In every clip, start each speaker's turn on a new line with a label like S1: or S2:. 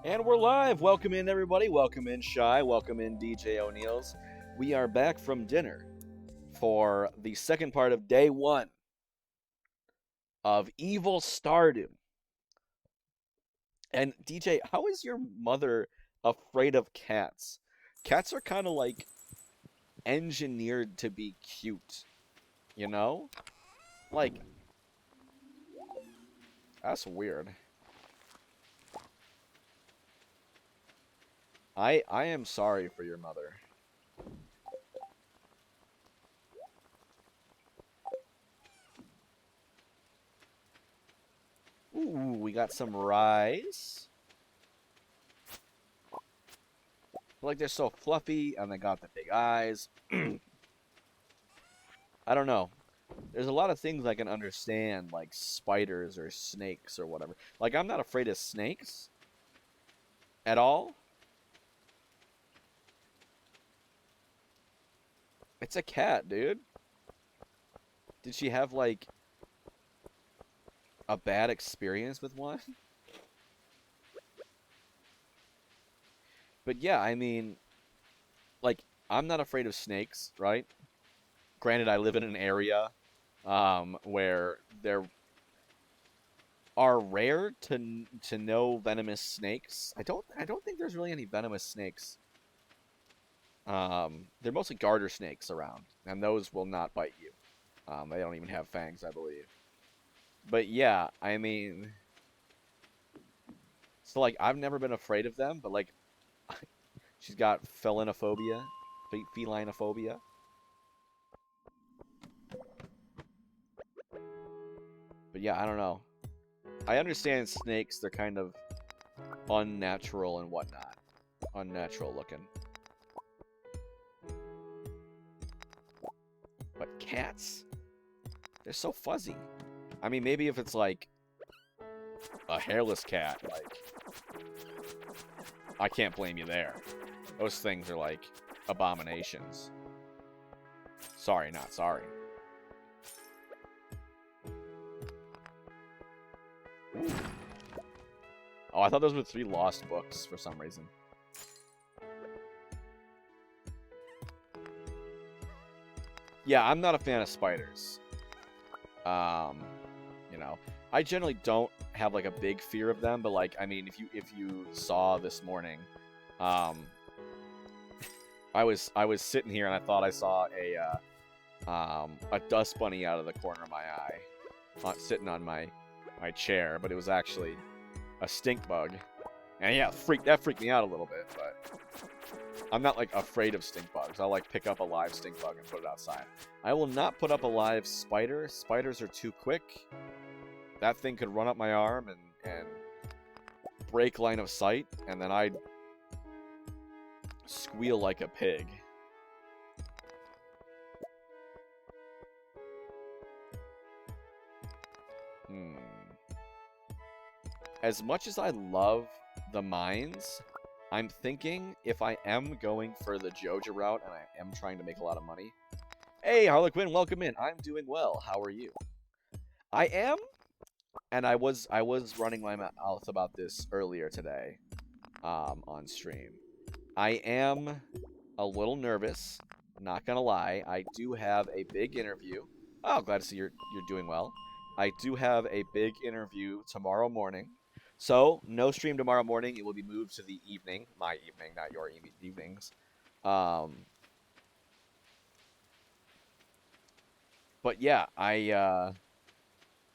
S1: And we're live. Welcome in, everybody. Welcome in, Shy. Welcome in, DJ O'Neill's. We are back from dinner for the second part of day one of Evil Stardew. And DJ, how is your mother afraid of cats? Cats are kind of like engineered to be cute, you know? Like, that's weird. I am sorry for your mother. Ooh, we got some rice. Like they're so fluffy and they got the big eyes. I don't know. There's a lot of things I can understand, like spiders or snakes or whatever. Like, I'm not afraid of snakes at all. It's a cat, dude. Did she have, like, a bad experience with one? But yeah, I mean, like, I'm not afraid of snakes, right? Granted, I live in an area where there are rare to know venomous snakes. I don't think there's really any venomous snakes. They're mostly garter snakes around, and those will not bite you. They don't even have fangs, I believe. But yeah, I mean, so like I've never been afraid of them, but like she's got felinophobia, felinophobia. But yeah, I don't know. I understand snakes; they're kind of unnatural and whatnot, unnatural looking. But cats, they're so fuzzy. I mean, maybe if it's like a hairless cat, like, I can't blame you there. Those things are like abominations. Sorry, not sorry. Ooh. Oh, I thought those were 3 lost books for some reason. Yeah, I'm not a fan of spiders. You know, I generally don't have like a big fear of them, but like, I mean, if you saw this morning, I was sitting here and I thought I saw a dust bunny out of the corner of my eye, sitting on my chair, but it was actually a stink bug. And yeah, that freaked me out a little bit, but I'm not like afraid of stink bugs. I'll like pick up a live stink bug and put it outside. I will not put up a live spider. Spiders are too quick. That thing could run up my arm and break line of sight, and then I'd squeal like a pig. As much as I love the mines, I'm thinking if I am going for the Joja route and I am trying to make a lot of money, Hey, Harlequin, welcome in. I'm doing well. How are you? I am, and I was running my mouth about this earlier today, on stream. I am a little nervous. Not gonna lie. I do have a big interview. Oh, glad to see you're doing well. I do have a big interview tomorrow morning. So no stream tomorrow morning. It will be moved to the evening, my evening, not your evenings. Um, but yeah, I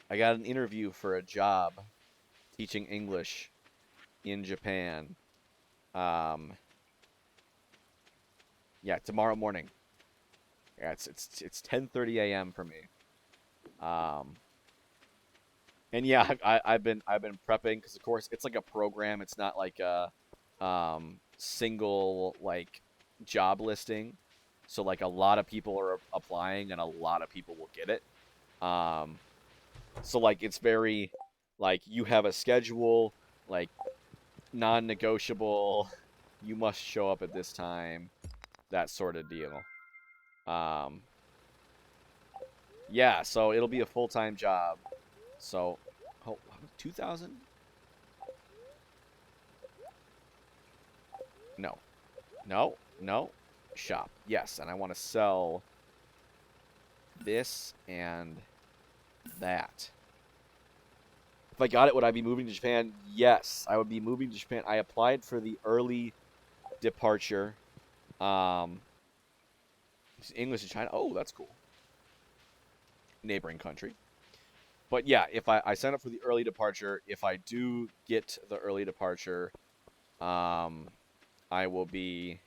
S1: got an interview for a job teaching English in Japan. Um, yeah, tomorrow morning. Yeah, it's 10:30 a.m. for me. Um, and yeah, I've been prepping because of course it's like a program. It's not like a single like job listing. So like a lot of people are applying and a lot of people will get it. Um, so like it's very like you have a schedule, like non-negotiable. You must show up at this time, that sort of deal. Um, yeah, so it'll be a full-time job. So, oh, 2,000? No, no. Shop. Yes, and I want to sell this and that. If I got it, would I be moving to Japan? Yes, I would be moving to Japan. I applied for the early departure. Um, English in China. Oh, that's cool. Neighboring country. But yeah, if I sign up for the early departure, if I do get the early departure, um, I will be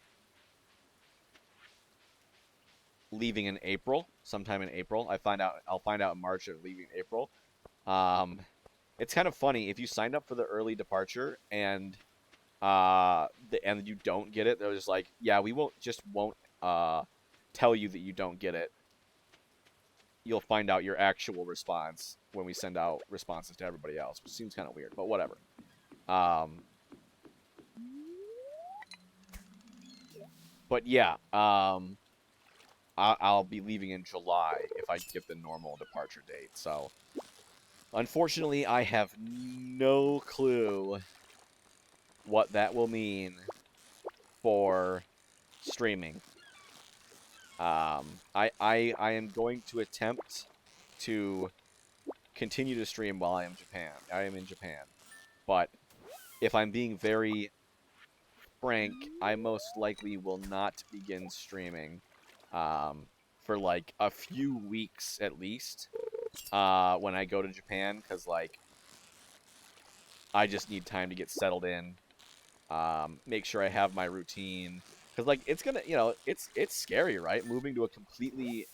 S1: leaving in April, sometime in April. I'll find out in March or leaving in April. Um, it's kind of funny if you signed up for the early departure and you don't get it. They're just like, yeah, we won't tell you that you don't get it. You'll find out your actual response when we send out responses to everybody else, which seems kind of weird, but whatever. Um, but yeah, I'll be leaving in July if I get the normal departure date. So, unfortunately, I have no clue what that will mean for streaming. I am going to attempt to continue to stream while I am in Japan. But if I'm being very frank, I most likely will not begin streaming um, for like a few weeks at least when I go to Japan, because like I just need time to get settled in, make sure I have my routine, because like it's gonna, it's scary, right? Moving to a completely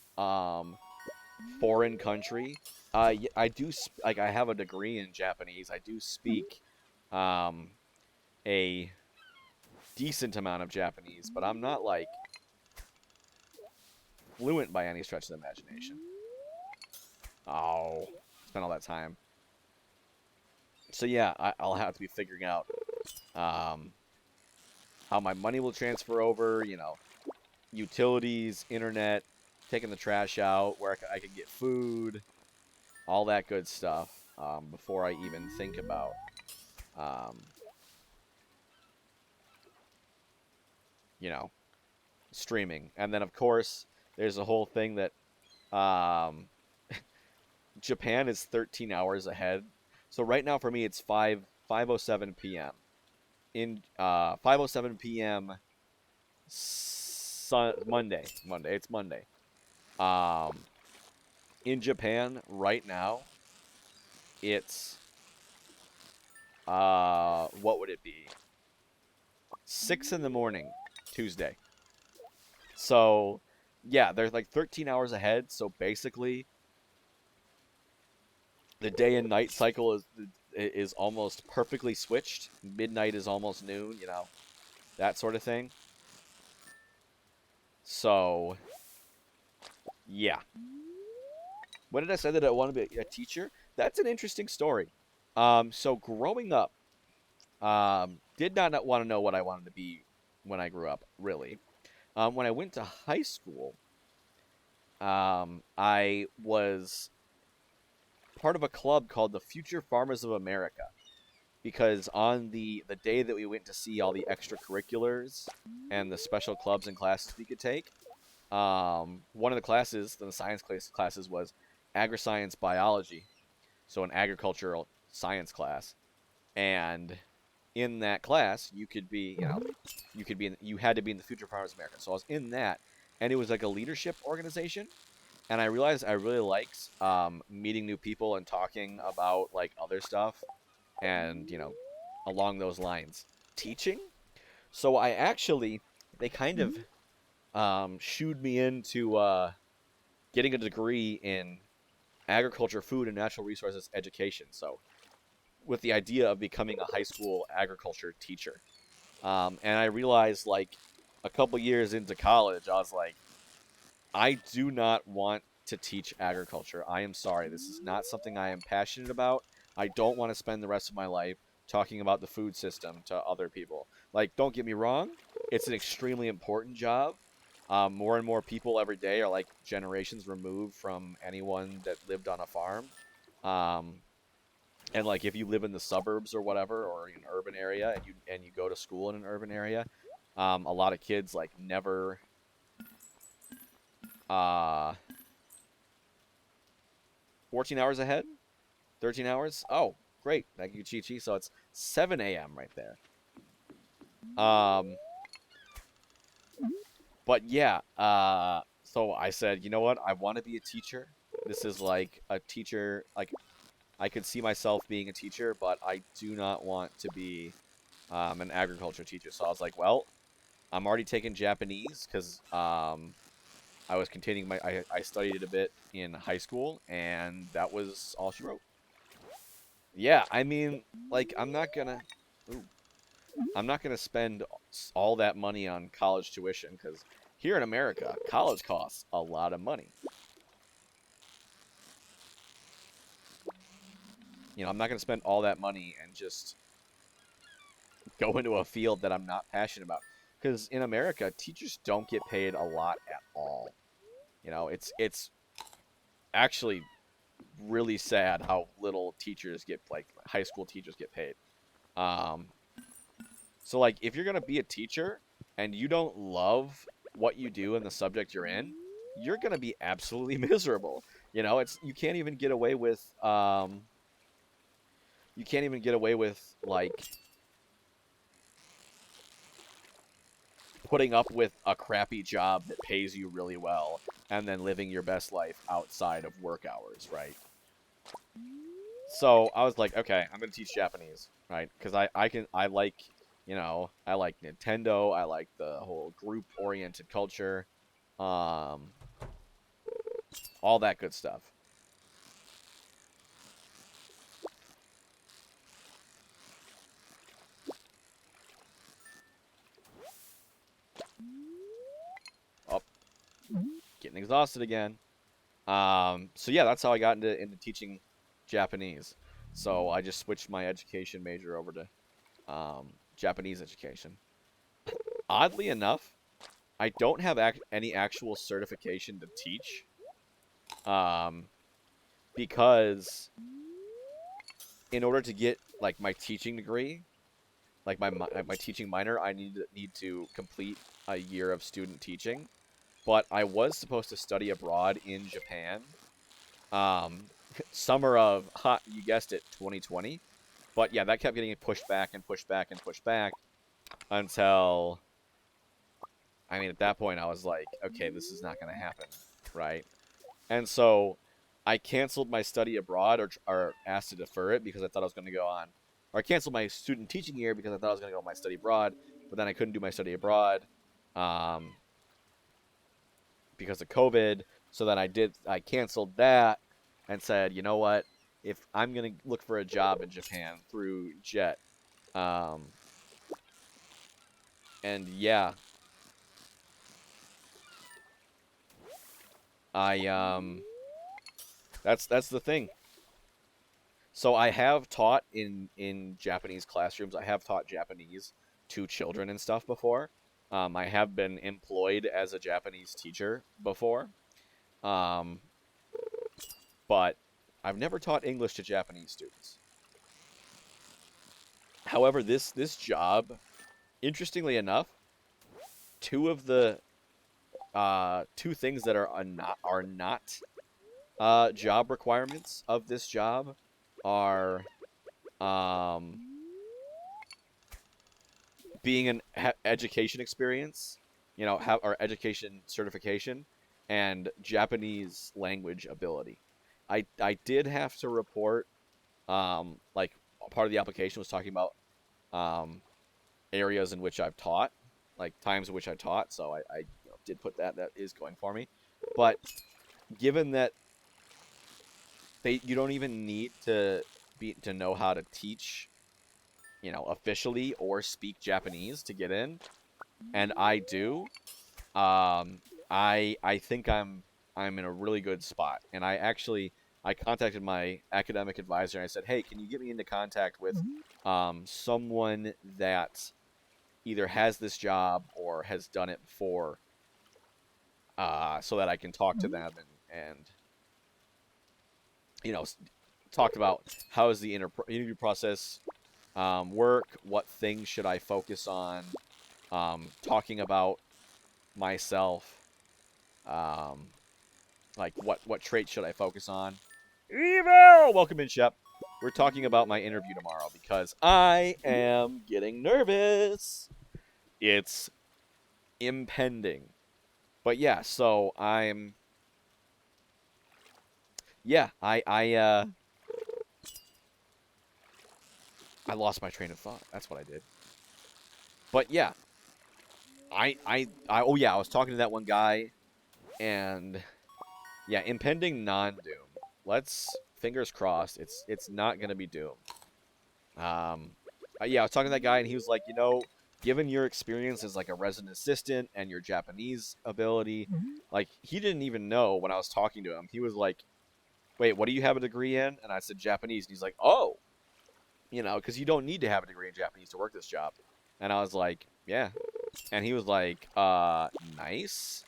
S1: foreign country. I do like I have a degree in Japanese. I do speak um, a decent amount of Japanese, but I'm not like fluent by any stretch of the imagination. Oh, spent all that time. So yeah, I'll have to be figuring out um, how my money will transfer over. Utilities, internet, taking the trash out, where I can get food, all that good stuff before I even think about um, you know, streaming. And then of course, there's a whole thing that um, Japan is 13 hours ahead. So right now for me it's 5:07 p.m. in 5:07 p.m. Monday. It's Monday. Um, in Japan right now it's what would it be? 6 in the morning, Tuesday. So yeah, they're like 13 hours ahead. So basically, the day and night cycle is almost perfectly switched. Midnight is almost noon. That sort of thing. So yeah, when did I say that I want to be a teacher? That's an interesting story. So growing up, did not want to know what I wanted to be when I grew up. Really, when I went to high school, I was part of a club called the Future Farmers of America because on the day that we went to see all the extracurriculars and the special clubs and classes we could take, one of the classes, the science classes, was agri-science biology, so an agricultural science class. And in that class, you could be, you had to be in the Future Farmers of America. So I was in that, and it was like a leadership organization. And I realized I really liked meeting new people and talking about like other stuff, and along those lines, teaching. So I actually, they kind of shooed me into getting a degree in agriculture, food, and natural resources education. So with the idea of becoming a high school agriculture teacher. And I realized like a couple years into college, I was like, I do not want to teach agriculture. I am sorry. This is not something I am passionate about. I don't want to spend the rest of my life talking about the food system to other people. Like, don't get me wrong, it's an extremely important job. More and more people every day are like generations removed from anyone that lived on a farm. Um, and like if you live in the suburbs or whatever, or in an urban area, and you go to school in an urban area, a lot of kids like never uh 14 hours ahead, 13 hours. Oh, great. Thank you, Chi Chi. So it's 7 a.m. right there. Um, but yeah, so I said, you know what? I want to be a teacher. This is like a teacher. Like I could see myself being a teacher, but I do not want to be an agriculture teacher. So I was like, well, I'm already taking Japanese because I was continuing I studied it a bit in high school, and that was all she wrote. Yeah, I mean, like ooh, I'm not gonna spend all that money on college tuition because here in America, college costs a lot of money. I'm not gonna spend all that money and just go into a field that I'm not passionate about. Because in America, teachers don't get paid a lot at all. It's actually really sad how little teachers get, like high school teachers get paid. Um, so like if you're gonna be a teacher and you don't love what you do and the subject you're in, you're gonna be absolutely miserable. It's you can't even get away with like putting up with a crappy job that pays you really well and then living your best life outside of work hours, right? So I was like, okay, I'm gonna teach Japanese, right? Because I like Nintendo. I like the whole group oriented culture, um, all that good stuff. Oh, getting exhausted again. So yeah, that's how I got into teaching Japanese. So I just switched my education major over to Japanese education. Oddly enough, I don't have any actual certification to teach, um, because in order to get like my teaching degree, like my teaching minor, I need to complete a year of student teaching. But I was supposed to study abroad in Japan, um, summer of you guessed it, 2020. But yeah, that kept getting pushed back and pushed back and pushed back until, I mean, at that point I was like, okay, this is not going to happen, right? And so I canceled my study abroad, or asked to defer it because I thought I was going to go on, or I canceled my student teaching year because I thought I was going to go on my study abroad, but then I couldn't do my study abroad um, because of COVID. So then I canceled that and said, you know what? If I'm going to look for a job in Japan through Jet, um, and yeah, I that's the thing. So I have taught in Japanese classrooms. I have taught Japanese to children and stuff before. I have been employed as a Japanese teacher before. Um, but I've never taught English to Japanese students. However, this job, interestingly enough, two of the two things that are not job requirements of this job are um, being an education experience, have or education certification, and Japanese language ability. I did have to report, like part of the application was talking about um, areas in which I've taught, like times in which I taught. So I did put that. That is going for me. But given that you don't even need to know how to teach, officially or speak Japanese to get in, and I do. Um, I think I'm in a really good spot, and I contacted my academic advisor and I said, hey, can you get me into contact with someone that either has this job or has done it before, so that I can talk to them and you know talked about how is the interview process work, what things should I focus on, talking about myself, um, like what traits should I focus on. Evo, welcome in, Shep. We're talking about my interview tomorrow because I am getting nervous. It's impending. But yeah, so I lost my train of thought. That's what I did. But yeah, oh yeah, I was talking to that one guy, and yeah, impending non-doom. Let's fingers crossed. It's not gonna be doom. Um, yeah, I was talking to that guy, and he was like, given your experience as like a resident assistant and your Japanese ability, like he didn't even know when I was talking to him. He was like, "Wait, what do you have a degree in?" And I said Japanese, and he's like, "Oh, because you don't need to have a degree in Japanese to work this job." And I was like, "Yeah." And he was like, nice."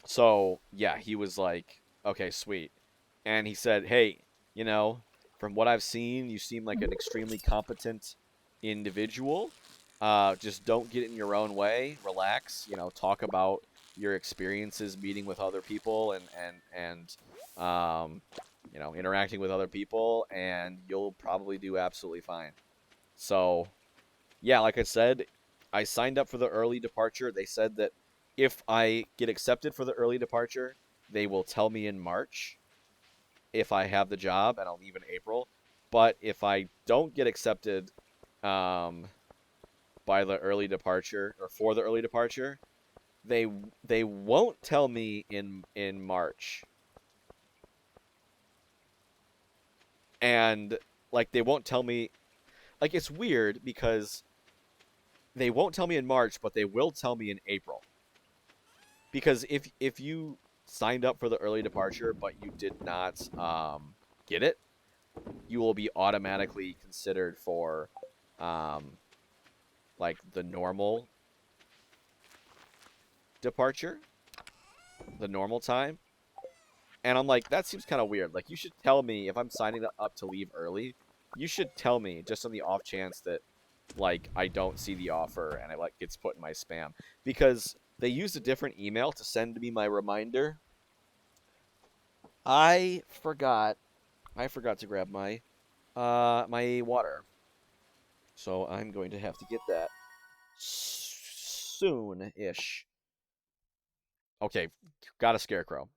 S1: So, yeah, he was like, okay, sweet. And he said, hey, from what I've seen, you seem like an extremely competent individual. Just don't get in your own way. Relax. Talk about your experiences meeting with other people and interacting with other people, and you'll probably do absolutely fine. So, yeah, like I said, I signed up for the early departure. They said that if I get accepted for the early departure, they will tell me in March if I have the job, and I'll leave in April. But if I don't get accepted um, by the early departure or for the early departure, they they won't tell me in March, and like they won't tell me. Like it's weird because they won't tell me in March, but they will tell me in April. Because if you signed up for the early departure but you did not get it, you will be automatically considered for um, like the normal departure, the normal time. And I'm like, that seems kind of weird. Like, you should tell me if I'm signing up to leave early. You should tell me just on the off chance that, like, I don't see the offer and it like gets put in my spam, because they used a different email to send me my reminder. I forgot. I forgot to grab my water, so I'm going to have to get that soon-ish. Okay, got a scarecrow.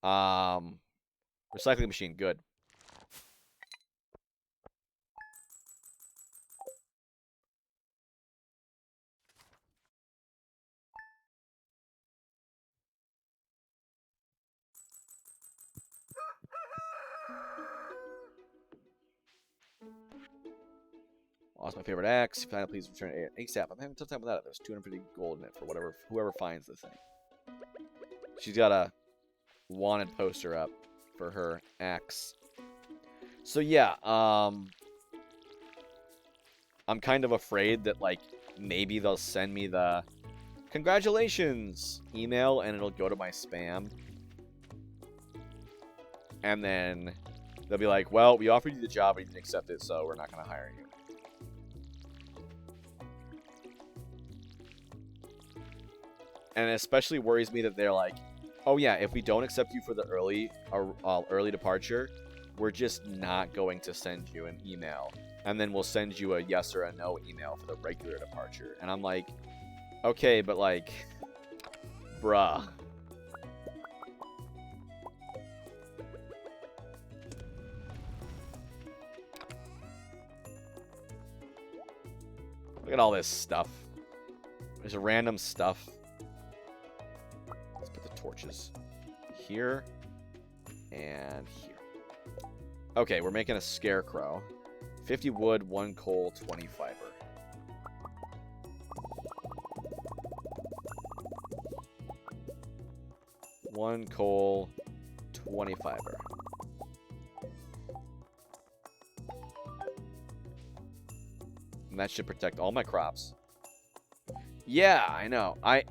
S1: Um, recycling machine, good. Lost my favorite axe. Finally, please return it ASAP. I'm having a tough time with that. There's 250 gold in it for whoever finds this thing. She's got a wanted poster up for her axe. So yeah, I'm kind of afraid that like maybe they'll send me the congratulations email and it'll go to my spam. And then they'll be like, well, we offered you the job, but you didn't accept it, so we're not going to hire you. And it especially worries me that they're like, oh yeah, if we don't accept you for the early departure, we're just not going to send you an email. And then we'll send you a yes or a no email for the regular departure. And I'm like, okay, but like, bruh. Look at all this stuff. There's random stuff. Let's put the torches here and here. Okay, we're making a scarecrow. 50 wood, 1 coal, 20 fiber. One coal, 20 fiber. And that should protect all my crops. Yeah, I know. I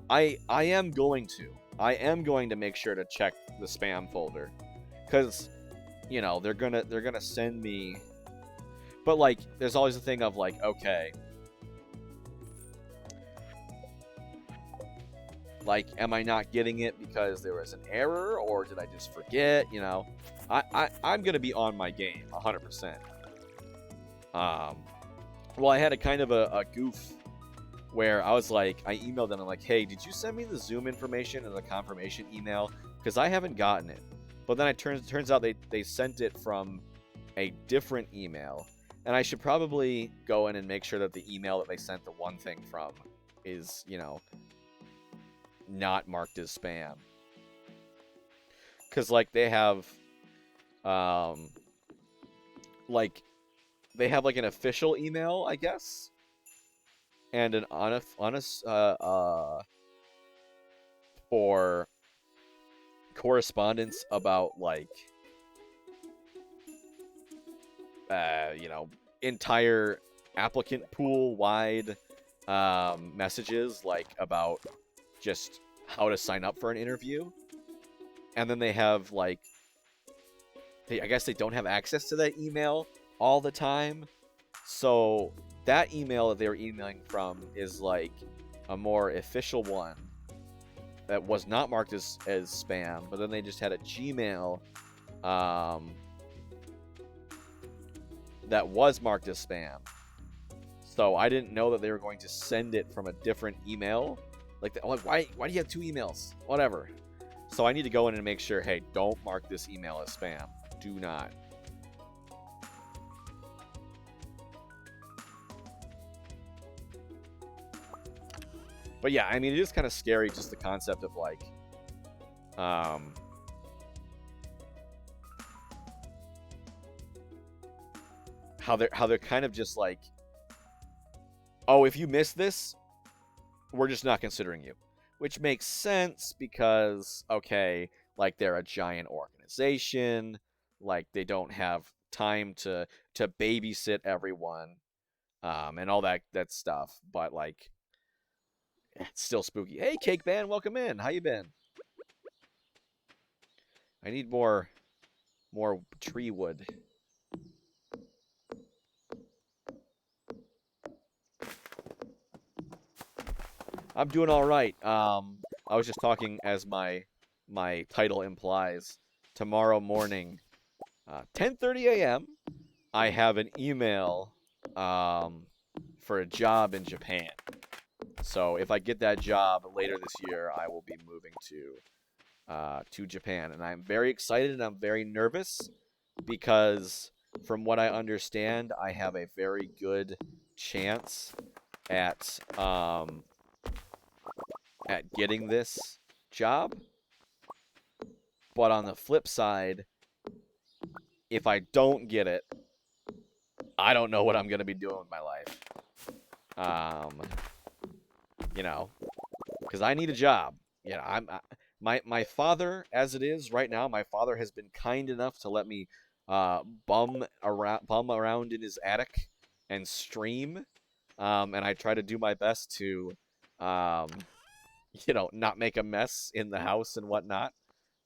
S1: am going to. I am going to make sure to check the spam folder. Cause, you know, they're gonna send me. But like, there's always the thing of like, okay. Like, am I not getting it because there was an error, or did I just forget? You know, I'm gonna be on my game 100%. Well, I had a kind of a goof where I was like, I emailed them. I'm like, hey, did you send me the Zoom information and the confirmation email? Because I haven't gotten it. But then it turns out they sent it from a different email, and I should probably go in and make sure that the email that they sent the one thing from is, you know, not marked as spam. Because like they have like they have like an official email, I guess, and an honest for correspondence about like you know, entire applicant pool wide messages like about just how to sign up for an interview. And then they have like I guess they don't have access to that email all the time. So that email that they were emailing from is like a more official one that was not marked as spam, but then they just had a Gmail that was marked as spam. So I didn't know that they were going to send it from a different email. Like, why do you have 2 emails? Whatever. So I need to go in and make sure, hey, don't mark this email as spam. Do not. But yeah, I mean, it is kind of scary, just the concept of like, how they're kind of just like, oh, if you miss this, we're just not considering you. Which makes sense because, okay, like they're a giant organization, like they don't have time to babysit everyone, and all that stuff. But like, it's still spooky. Hey, Cake Band, welcome in. How you been? I need more tree wood. I'm doing all right. I was just talking, as my title implies. Tomorrow morning, 10:30 a.m. I have an email for a job in Japan. So if I get that job later this year, I will be moving to Japan, and I'm very excited and I'm very nervous because, from what I understand, I have a very good chance at getting this job. But on the flip side, if I don't get it, I don't know what I'm gonna be doing with my life. You know, because I need a job. You know, my father, as it is right now, my father has been kind enough to let me bum around in his attic and stream. And I try to do my best to, um, not make a mess in the house and whatnot.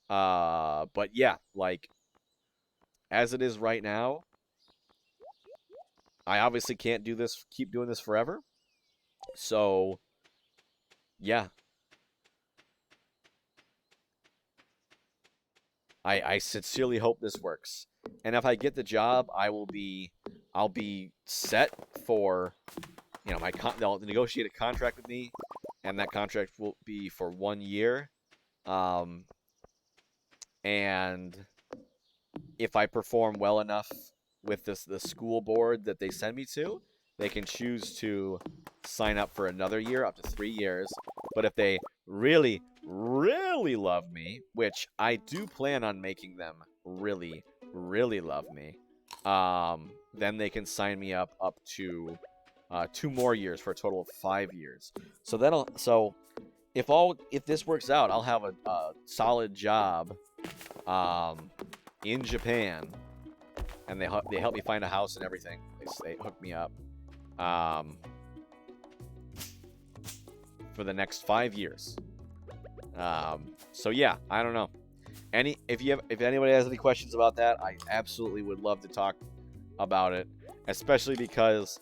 S1: But yeah, like, as it is right now, I obviously can't keep doing this forever. So, yeah, I sincerely hope this works. And if I get the job, I'll be set for, they'll negotiate a contract with me, and that contract will be for 1 year. Um, and if I perform well enough with the school board that they send me to, they can choose to sign up for another year, up to 3 years. But if they really, really love me, which I do plan on making them really, really love me, then they can sign me up to 2 more years for a total of 5 years. So if this works out, I'll have a solid job in Japan, and they help me find a house and everything. They hook me up for the next 5 years. So yeah, I don't know. If anybody has any questions about that, I absolutely would love to talk about it, especially because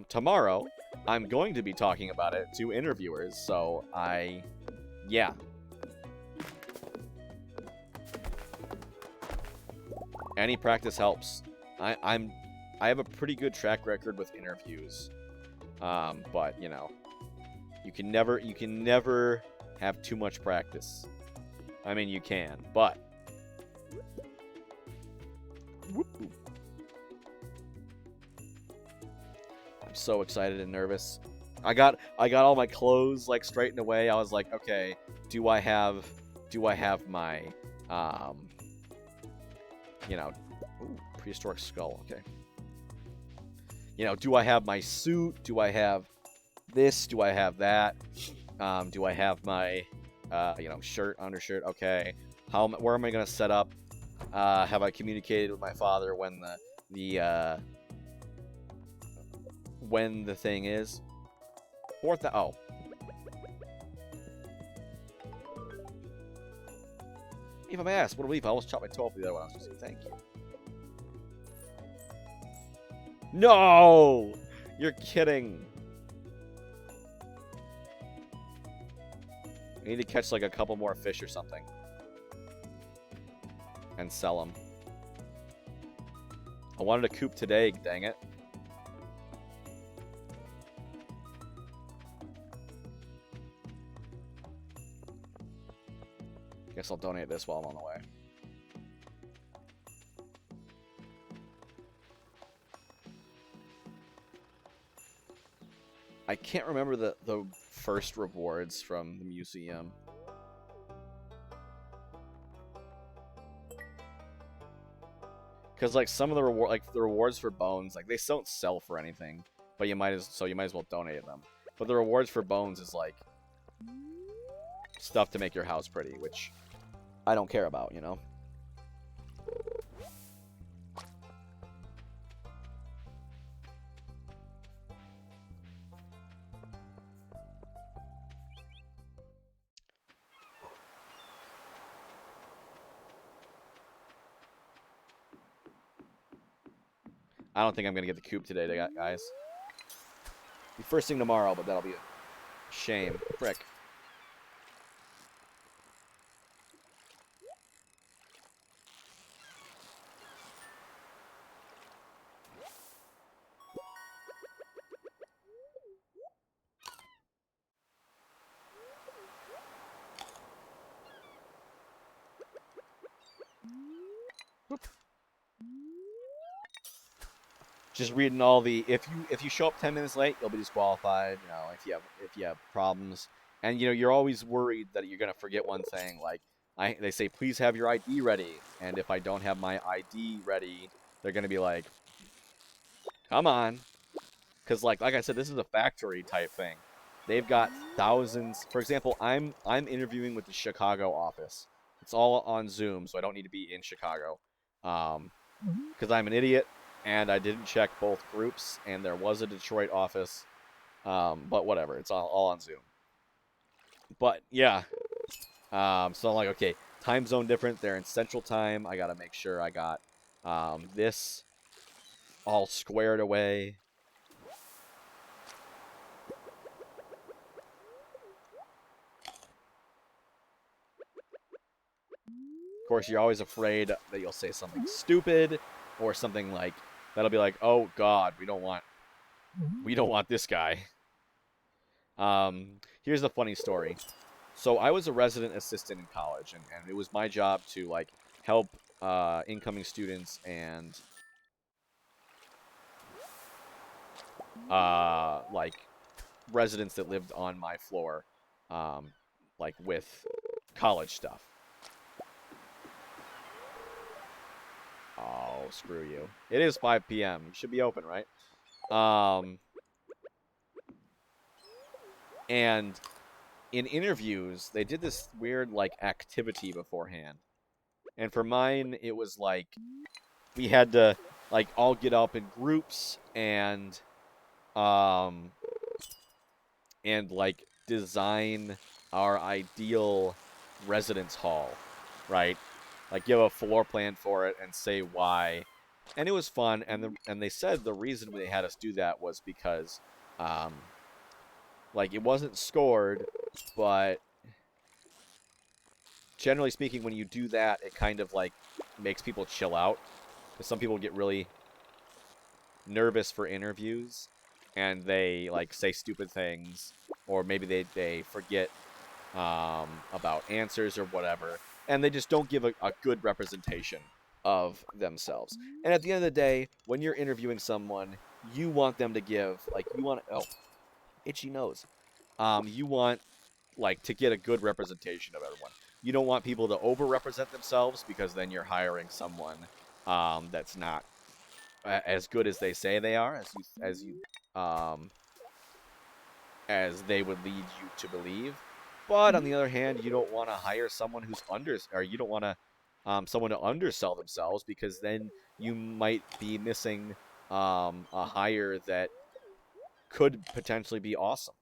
S1: tomorrow I'm going to be talking about it to interviewers. So yeah. Any practice helps. I have a pretty good track record with interviews, but you can never have too much practice. I mean, you can, but I'm so excited and nervous. I got all my clothes like straightened away. I was like, okay, do I have my prehistoric skull, okay. Do I have my suit? Do I have this? Do I have that? Do I have my, shirt, undershirt? Okay. Where am I going to set up? Have I communicated with my father when the thing is? Oh. If I'm asked, what a relief. I almost chopped my toe off the other one. I was just saying thank you. No! You're kidding. I need to catch like a couple more fish or something. And sell them. I wanted a coop today, dang it. Guess I'll donate this while I'm on the way. I can't remember the first rewards from the museum. Because like some of the rewards for bones, like they don't sell for anything, but you might as well donate them. But the rewards for bones is like stuff to make your house pretty, which I don't care about, I don't think I'm going to get the coop today, guys. Be first thing tomorrow, but that'll be a shame. Frick. Whoop. Just reading all the if you show up 10 minutes late, you'll be disqualified. If you have problems, and you're always worried that you're gonna forget one thing. Like they say, please have your ID ready, and if I don't have my ID ready, they're gonna be like, come on, because like I said, this is a factory type thing. They've got thousands. For example, I'm interviewing with the Chicago office. It's all on Zoom, so I don't need to be in Chicago. because I'm an idiot and I didn't check both groups, and there was a Detroit office. But whatever, it's all on Zoom. But yeah, so I'm like, okay, time zone different. They're in Central Time. I gotta make sure I got this all squared away. Of course, you're always afraid that you'll say something stupid or something like that'll be like, oh God, we don't want this guy. Here's a funny story. So I was a resident assistant in college, and it was my job to like help incoming students and like residents that lived on my floor, um, like with college stuff. Oh, screw you! It is 5 p.m. You should be open, right? Um, and in interviews, they did this weird like activity beforehand, and for mine, it was like we had to like all get up in groups um and like design our ideal residence hall, right? Like give a floor plan for it and say why. And it was fun, and they said the reason they had us do that was because um like it wasn't scored, but generally speaking when you do that it kind of like makes people chill out, because some people get really nervous for interviews and they like say stupid things, or maybe they forget about answers or whatever, and they just don't give a good representation of themselves. And at the end of the day, when you're interviewing someone, you want them to give like you want itchy nose. You want like to get a good representation of everyone. You don't want people to overrepresent themselves, because then you're hiring someone that's not as good as they say they are, as they would lead you to believe. But on the other hand, you don't want to hire someone who's or you don't want to someone to undersell themselves, because then you might be missing a hire that could potentially be awesome.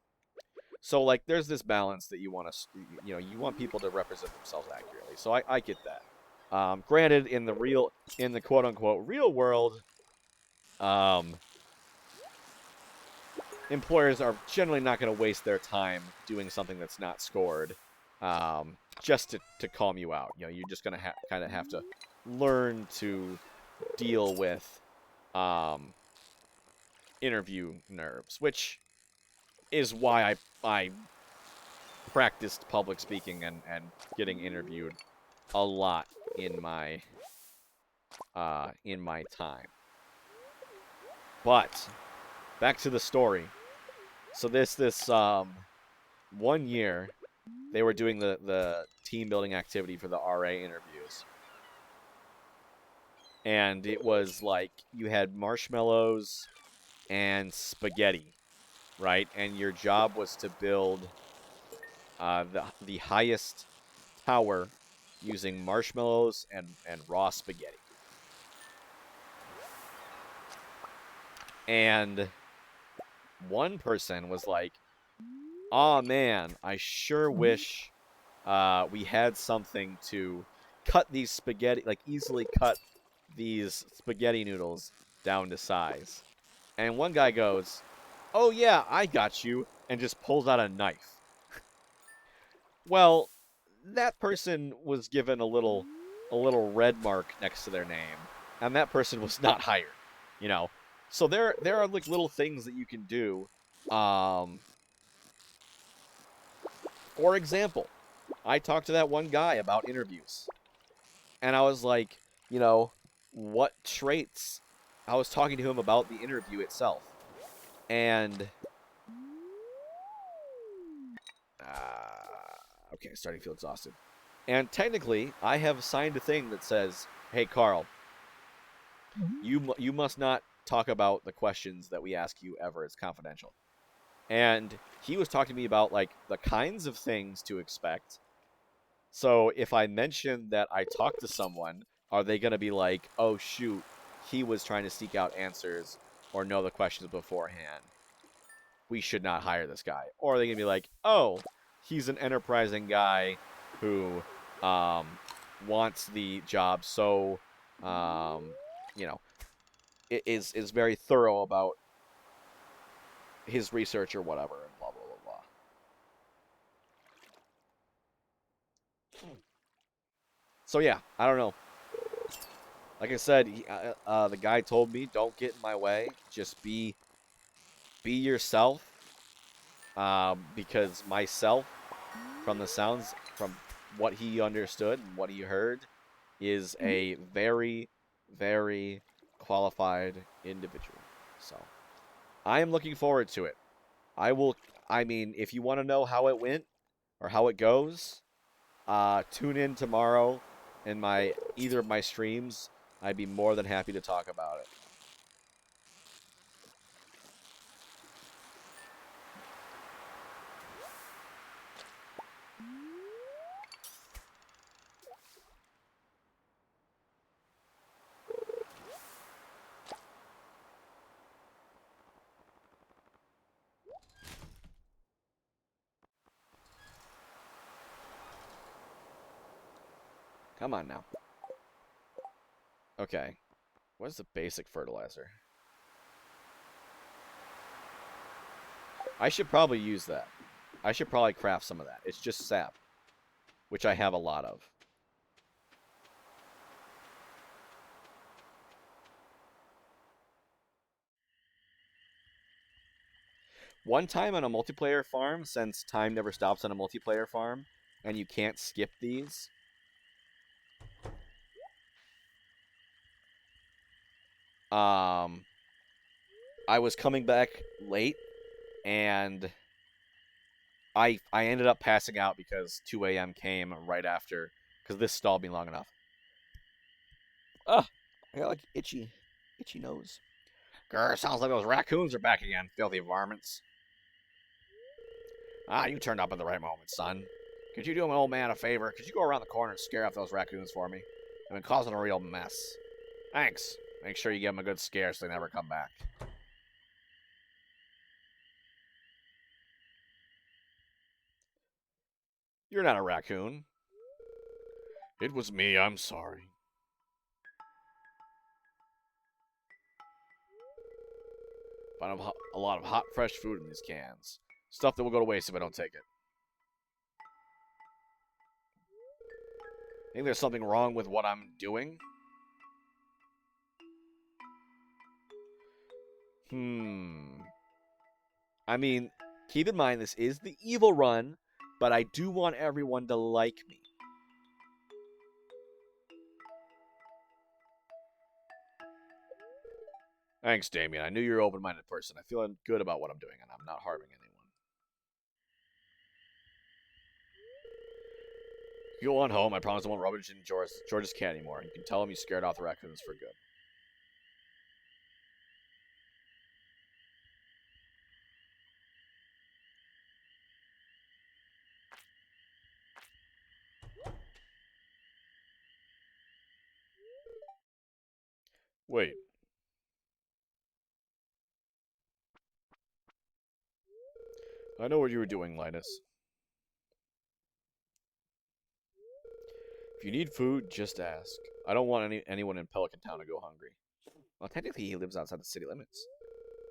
S1: So like, there's this balance that you want to, you want people to represent themselves accurately. So I get that. Granted, in the quote unquote real world, um, employers are generally not going to waste their time doing something that's not scored, just to calm you out. You're just going to kind of have to learn to deal with um, interview nerves, which is why I practiced public speaking and getting interviewed a lot in my time. But back to the story. So this 1 year they were doing the team building activity for the RA interviews. And it was like you had marshmallows and spaghetti, right? And your job was to build the highest tower using marshmallows and raw spaghetti. And one person was like, "Aw, man, I sure wish we had something to cut these spaghetti, like easily cut these spaghetti noodles down to size." And one guy goes, "Oh yeah, I got you," and just pulls out a knife. Well, that person was given a little red mark next to their name, and that person was not hired. You know, so there are like little things that you can do. For example, I talked to that one guy about interviews, and I was like, what traits? I was talking to him about the interview itself, and okay, starting to feel exhausted. And technically, I have signed a thing that says, "Hey, Carl, you must not talk about the questions that we ask you ever. It's confidential." And he was talking to me about like the kinds of things to expect. So if I mentioned that I talked to someone Are they going to be like, oh, shoot, he was trying to seek out answers or know the questions beforehand? We should not hire this guy. Or are they going to be like, oh, he's an enterprising guy who wants the job so, you know, is very thorough about his research or whatever, and blah, blah, blah, blah. So, yeah, I don't know. Like I said, the guy told me, don't get in my way. Just be yourself. Because myself, from the sounds, from what he understood and what he heard, is a very, very qualified individual. So I am looking forward to it. I will. I mean, if you want to know how it went or how it goes, tune in tomorrow in my either of my streams. I'd be more than happy to talk about it. Come on now. Okay. What is the basic fertilizer? I should probably use that. I should probably craft some of that. It's just sap, which I have a lot of. One time on a multiplayer farm, since time never stops on a multiplayer farm, and you can't skip these, I was coming back late, and I ended up passing out because 2 a.m. came right after, because this stalled me long enough. Ugh, I got like itchy nose. Grr, sounds like those raccoons are back again, filthy varmints. Ah, you turned up at the right moment, son. Could you do an old man a favor? Could you go around the corner and scare off those raccoons for me? I've been causing a real mess. Thanks. Make sure you give them a good scare so they never come back. You're not a raccoon. It was me, I'm sorry. Found a lot of hot, fresh food in these cans. Stuff that will go to waste if I don't take it. Think there's something wrong with what I'm doing? I mean, keep in mind this is the evil run, but I do want everyone to like me. Thanks, Damien. I knew you were an open-minded person. I feel good about what I'm doing, and I'm not harming anyone. You go on home. I promise I won't rubbish in George's cat anymore. You can tell him you scared off the raccoons for good. Wait. I know what you were doing, Linus. If you need food, just ask. I don't want anyone in Pelican Town to go hungry. Well, technically, he lives outside the city limits.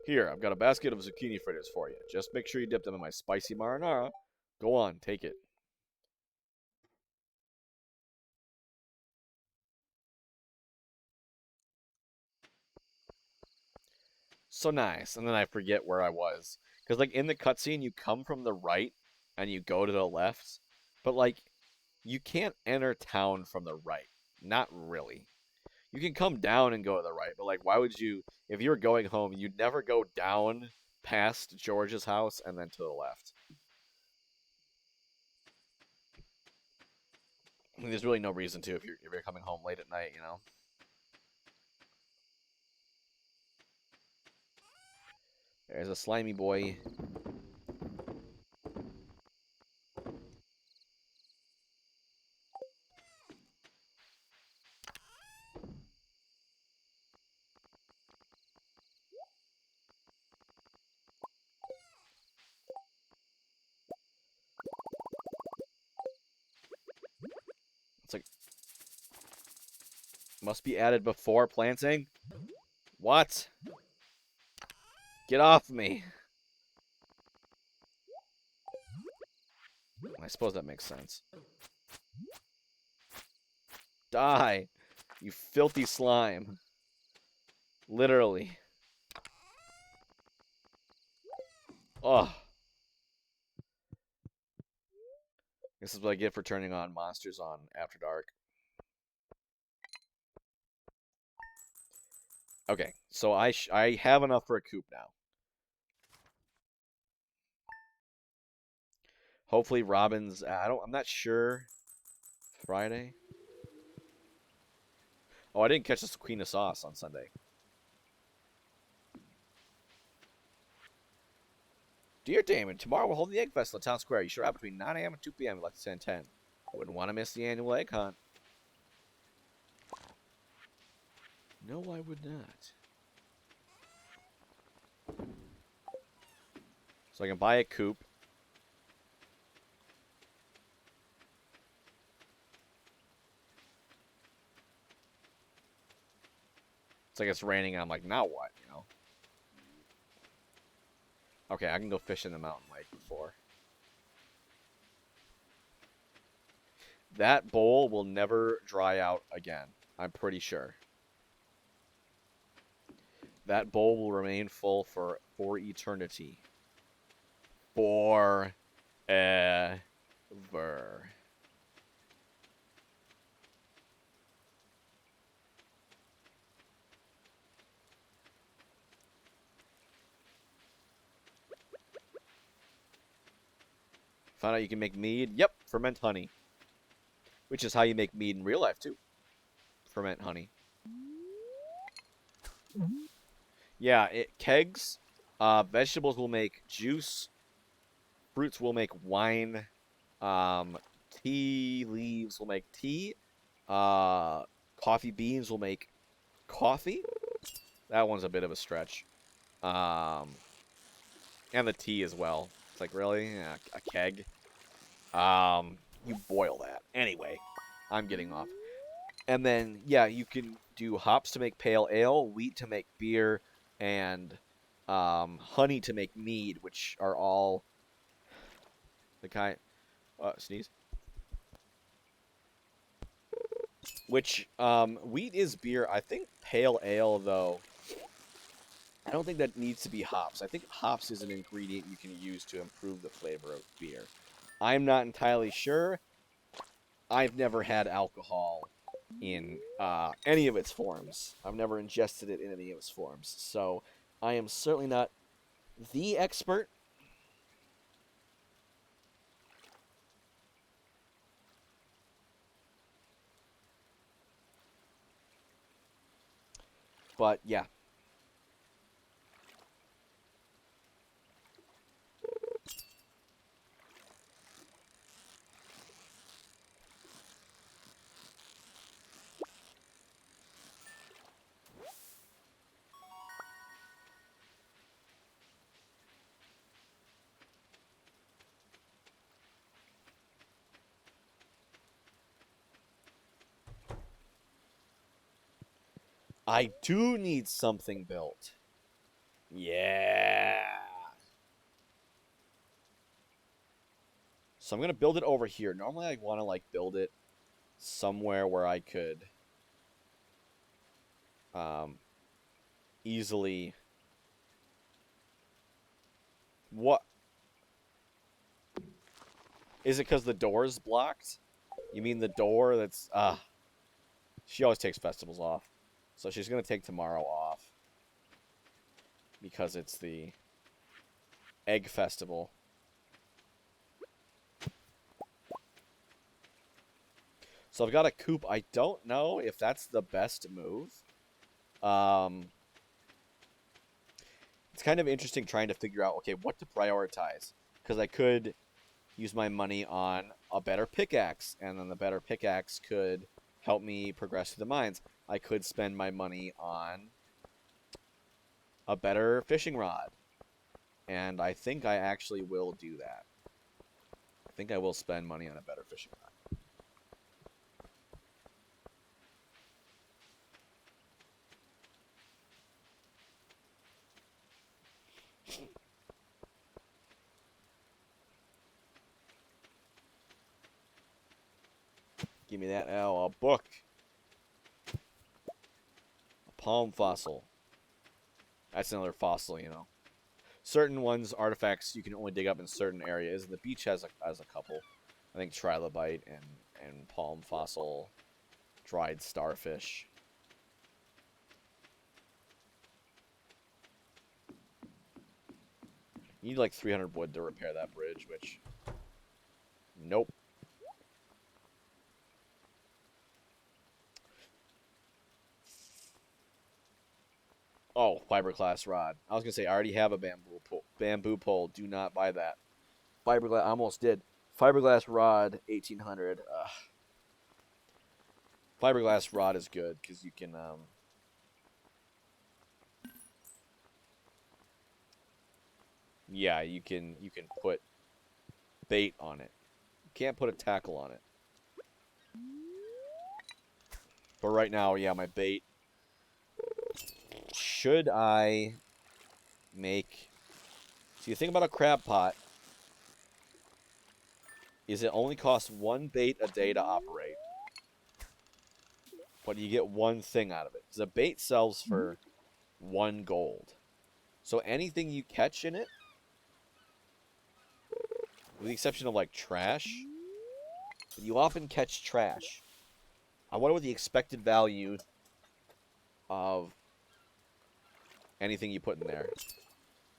S1: Here, I've got a basket of zucchini fritters for you. Just make sure you dip them in my spicy marinara. Go on, take it. So nice. And then I forget where I was. Because, like, in the cutscene, you come from the right and you go to the left. But, like, you can't enter town from the right. Not really. You can come down and go to the right, but, like, why would you, if you were going home, you'd never go down past George's house and then to the left. I mean, there's really no reason to if you're coming home late at night, you know? There's a slimy boy. It's like, must be added before planting? What? Get off me. I suppose that makes sense. Die, you filthy slime. Literally. Ugh. This is what I get for turning on monsters on After Dark. Okay, so I have enough for a coop now. Hopefully Robin's I'm not sure. Friday? Oh, I didn't catch this Queen of Sauce on Sunday. Dear Damon, tomorrow we're holding the Egg Festival at Town Square. You should arrive between 9 a.m. and 2 p.m. We'd like to send 10. I wouldn't want to miss the annual egg hunt. No, I would not. So I can buy a coop. It's like it's raining, and I'm like, now what, you know? Okay, I can go fish in the mountain lake before. That bowl will never dry out again. I'm pretty sure. That bowl will remain full for eternity. Forever. Found out you can make mead. Yep, ferment honey. Which is how you make mead in real life, too. Ferment honey. Yeah, kegs. Vegetables will make juice. Fruits will make wine. Tea leaves will make tea. Coffee beans will make coffee. That one's a bit of a stretch. And the tea as well. It's like, really? Yeah, a keg? You boil that. Anyway, I'm getting off. And then, yeah, you can do hops to make pale ale, wheat to make beer, and honey to make mead, which are all the kind... sneeze? Which, wheat is beer. I think pale ale, though, I don't think that needs to be hops. I think hops is an ingredient you can use to improve the flavor of beer. I'm not entirely sure. I've never had alcohol in any of its forms. I've never ingested it in any of its forms. So I am certainly not the expert. But yeah. I do need something built. Yeah. So I'm going to build it over here. Normally I want to like build it somewhere where I could easily... What? Is it because the door is blocked? You mean the door that's... She always takes festivals off. So she's going to take tomorrow off. Because it's the egg festival. So I've got a coop. I don't know if that's the best move. It's kind of interesting trying to figure out, okay, what to prioritize. Because I could use my money on a better pickaxe. And then the better pickaxe could help me progress through the mines. I could spend my money on a better fishing rod. And I think I actually will do that. I think I will spend money on a better fishing rod. Give me that. Oh, a book. A palm fossil. That's another fossil, you know. Certain ones, artifacts, you can only dig up in certain areas. The beach has a couple. I think trilobite and palm fossil, dried starfish. You need like 300 wood to repair that bridge, which... Nope. Oh, fiberglass rod. I was gonna say I already have a bamboo pole. Do not buy that. Fiberglass. I almost did. Fiberglass rod, 1800. Fiberglass rod is good because you can yeah, you can put bait on it. You can't put a tackle on it. But right now, yeah, my bait. Should I make... So you think about a crab pot. Is it only costs one bait a day to operate, but you get one thing out of it. Because a bait sells for 1 gold. So anything you catch in it, with the exception of like trash, you often catch trash. I wonder what the expected value of anything you put in there.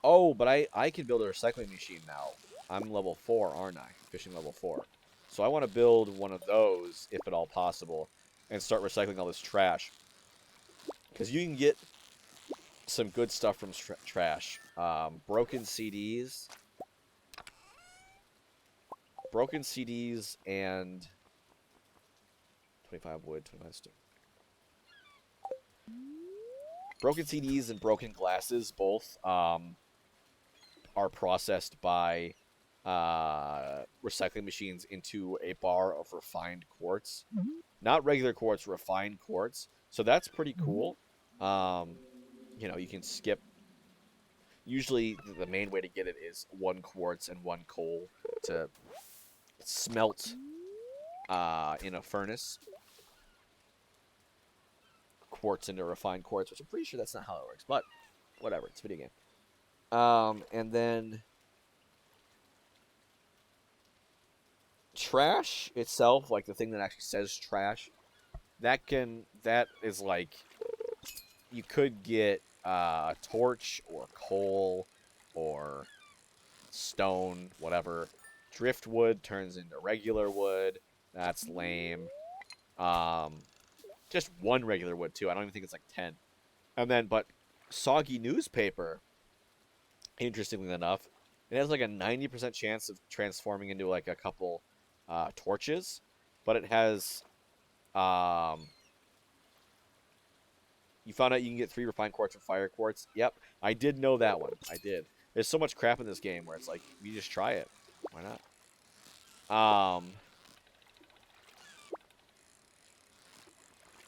S1: Oh, but I can build a recycling machine now. I'm level 4, aren't I? Fishing level 4. So I want to build one of those, if at all possible, and start recycling all this trash. Because you can get some good stuff from trash. Broken CDs. Broken CDs and 25 wood, 25 stone. Broken CDs and broken glasses both are processed by recycling machines into a bar of refined quartz. Not regular quartz, refined quartz. So that's pretty cool. You know, you can skip. Usually the main way to get it is 1 quartz and 1 coal to smelt in a furnace. Quartz into refined quartz, which I'm pretty sure that's not how it works, but whatever, it's a video game. And then trash itself, like the thing that actually says trash, that is like, you could get a torch or coal or stone, whatever. Driftwood turns into regular wood. That's lame. Just 1 regular wood too. I don't even think it's like 10. And then, but soggy newspaper, interestingly enough, it has like a 90% chance of transforming into like a couple torches, but it has you found out you can get 3 refined quartz from fire quartz. Yep, I did know that one. I did. There's so much crap in this game where it's like, you just try it. Why not?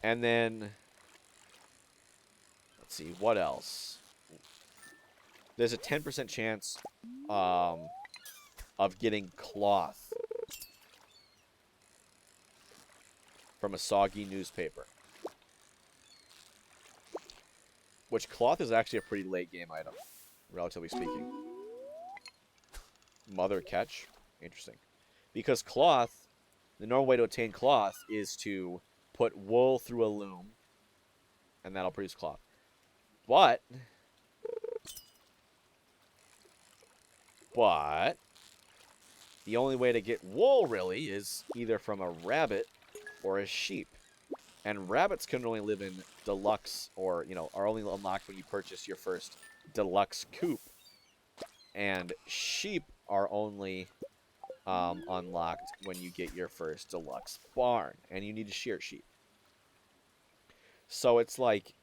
S1: And then, let's see, what else? There's a 10% chance of getting cloth from a soggy newspaper. Which cloth is actually a pretty late game item, relatively speaking. Mother catch. Interesting. Because cloth, the normal way to obtain cloth is to put wool through a loom, and that'll produce cloth. But the only way to get wool, really, is either from a rabbit or a sheep. And rabbits can only live in deluxe, or, you know, are only unlocked when you purchase your first deluxe coop. And sheep are only unlocked when you get your first deluxe barn. And you need to shear sheep. So it's like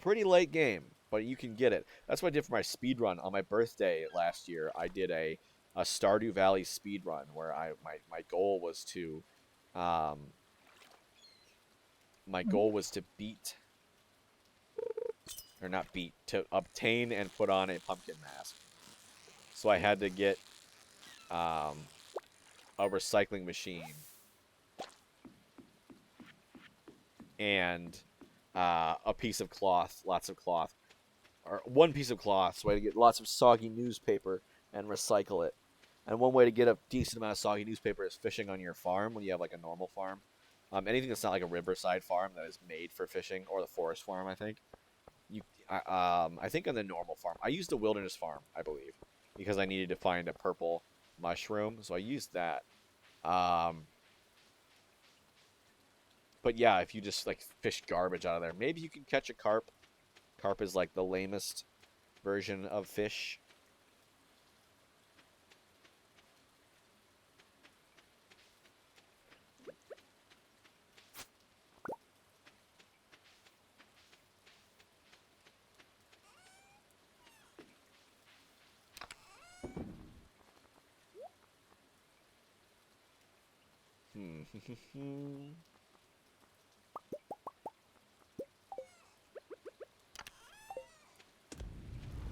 S1: pretty late game, but you can get it. That's what I did for my speed run on my birthday last year. I did a Stardew Valley speed run where my goal was to beat, or not beat, to obtain and put on a pumpkin mask. So I had to get a recycling machine and a piece of cloth, lots of cloth, or one piece of cloth, so I get lots of soggy newspaper and recycle it. And one way to get a decent amount of soggy newspaper is fishing on your farm when you have like a normal farm. Anything that's not like a riverside farm that is made for fishing, or the forest farm, I think. I think on the normal farm, I used the wilderness farm, I believe, because I needed to find a purple mushroom, so I used that. Um, but yeah, if you just like fish garbage out of there, maybe you can catch a carp. Carp is like the lamest version of fish.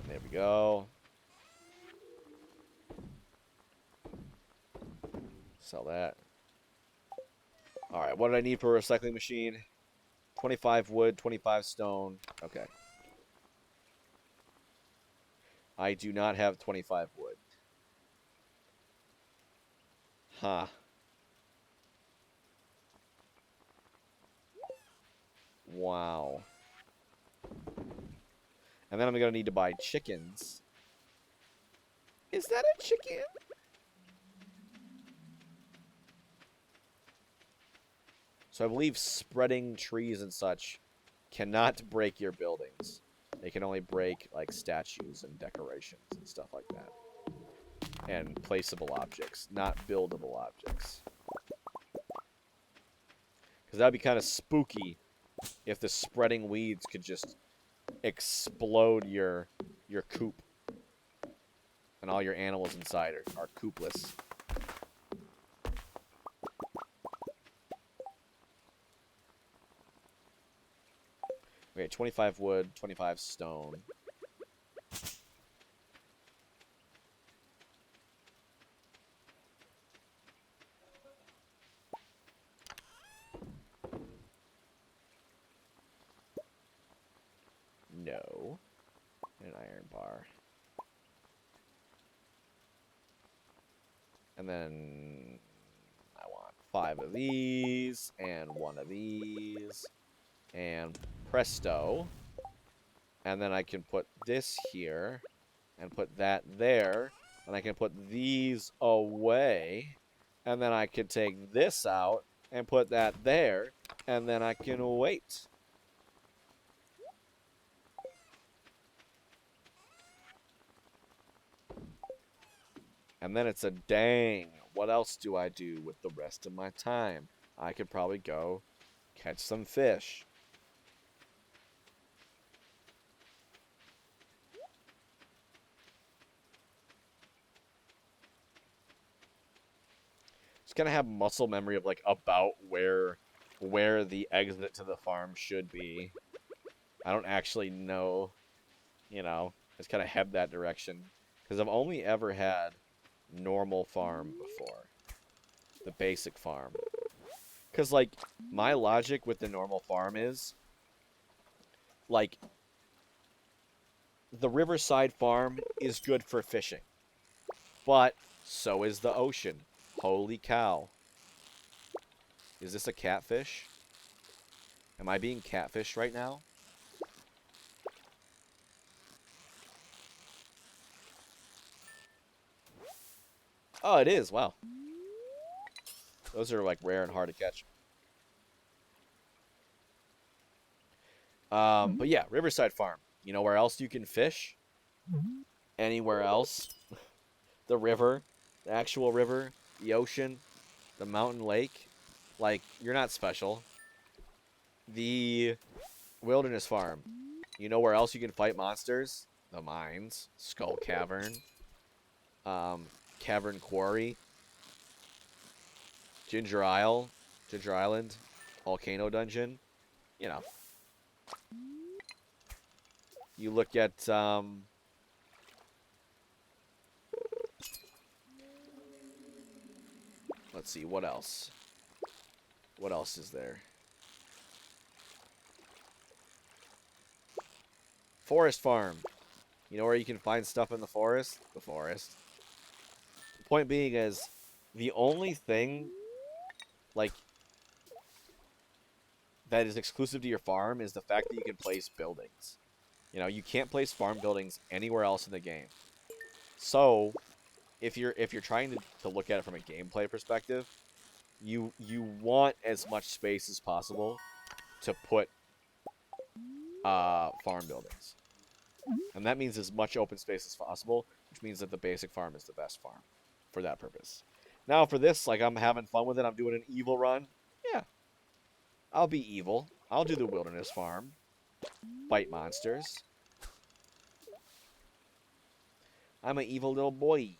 S1: There we go. Sell that. Alright, what did I need for a recycling machine? 25 wood, 25 stone. Okay. I do not have 25 wood. Huh. Wow. And then I'm going to need to buy chickens. Is that a chicken? So I believe spreading trees and such cannot break your buildings. They can only break like statues and decorations and stuff like that. And placeable objects, not buildable objects. Because that would be kind of spooky if the spreading weeds could just explode your coop. And all your animals inside are coopless. Okay, 25 wood, 25 stone. No. An iron bar. And then I want 5 of these, and 1 of these, and presto. And then I can put this here, and put that there, and I can put these away, and then I can take this out, and put that there, and then I can wait. And then it's a dang, what else do I do with the rest of my time? I could probably go catch some fish. Just gonna have muscle memory of like about where the exit to the farm should be. I don't actually know, you know. Just kind of head that direction because I've only ever had normal farm before, the basic farm. Because like my logic with the normal farm is like the riverside farm is good for fishing, but so is the ocean. Holy cow! Is this a catfish? Am I being catfished right now? Oh, it is. Wow. Those are like rare and hard to catch. But yeah, Riverside Farm. You know where else you can fish? Anywhere else? The river, the actual river, the ocean, the mountain lake. Like, you're not special. The Wilderness Farm. You know where else you can fight monsters? The mines, Skull Cavern, Cavern Quarry, Ginger Isle, Ginger Island, Volcano Dungeon. You know. You look at, let's see, what else? What else is there? Forest farm. You know where you can find stuff in the forest? The forest. The point being is, the only thing, like, that is exclusive to your farm is the fact that you can place buildings. You know, you can't place farm buildings anywhere else in the game. So, if you're trying to look at it from a gameplay perspective, you want as much space as possible to put farm buildings. And that means as much open space as possible, which means that the basic farm is the best farm for that purpose. Now for this, like, I'm having fun with it. I'm doing an evil run. Yeah, I'll be evil. I'll do the wilderness farm. Fight monsters. I'm an evil little boy.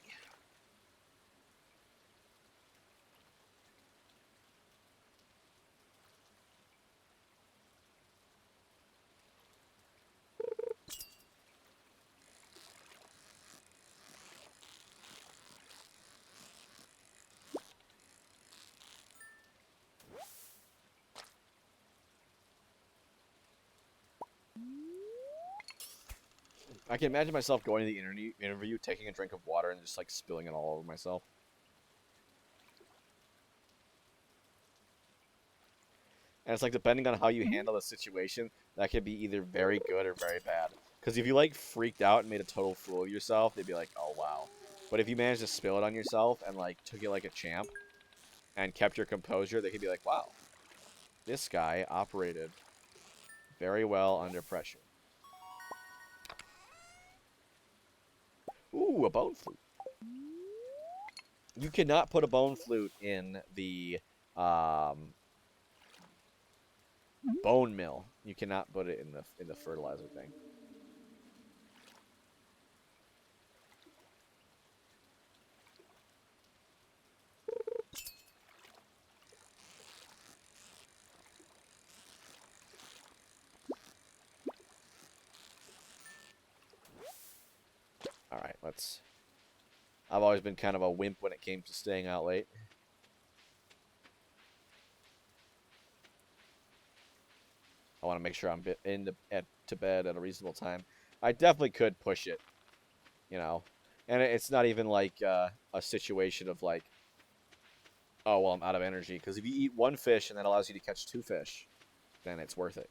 S1: I can imagine myself going to the interview, taking a drink of water, and just, like, spilling it all over myself. And it's like, depending on how you handle the situation, that could be either very good or very bad. Because if you, like, freaked out and made a total fool of yourself, they'd be like, oh, wow. But if you managed to spill it on yourself and, like, took it like a champ and kept your composure, they could be like, wow, this guy operated very well under pressure. Ooh, a bone flute. You cannot put a bone flute in the bone mill. You cannot put it in the fertilizer thing. All right, let's. I've always been kind of a wimp when it came to staying out late. I want to make sure I'm to bed at a reasonable time. I definitely could push it, you know. And it's not even like a situation of like, oh, well, I'm out of energy. Because if you eat one fish and that allows you to catch 2 fish, then it's worth it.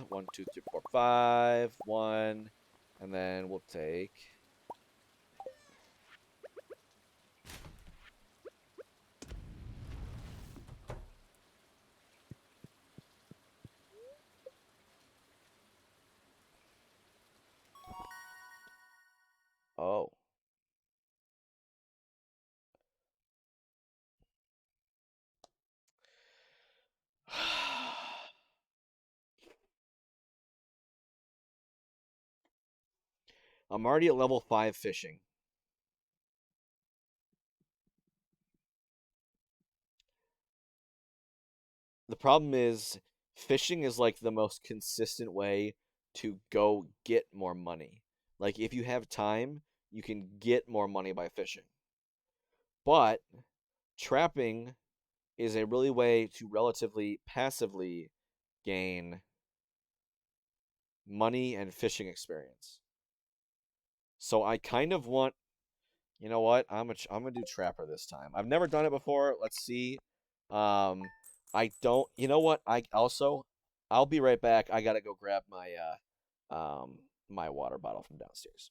S1: One, two, three, four, five. 1. And then we'll take... Oh. I'm already at level 5 fishing. The problem is, fishing is like the most consistent way to go get more money. Like, if you have time, you can get more money by fishing. But trapping is a really way to relatively passively gain money and fishing experience. So I kind of want, you know what? I'm gonna do trapper this time. I've never done it before. Let's see. I don't. You know what? I'll be right back. I gotta go grab my water bottle from downstairs.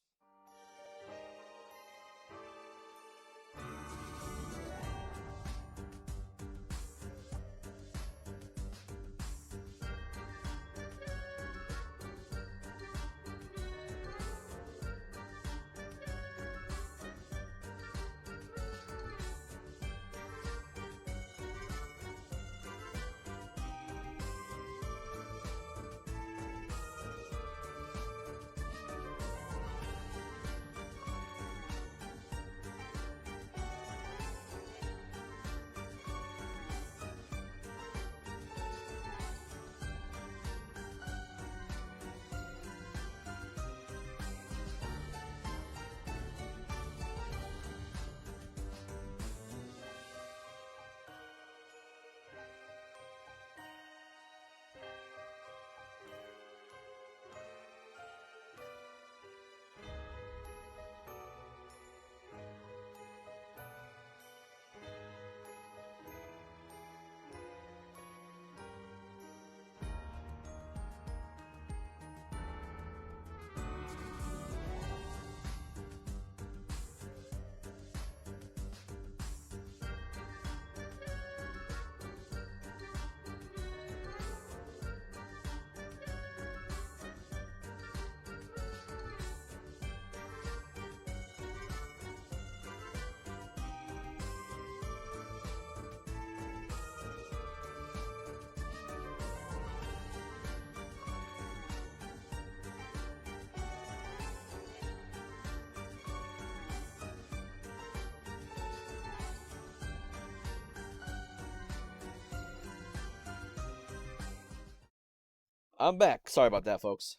S1: I'm back. Sorry about that, folks.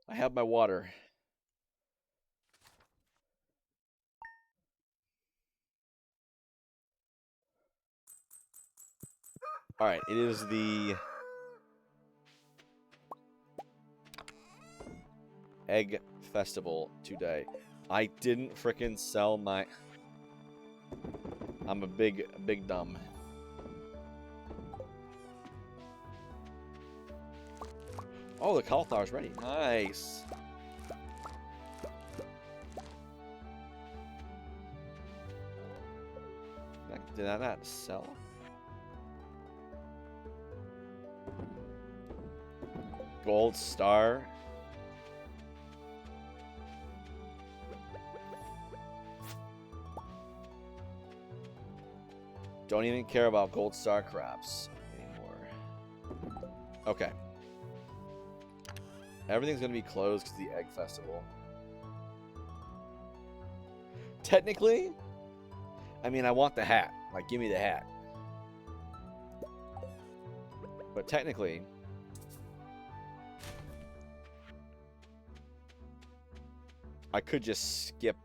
S1: I have my water. Alright, it is the Egg Festival today. I didn't frickin' sell my... I'm a big dumb. Oh, the cauliflower's ready. Nice. Did I not sell? Gold star. Don't even care about gold star crabs anymore. Okay. Everything's gonna be closed because of the Egg Festival. Technically, I mean, I want the hat. Like, give me the hat. But technically, I could just skip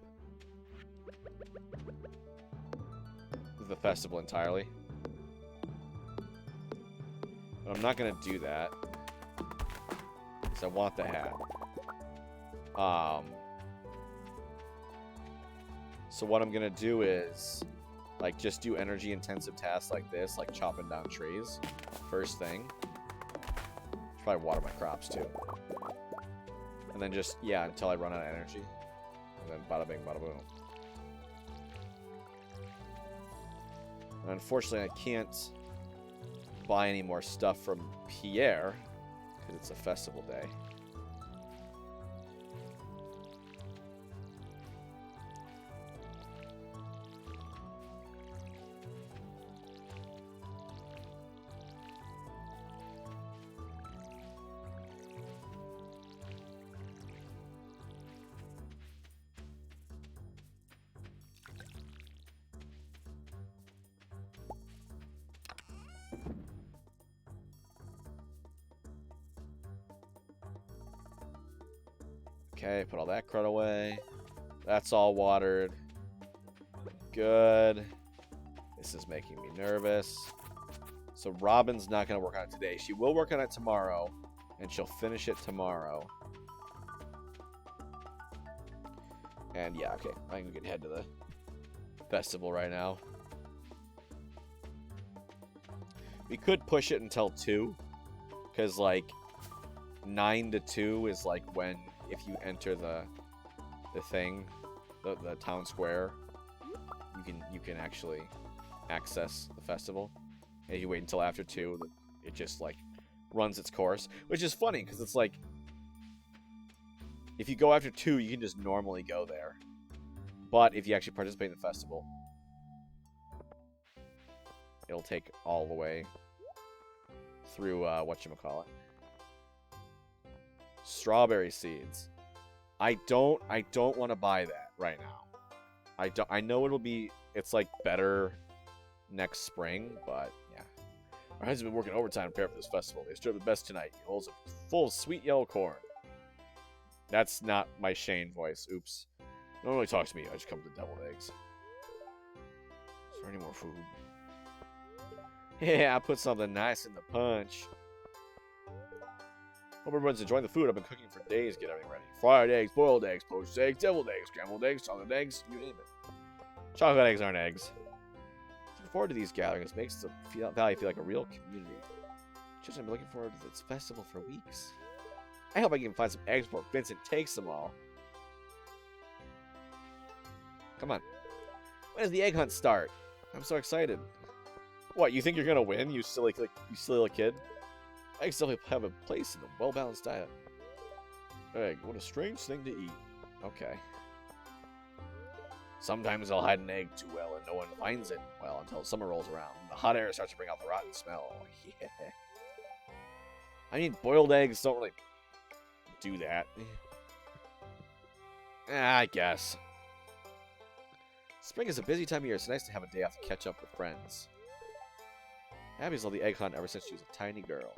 S1: the festival entirely. But I'm not gonna do that. Because I want the hat. So what I'm gonna do is, like, just do energy intensive tasks like this, like chopping down trees. First thing. Should probably water my crops too. And then just, yeah, until I run out of energy. And then bada bing, bada boom. And unfortunately, I can't buy any more stuff from Pierre because it's a festival day. Okay, put all that crud away. That's all watered. Good. This is making me nervous. So Robin's not going to work on it today. She will work on it tomorrow, and she'll finish it tomorrow. And yeah, okay. I can head to the festival right now. We could push it until 2, because like 9 to 2 is like when, if you enter the thing, the town square, you can actually access the festival. And if you wait until after 2, it just like runs its course, which is funny because it's like if you go after 2, you can just normally go there. But if you actually participate in the festival, it'll take all the way through whatchamacallit. Strawberry seeds. I don't want to buy that right now. I know it's like better next spring, but yeah. Our husband's been working overtime to prepare for this festival. They stirred the best tonight. He holds a full of sweet yellow corn. That's not my Shane voice. Oops. No one really talks to me. I just come to deviled eggs. Is there any more food? Yeah, I put something nice in the punch. Hope everyone's enjoying the food. I've been cooking for days to get everything ready. Fried eggs, boiled eggs, poached eggs, deviled eggs, scrambled eggs, chocolate eggs, you name it. Chocolate eggs aren't eggs. Looking forward to these gatherings. Makes the valley feel like a real community. Just I've been looking forward to this festival for weeks. I hope I can find some eggs before Vincent takes them all. Come on. When does the egg hunt start? I'm so excited. What, you think you're gonna win, you silly little kid? Eggs still have a place in a well-balanced diet. Egg, what a strange thing to eat. Okay. Sometimes I'll hide an egg too well and no one finds it, well, until summer rolls around. The hot air starts to bring out the rotten smell. Yeah. I mean, boiled eggs don't really do that. I guess. Spring is a busy time of year. It's nice to have a day off to catch up with friends. Abby's loved the egg hunt ever since she was a tiny girl.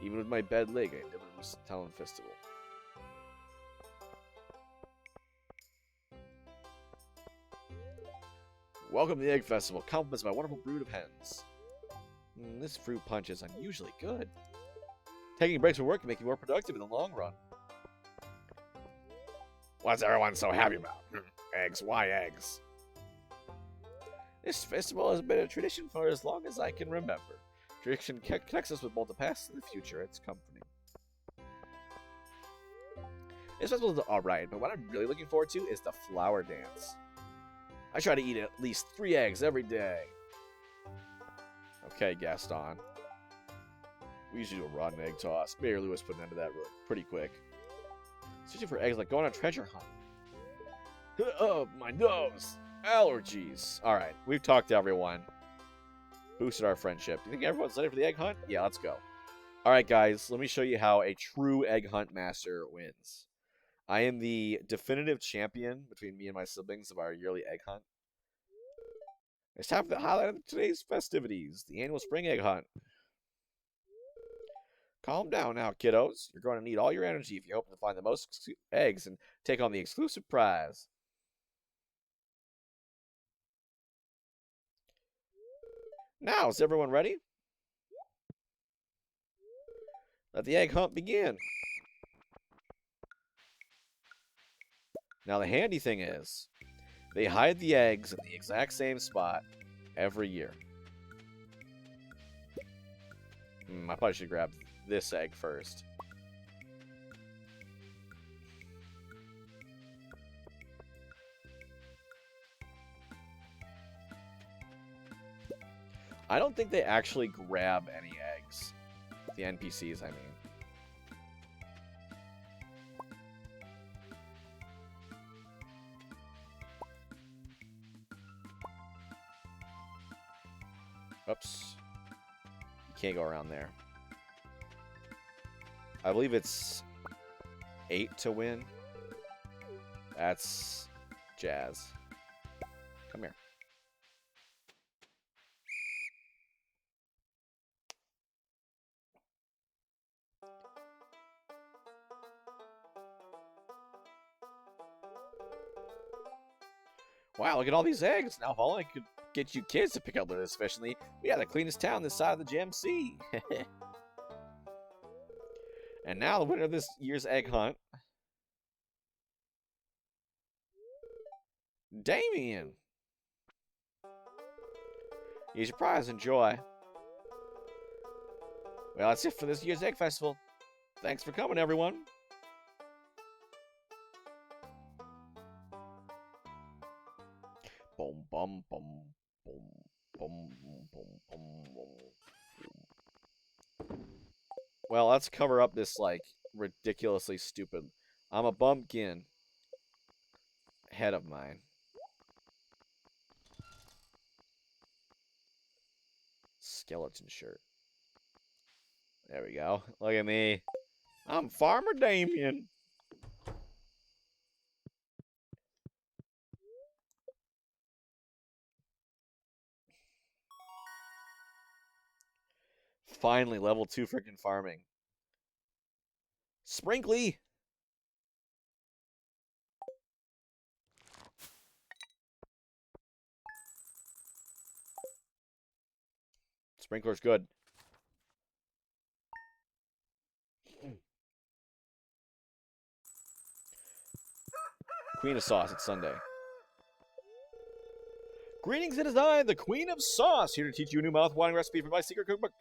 S1: Even with my bad leg, I never missed a talent festival. Welcome to the Egg Festival. Compliments my wonderful brood of hens. This fruit punch is unusually good. Taking breaks from work can make you more productive in the long run. What's everyone so happy about? Eggs. Why eggs? This festival has been a tradition for as long as I can remember. Tradition connects us with both the past and the future. It's comforting. This festival is alright, but what I'm really looking forward to is the flower dance. I try to eat at least 3 eggs every day. Okay, Gaston. We usually do a rotten egg toss. Mayor Lewis put an end to that really pretty quick. Searching for eggs like going on a treasure hunt. Oh, my nose! Allergies! Alright, we've talked to everyone. Boosted our friendship. Do you think everyone's ready for the egg hunt? Yeah, let's go. Alright, guys, let me show you how a true egg hunt master wins. I am the definitive champion between me and my siblings of our yearly egg hunt. It's time for the highlight of today's festivities, the annual spring egg hunt. Calm down now, kiddos. You're going to need all your energy if you hope to find the most eggs and take on the exclusive prize. Now, is everyone ready? Let the egg hunt begin. Now, the handy thing is, they hide the eggs in the exact same spot every year. I probably should grab this egg first. I don't think they actually grab any eggs. The NPCs, I mean. Oops. You can't go around there. I believe it's 8 to win. That's jazz. Come here. Wow, look at all these eggs. Now, if only I could get you kids to pick up this efficiently, we have the cleanest town this side of the Gem Sea. And now the winner of this year's egg hunt, Damien. Here's your prize. Enjoy. Well, that's it for this year's Egg Festival. Thanks for coming, everyone. Boom, bum, bum, boom, boom, boom, boom, boom. Well, let's cover up this, like, ridiculously stupid I'm a bumpkin head of mine. Skeleton shirt. There we go. Look at me. I'm Farmer Damien. Finally, level 2 freaking farming. Sprinkly! Sprinkler's good. Queen of Sauce, it's Sunday. Greetings, it is I, the Queen of Sauce, here to teach you a new mouth-watering recipe from my secret cookbook.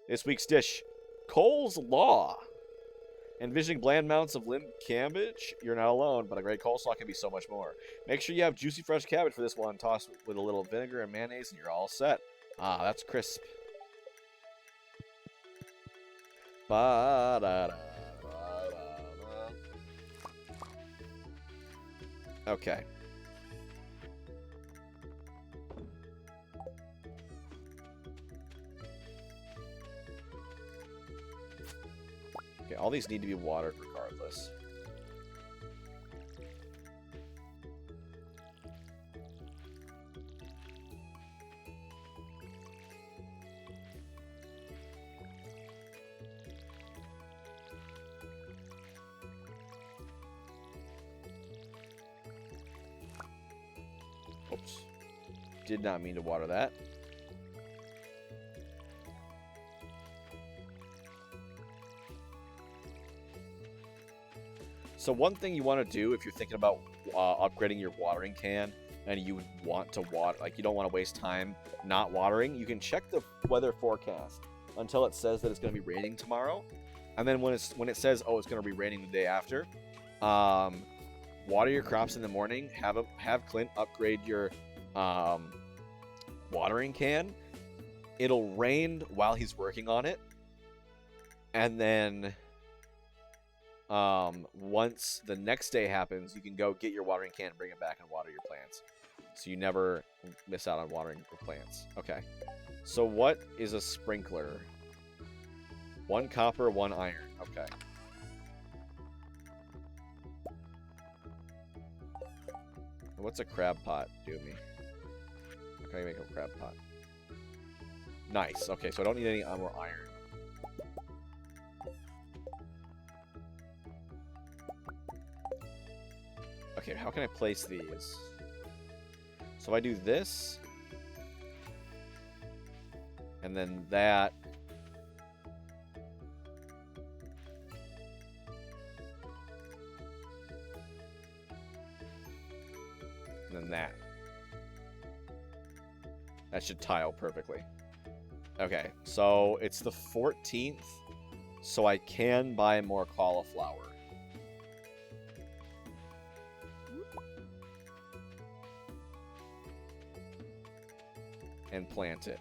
S1: This week's dish, Cole's Law. Envisioning bland mounts of limb cabbage? You're not alone, but a great coleslaw can be so much more. Make sure you have juicy fresh cabbage for this one. Toss with a little vinegar and mayonnaise, and you're all set. Ah, that's crisp. Okay. Okay, all these need to be watered regardless. Did not mean to water that. So one thing you want to do if you're thinking about upgrading your watering can and you want to water, like you don't want to waste time not watering, you can check the weather forecast until it says that it's going to be raining tomorrow. And then when it says, oh, it's going to be raining the day after, water your crops in the morning. Have Clint upgrade your watering can. It'll rain while he's working on it, and then once the next day happens, you can go get your watering can and bring it back and water your plants, so you never miss out on watering your plants. Okay, so what is a sprinkler? 1 copper, 1 iron. Okay. What's a crab pot do me? How can I make a crab pot? Nice. Okay, so I don't need any more iron. Okay, how can I place these? So if I do this, and then that, and then that. That should tile perfectly. Okay, so it's the 14th, so I can buy more cauliflower. And plant it.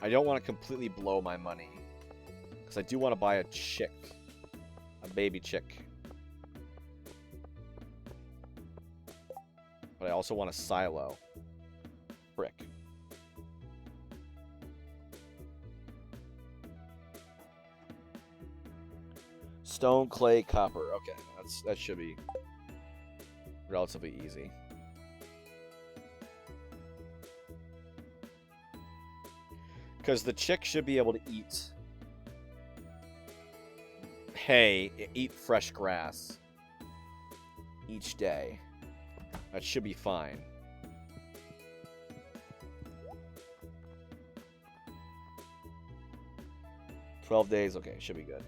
S1: I don't want to completely blow my money, because I do want to buy a chick. A baby chick. But I also want a silo. Brick. Stone, clay, copper. Okay, that should be relatively easy. Because the chick should be able to eat hay, eat fresh grass each day. That should be fine. $12 days. Okay, should be good.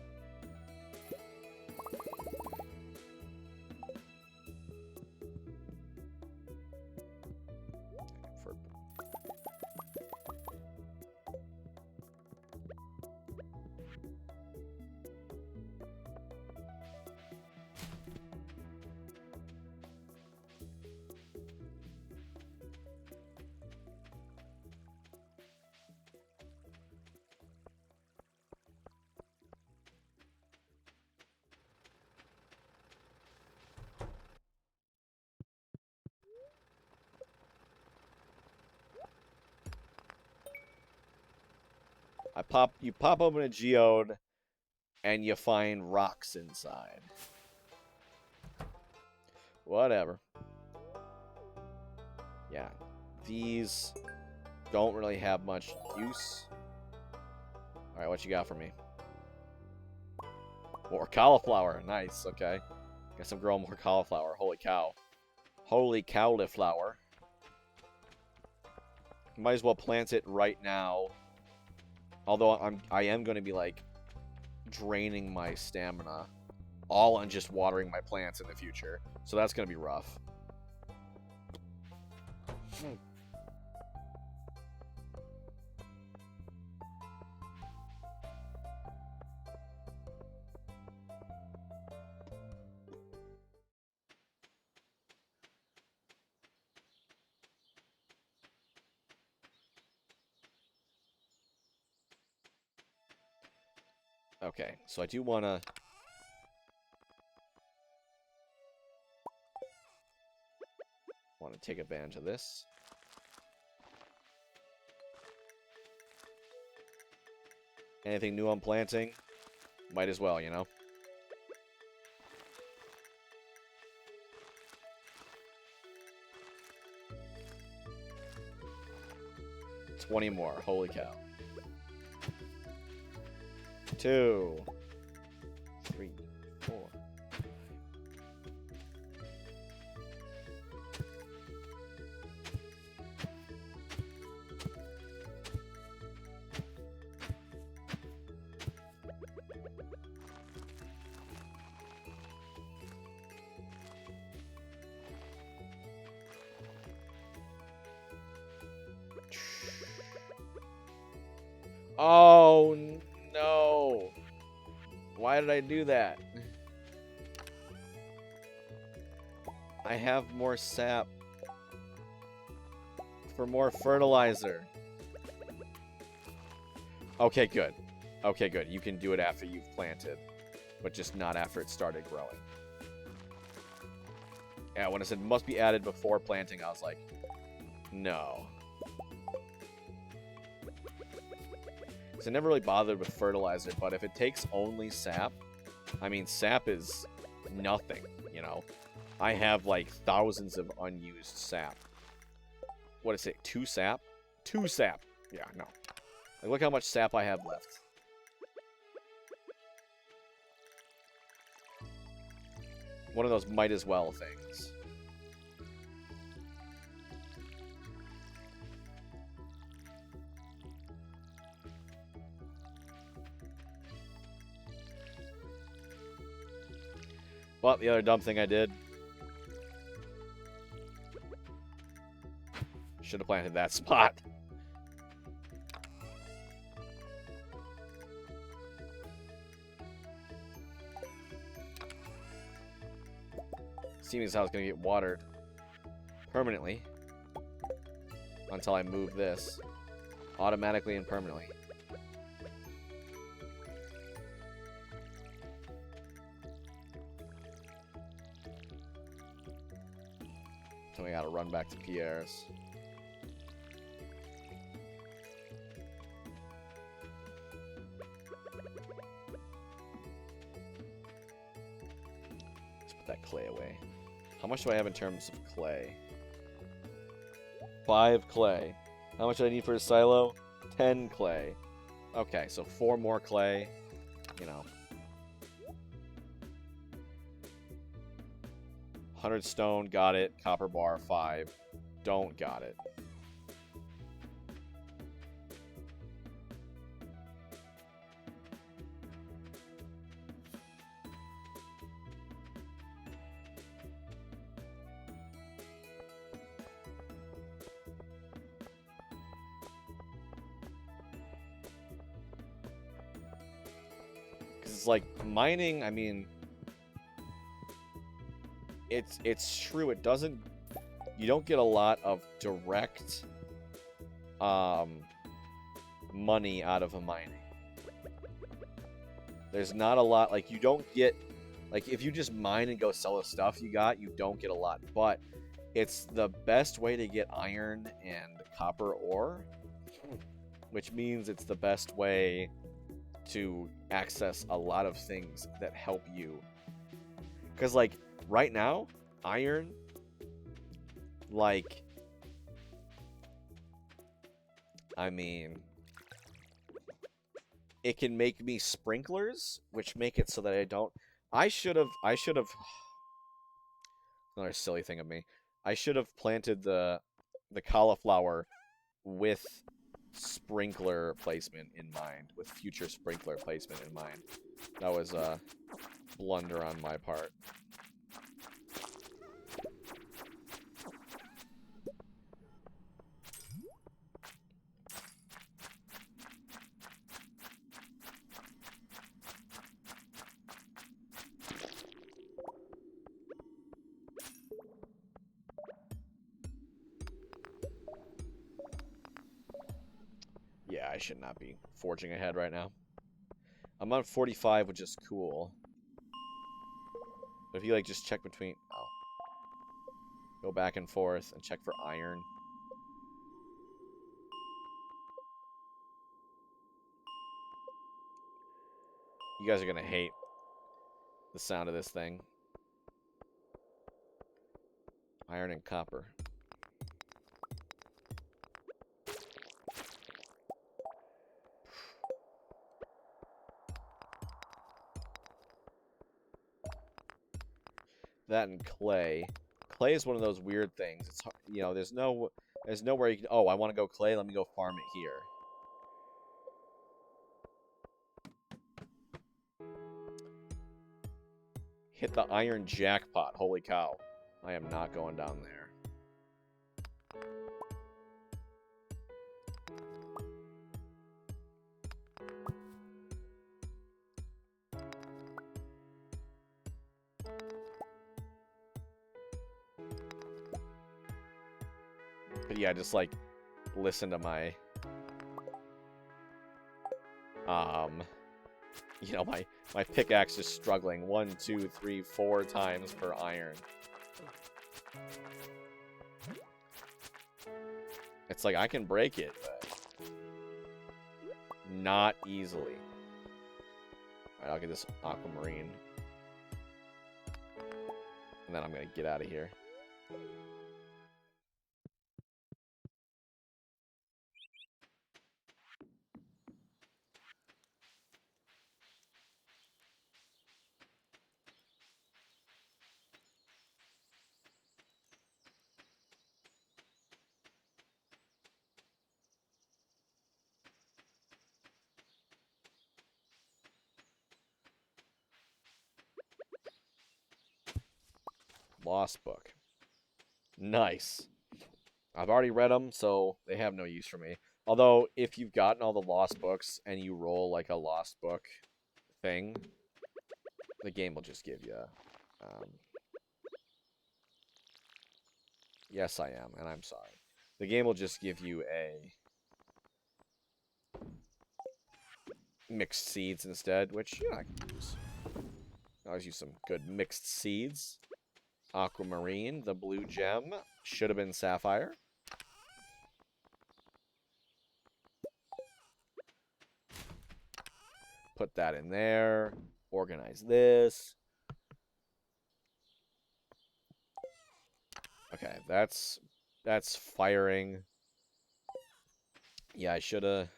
S1: You pop open a geode, and you find rocks inside. Whatever. Yeah, these don't really have much use. Alright, what you got for me? More cauliflower. Nice, okay. Guess I'm growing more cauliflower. Holy cow. Holy cauliflower. Might as well plant it right now. Although I am going to be, like, draining my stamina all on just watering my plants in the future. So that's going to be rough. Okay, so I do want to... take advantage of this. Anything new I'm planting? Might as well, you know? $20 more. Holy cow. 2, 3, 4. Oh, no. Why did I do that? I have more sap for more fertilizer. Okay, good. Okay, good. You can do it after you've planted, but just not after it started growing. Yeah, when it said must be added before planting, I was like, no. So I never really bothered with fertilizer, but if it takes only sap, I mean, sap is nothing, you know? I have, like, thousands of unused sap. What is it? 2 sap? 2 sap. Yeah, no. Like, look how much sap I have left. One of those might as well things. Well, the other dumb thing I did. Should have planted that spot. Seeing as how it's going to get watered permanently until I move this automatically and permanently. So we got to run back to Pierre's. Let's put that clay away. How much do I have in terms of clay? 5 clay. How much do I need for a silo? 10 clay. Okay, so 4 more clay. You know. 100 stone, got it. Copper bar, 5. Don't, got it. Like mining, I mean, it's true. It doesn't. You don't get a lot of direct money out of a mining. There's not a lot. Like you don't get like if you just mine and go sell the stuff you got, you don't get a lot. But it's the best way to get iron and copper ore, which means it's the best way to access a lot of things that help you. Because, like, right now, iron, like, I mean, it can make me sprinklers, which make it so that I should have, another silly thing of me, I should have planted the cauliflower with sprinkler placement in mind, with future sprinkler placement in mind. That was a blunder on my part. Yeah, I should not be forging ahead right now. I'm on 45, which is cool. But if you, like, just check between... Oh. Go back and forth and check for iron. You guys are gonna hate the sound of this thing. Iron and copper. That and clay. Clay is one of those weird things. It's hard, you know, there's nowhere you can. Oh, I want to go clay. Let me go farm it here. Hit the iron jackpot. Holy cow! I am not going down there. But yeah, just like listen to my you know, my pickaxe is struggling 1, 2, 3, 4 times per iron. It's like I can break it, but not easily. Alright, I'll get this aquamarine. And then I'm gonna get out of here. Lost book. Nice. I've already read them, so they have no use for me. Although, if you've gotten all the lost books and you roll like a lost book thing, the game will just give you... yes, I am, and I'm sorry. The game will just give you a... mixed seeds instead, which, yeah, I can use. I always use some good mixed seeds. Aquamarine, the blue gem, should have been sapphire. Put that in there. Organize this. Okay, that's firing. Yeah, I should have.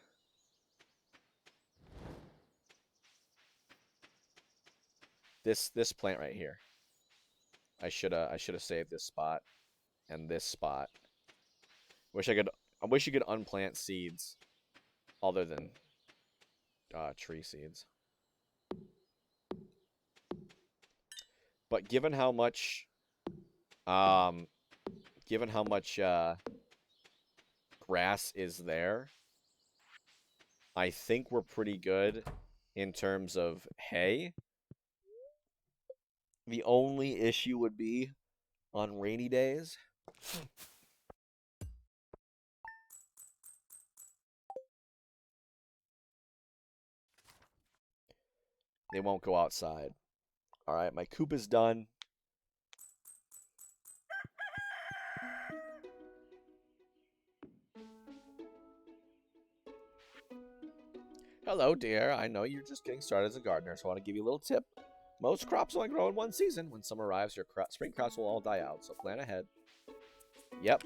S1: This plant right here. I should have saved this spot and this spot. I wish you could unplant seeds other than tree seeds. But given how much grass is there, I think we're pretty good in terms of hay. The only issue would be on rainy days. They won't go outside. Alright, my coop is done. Hello, dear. I know you're just getting started as a gardener, so I want to give you a little tip. Most crops only grow in one season. When summer arrives, your spring crops will all die out, so plan ahead. Yep.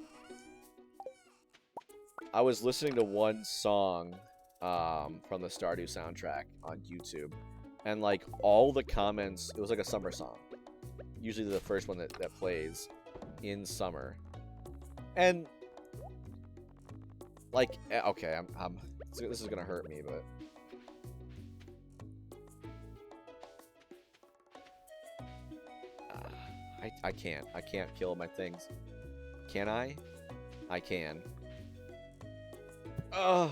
S1: I was listening to one song from the Stardew soundtrack on YouTube, and like all the comments, it was like a summer song. Usually the first one that plays in summer. And like, okay, this is gonna hurt me, but I can't kill my things. Can I? I can. Ugh.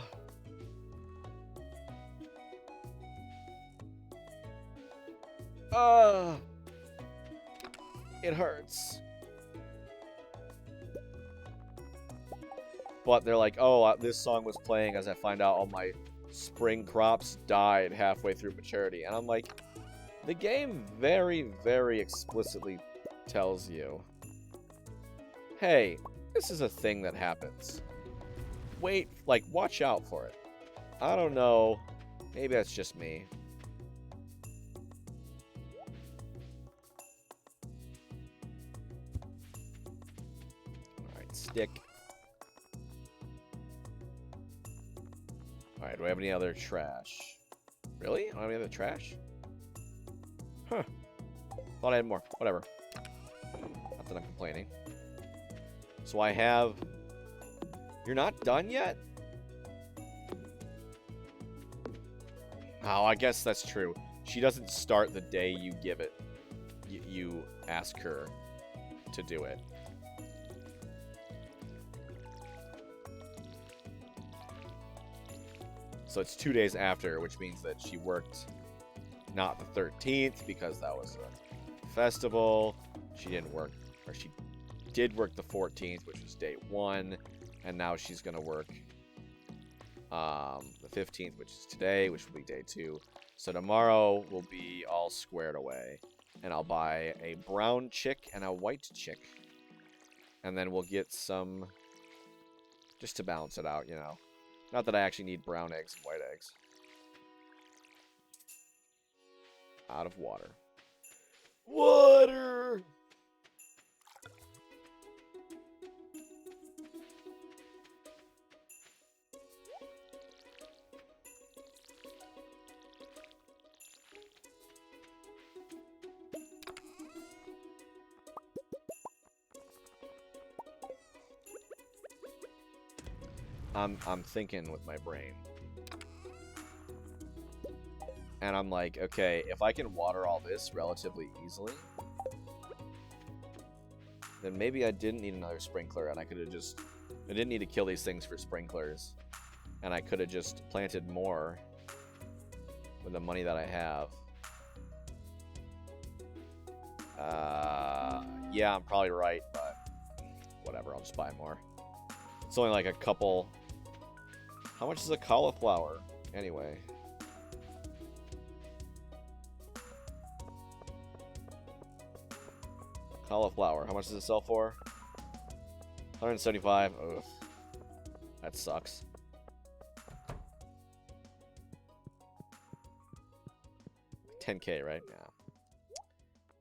S1: It hurts. But they're like, oh, this song was playing as I find out all my spring crops died halfway through maturity. And I'm like, the game very, very explicitly tells you, hey, this is a thing that happens. Wait, like, watch out for it. I don't know. Maybe that's just me. Alright, stick. Alright, do I have any other trash? Really? I don't have any other trash? Huh. Thought I had more. Whatever. Not that I'm complaining. So I have... You're not done yet? Oh, I guess that's true. She doesn't start the day you give it. You ask her to do it. So it's 2 days after, which means that she worked not the 13th because that was a festival. She didn't work, or she did work the 14th, which was day 1. And now she's going to work the 15th, which is today, which will be day 2. So tomorrow will be all squared away. And I'll buy a brown chick and a white chick. And then we'll get some, just to balance it out, you know. Not that I actually need brown eggs and white eggs. Out of water. Water! I'm thinking with my brain. And I'm like, okay, if I can water all this relatively easily, then maybe I didn't need another sprinkler, and I could have just... I didn't need to kill these things for sprinklers. And I could have just planted more with the money that I have. Yeah, I'm probably right, but whatever, I'll just buy more. It's only like a couple... How much is a cauliflower, anyway? Cauliflower, how much does it sell for? 175. Ugh. That sucks. $10K, right?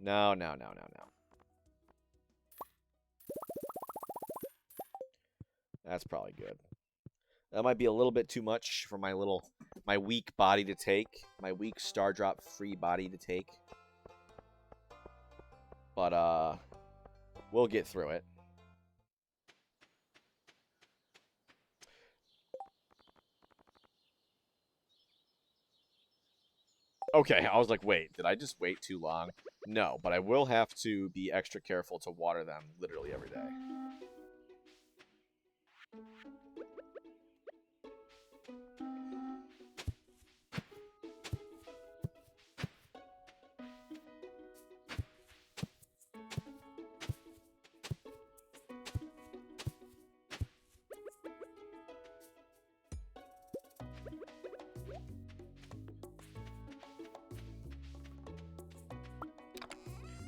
S1: No. No. That's probably good. That might be a little bit too much for my weak body to take. My weak star drop free body to take. But, we'll get through it. Okay, I was like, wait, did I just wait too long? No, but I will have to be extra careful to water them literally every day.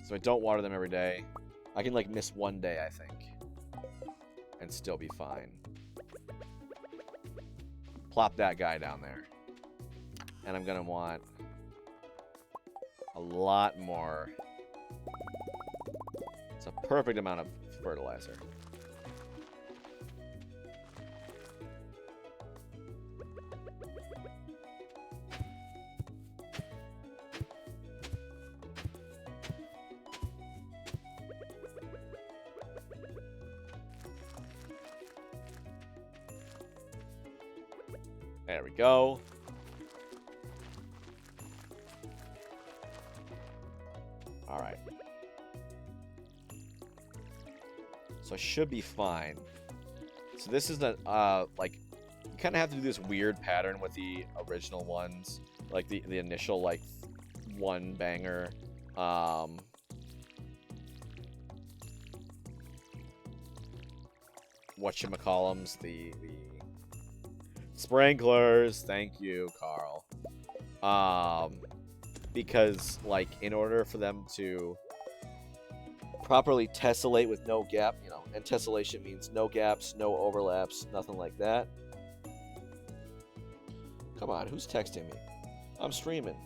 S1: So I don't water them every day. I can, like, miss one day, I think. And still be fine. Plop that guy down there. And I'm gonna want a lot more. It's a perfect amount of fertilizer. There we go. All right. So I should be fine. So this is the, like, you kind of have to do this weird pattern with the original ones. Like, the initial, like, one banger. Whatchamacallums, the sprinklers. Thank you, Carl. Because, like, in order for them to properly tessellate with no gap, you know, and tessellation means no gaps, no overlaps, nothing like that. Come on, who's texting me? I'm streaming.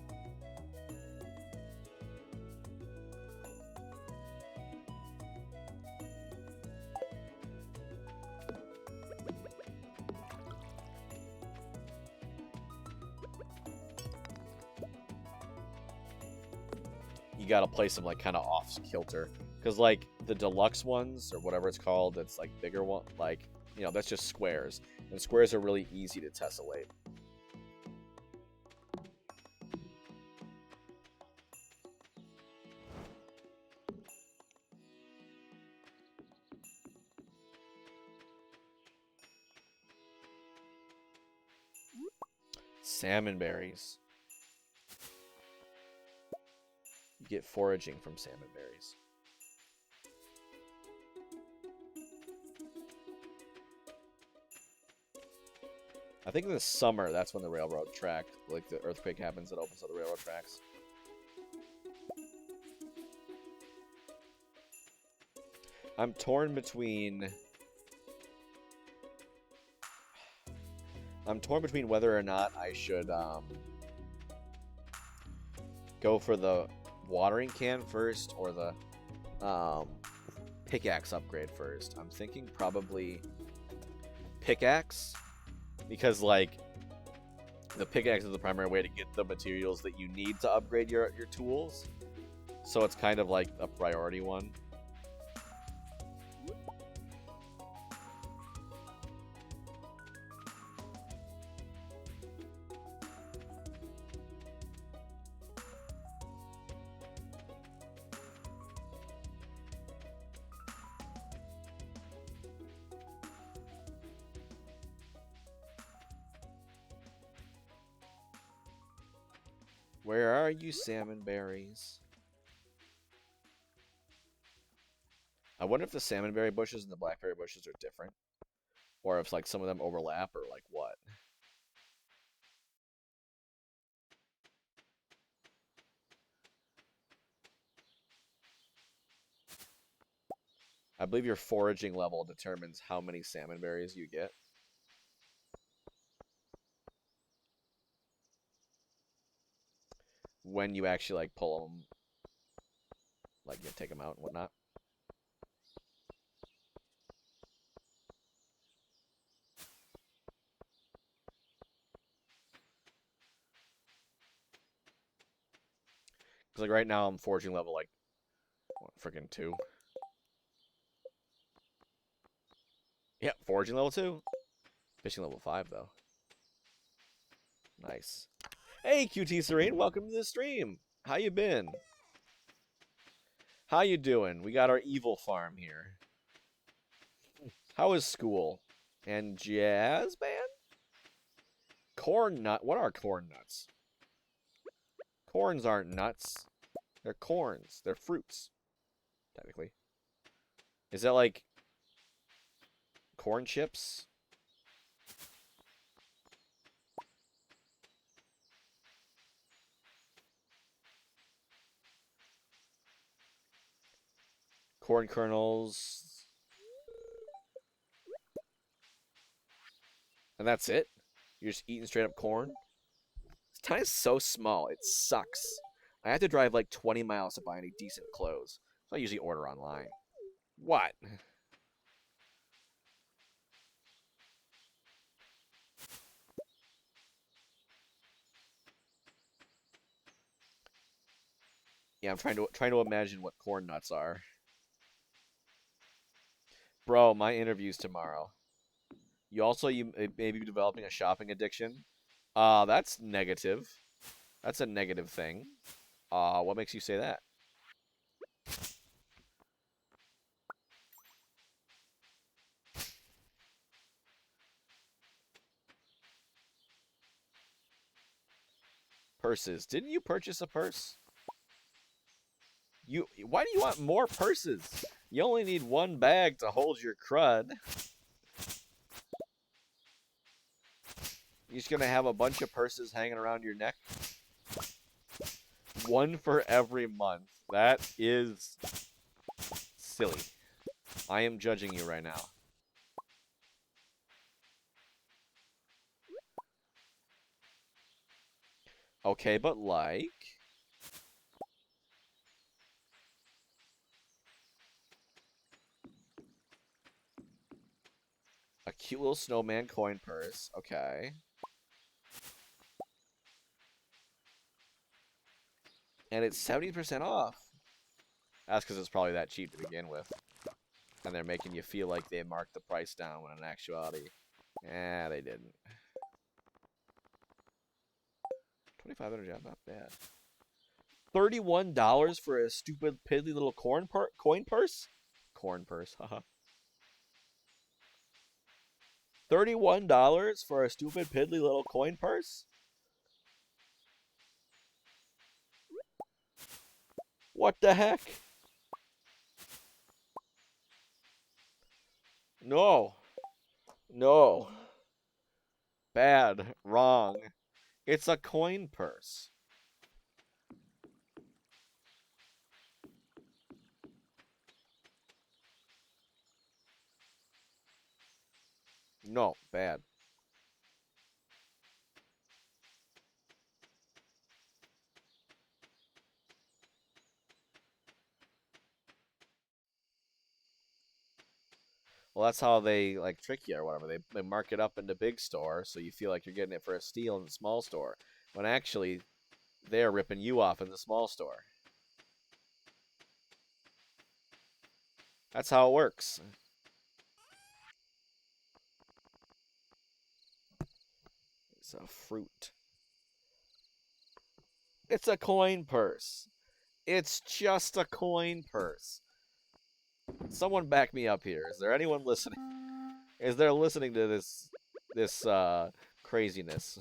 S1: You gotta place them, like, kind of off kilter, because, like, the deluxe ones or whatever it's called, that's like bigger one, like, you know, that's just squares, and squares are really easy to tessellate. Salmon berries. You get foraging from salmon berries. I think in the summer, that's when the railroad track, like the earthquake happens, it opens up the railroad tracks. I'm torn between whether or not I should go for the watering can first or the pickaxe upgrade first. I'm thinking probably pickaxe, because like the pickaxe is the primary way to get the materials that you need to upgrade your tools. So it's kind of like a priority one. Where are you, salmon berries? I wonder if the salmonberry bushes and the blackberry bushes are different, or if like some of them overlap, or like what. I believe your foraging level determines how many salmonberries you get. When you actually like pull them, like you take them out and whatnot. Because like right now I'm foraging level like what, freaking 2. Yep, foraging level 2. Fishing level 5 though. Nice. Hey QT Serene, welcome to the stream. How you been? How you doing? We got our evil farm here. How is school? And jazz band? Corn nut. What are corn nuts? Corns aren't nuts. They're corns. They're fruits, technically. Is that like corn chips? Corn kernels. And that's it? You're just eating straight up corn? This town is so small. It sucks. I have to drive like 20 miles to buy any decent clothes. So I usually order online. What? Yeah, I'm trying to imagine what corn nuts are. Bro, my interview's tomorrow. You may be developing a shopping addiction. That's negative. That's a negative thing. What makes you say that? Purses. Didn't you purchase a purse? Why do you want more purses? You only need one bag to hold your crud. You're just gonna have a bunch of purses hanging around your neck? One for every month. That is silly. I am judging you right now. Okay, but like... a cute little snowman coin purse. Okay. And it's 70% off. That's because it's probably that cheap to begin with. And they're making you feel like they marked the price down when in actuality, they didn't. 25 energy, not bad. $31 for a stupid piddly little coin purse? Corn purse, haha. $31 for a stupid piddly little coin purse? What the heck? No. No. Bad. Wrong. It's a coin purse. No, bad. Well, that's how they like trick you or whatever. They mark it up in the big store so you feel like you're getting it for a steal in the small store, when actually they're ripping you off in the small store. That's how it works. It's a fruit. It's a coin purse. It's just a coin purse. Someone back me up here. Is there anyone listening? Is there listening to this craziness?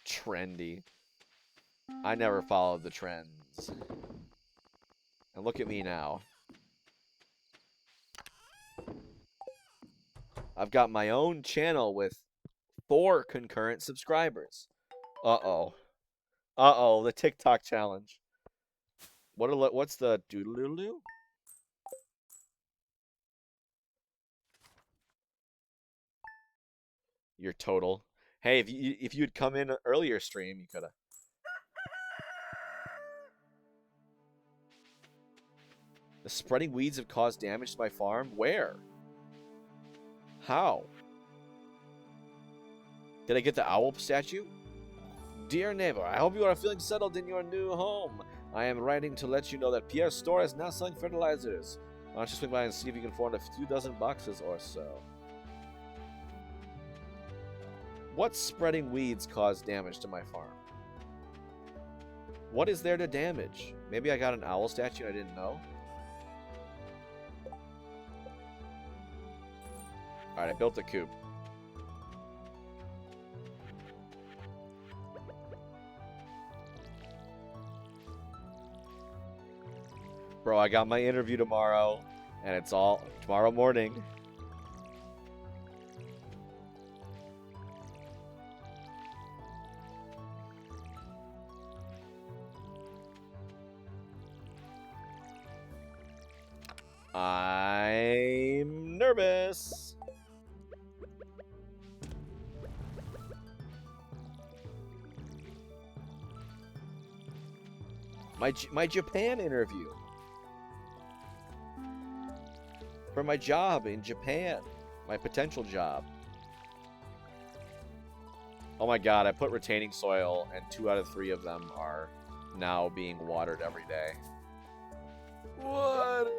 S1: Trendy. I never followed the trends. And look at me now. I've got my own channel with 4 concurrent subscribers. Uh-oh. Uh-oh, the TikTok challenge. What's the doodle-doodle-doo? Your total. Hey, if you'd come in an earlier stream, you could have. The spreading weeds have caused damage to my farm? Where? How? Did I get the owl statue? Dear neighbor, I hope you are feeling settled in your new home. I am writing to let you know that Pierre's store is now selling fertilizers. Why don't you swing by and see if you can afford a few dozen boxes or so. What spreading weeds cause damage to my farm? What is there to damage? Maybe I got an owl statue and I didn't know? Alright, I built a coop. Bro, I got my interview tomorrow, and it's all tomorrow morning. I'm nervous. My Japan interview. For my job in Japan. My potential job. Oh my god, I put retaining soil, and 2 out of 3 of them are now being watered every day. What?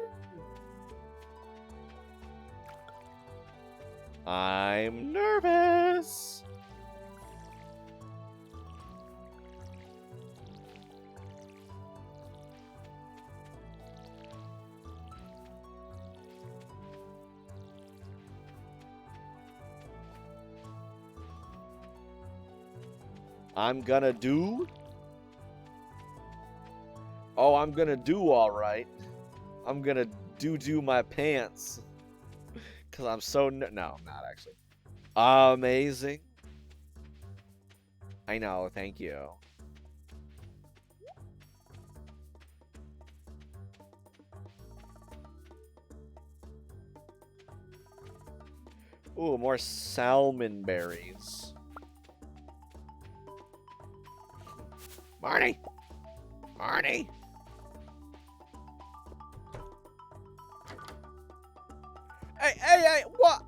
S1: I'm nervous. I'm gonna do. Oh, I'm gonna do all right. I'm gonna do my pants. Because I'm so... No, not actually. Amazing. I know, thank you. Ooh, more salmon berries. Marnie! Marnie! Hey, what?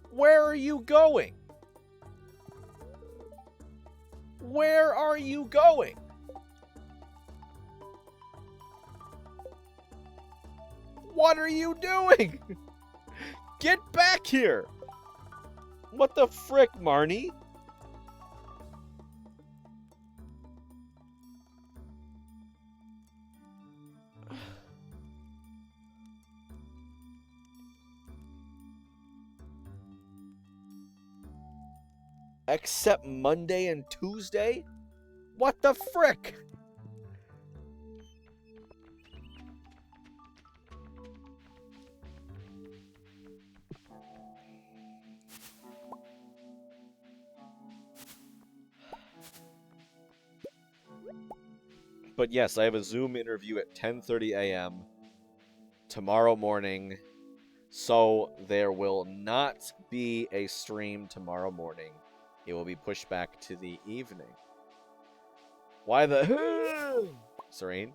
S1: Where are you going? Where are you going? What are you doing? Get back here! What the frick, Marnie? Except Monday and Tuesday? What the frick? But yes, I have a Zoom interview at 10:30 a.m. tomorrow morning. So there will not be a stream tomorrow morning. It will be pushed back to the evening. Why the... Serene?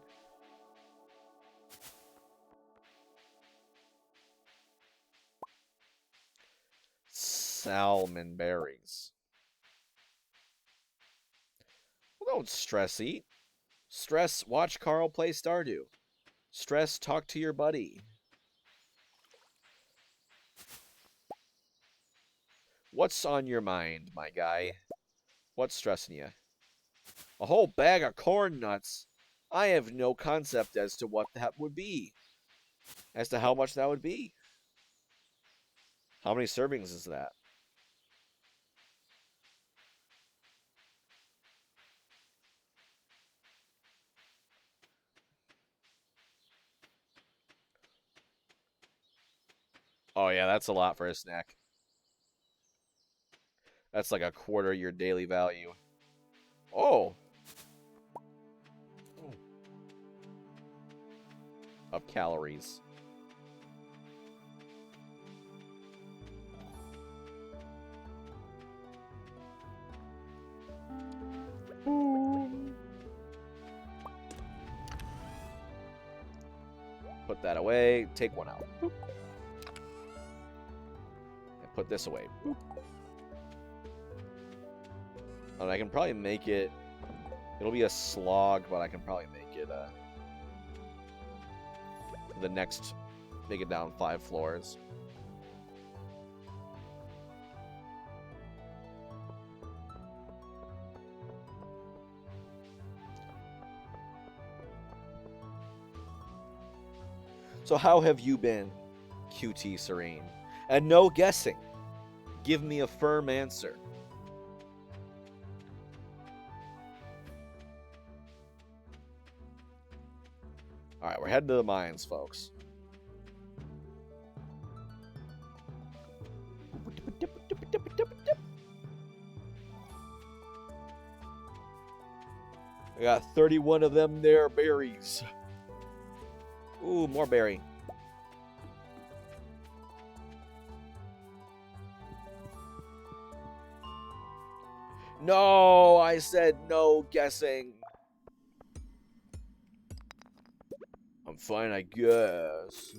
S1: Salmon berries. Well, don't stress eat. Stress watch Carl play Stardew. Stress talk to your buddy. What's on your mind, my guy? What's stressing you? A whole bag of corn nuts? I have no concept as to what that would be. As to how much that would be. How many servings is that? Oh yeah, that's a lot for a snack. That's like a quarter of your daily value. Oh! Of calories. Put that away. Take one out. And put this away. And I can probably make it... It'll be a slog, but I can probably make it the next... Make it down 5 floors. So how have you been, QT Serene? And no guessing. Give me a firm answer. Alright, we're heading to the mines, folks. I got 31 of them there berries. Ooh, more berry. No, I said no guessing. I'm fine, I guess.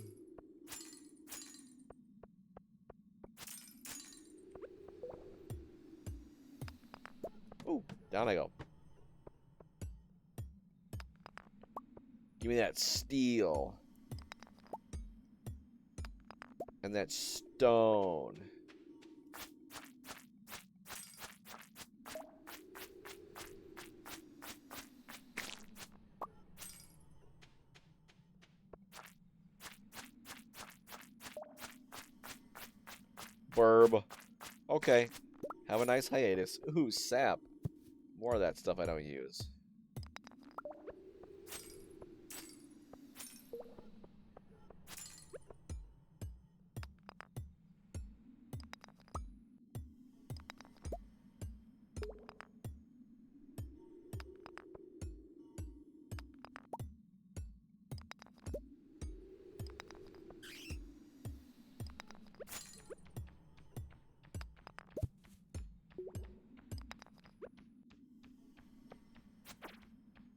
S1: Ooh, down I go. Give me that steel. And that stone. Burb. Okay. Have a nice hiatus. Ooh, sap. More of that stuff I don't use.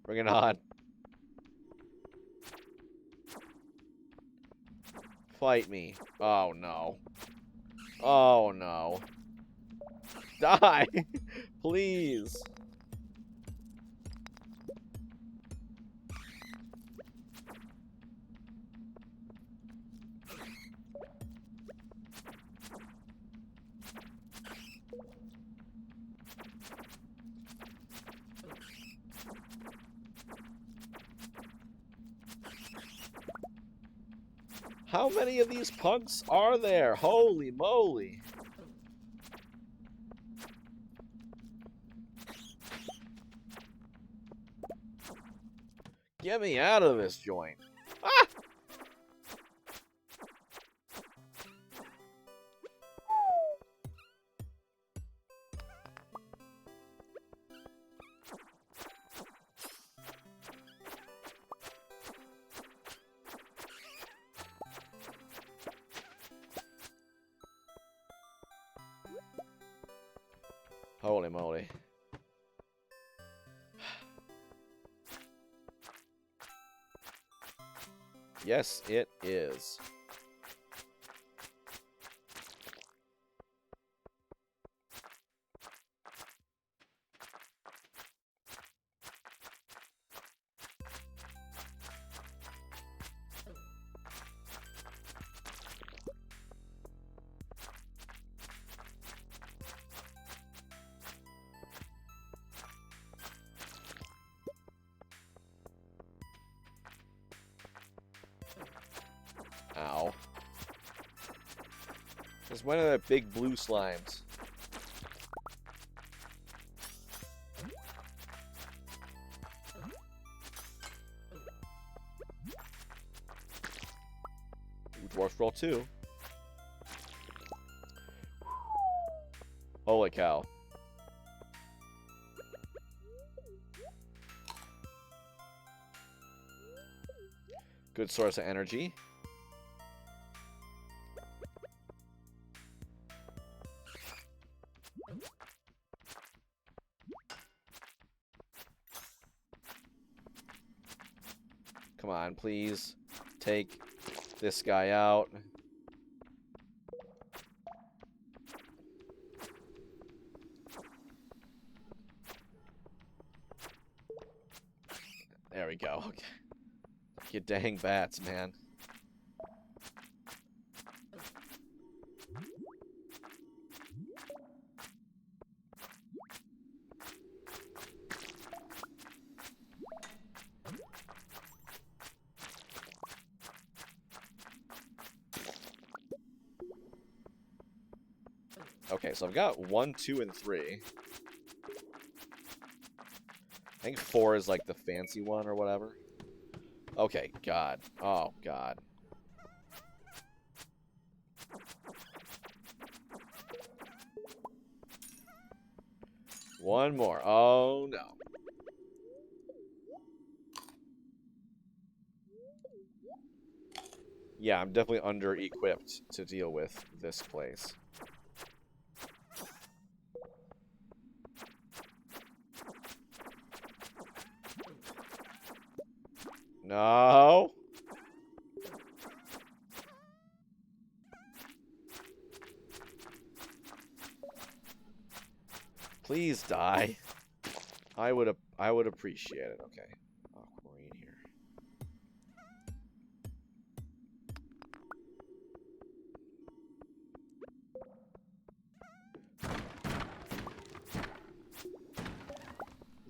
S1: Bring it on. Fight me. Oh, no. Oh, no. Die! Please! How many of these punks are there? Holy moly! Get me out of this joint. Ah! Holy moly. Yes, it is. Ow. There's one of the big blue slimes. Ooh, dwarf roll 2. Holy cow. Good source of energy. Come on, please. Take this guy out. There we go. Okay. You dang bats, man. Okay, so I've got 1, 2, and 3. I think 4 is like the fancy one or whatever. Okay, God. Oh, God. One more. Oh, no. Yeah, I'm definitely under-equipped to deal with this place. No. Please die. I would appreciate it. Okay. Aquamarine here.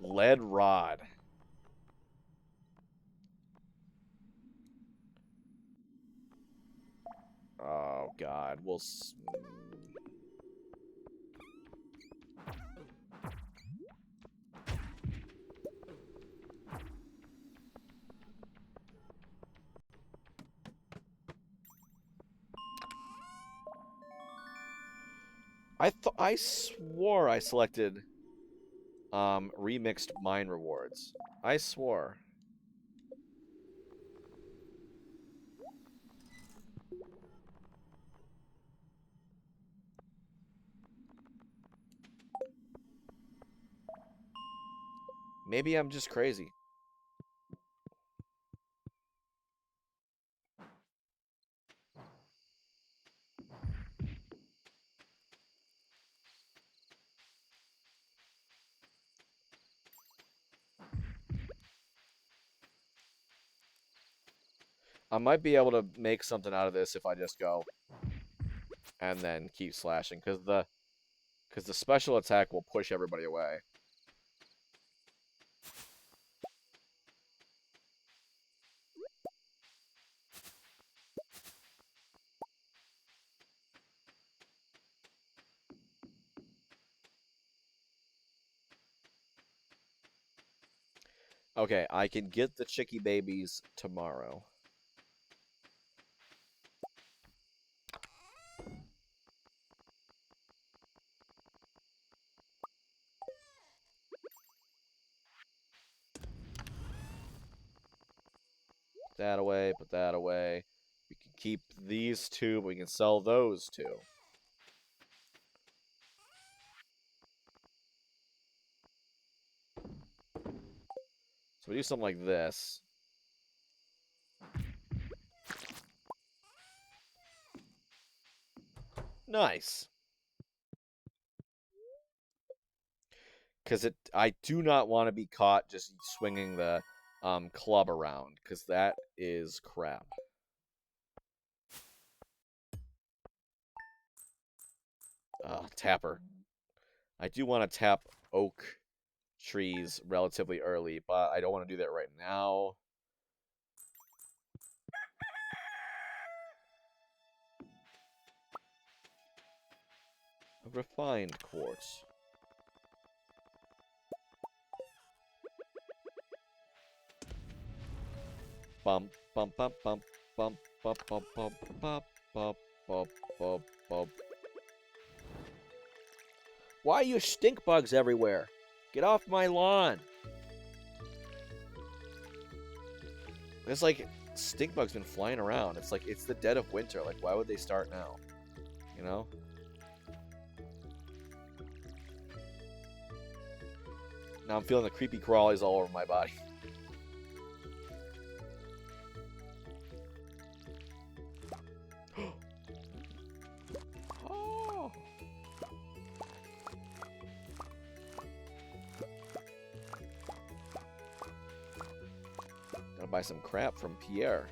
S1: Lead rod. Oh God. I swore I selected remixed mine rewards. I swore. Maybe I'm just crazy. I might be able to make something out of this if I just go and then keep slashing, because the special attack will push everybody away. Okay, I can get the chicky babies tomorrow. Put that away, put that away. We can keep these 2, but we can sell those 2. we do something like this. Nice. Because I do not want to be caught just swinging the club around, because that is crap. Tapper. I do want to tap oak trees relatively early, but I don't want to do that right now. A refined quartz. Bump, bump, bump, bump, bump, bump, bump, bump, bump, bump, bump, bump, bump. Why are you stink bugs everywhere? Get off my lawn. It's like stink bugs been flying around. It's like it's the dead of winter. Like, why would they start now? You know? Now I'm feeling the creepy crawlies all over my body. Oh. Gotta buy some crap from Pierre.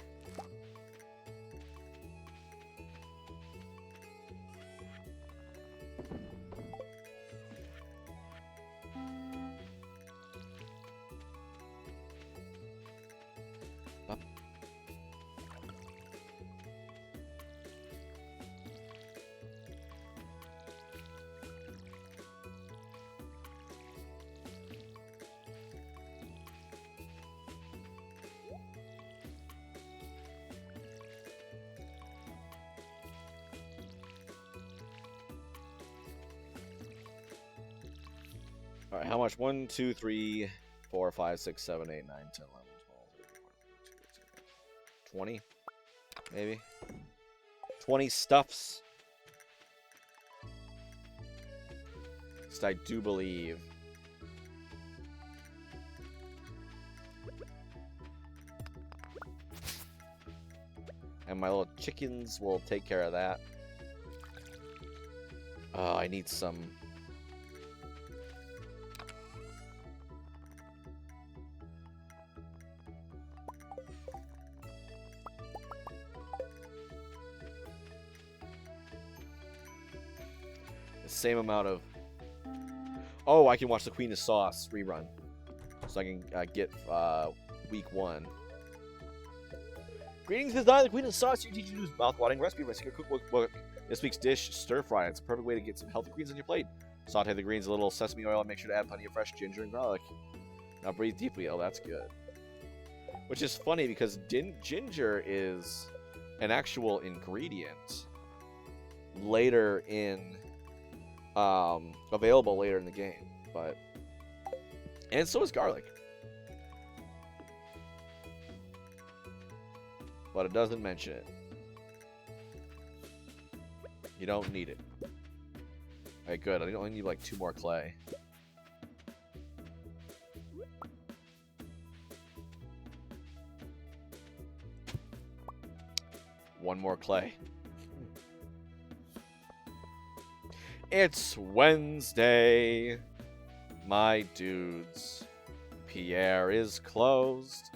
S1: All right, how much? 1, 2, 3, 4, 5, 6, 7, 8, 9, 10, 11, 12, 20, maybe? 20 stuffs. At least I do believe. And my little chickens will take care of that. I need some... the same amount of... Oh, I can watch the Queen of Sauce rerun. So I can get week 1. Greetings, design the Queen of Sauce. You teach you to use mouth-watering recipe from my secret cookbook. This week's dish, stir fry. It's a perfect way to get some healthy greens on your plate. Saute the greens, a little sesame oil, and make sure to add plenty of fresh ginger and garlic. Now breathe deeply. Oh, that's good. Which is funny because ginger is an actual ingredient later in available later in the game, and so is garlic. But it doesn't mention it. You don't need it. Okay, good. I only need like 2 more clay. One more clay. It's Wednesday, my dudes. Pierre is closed,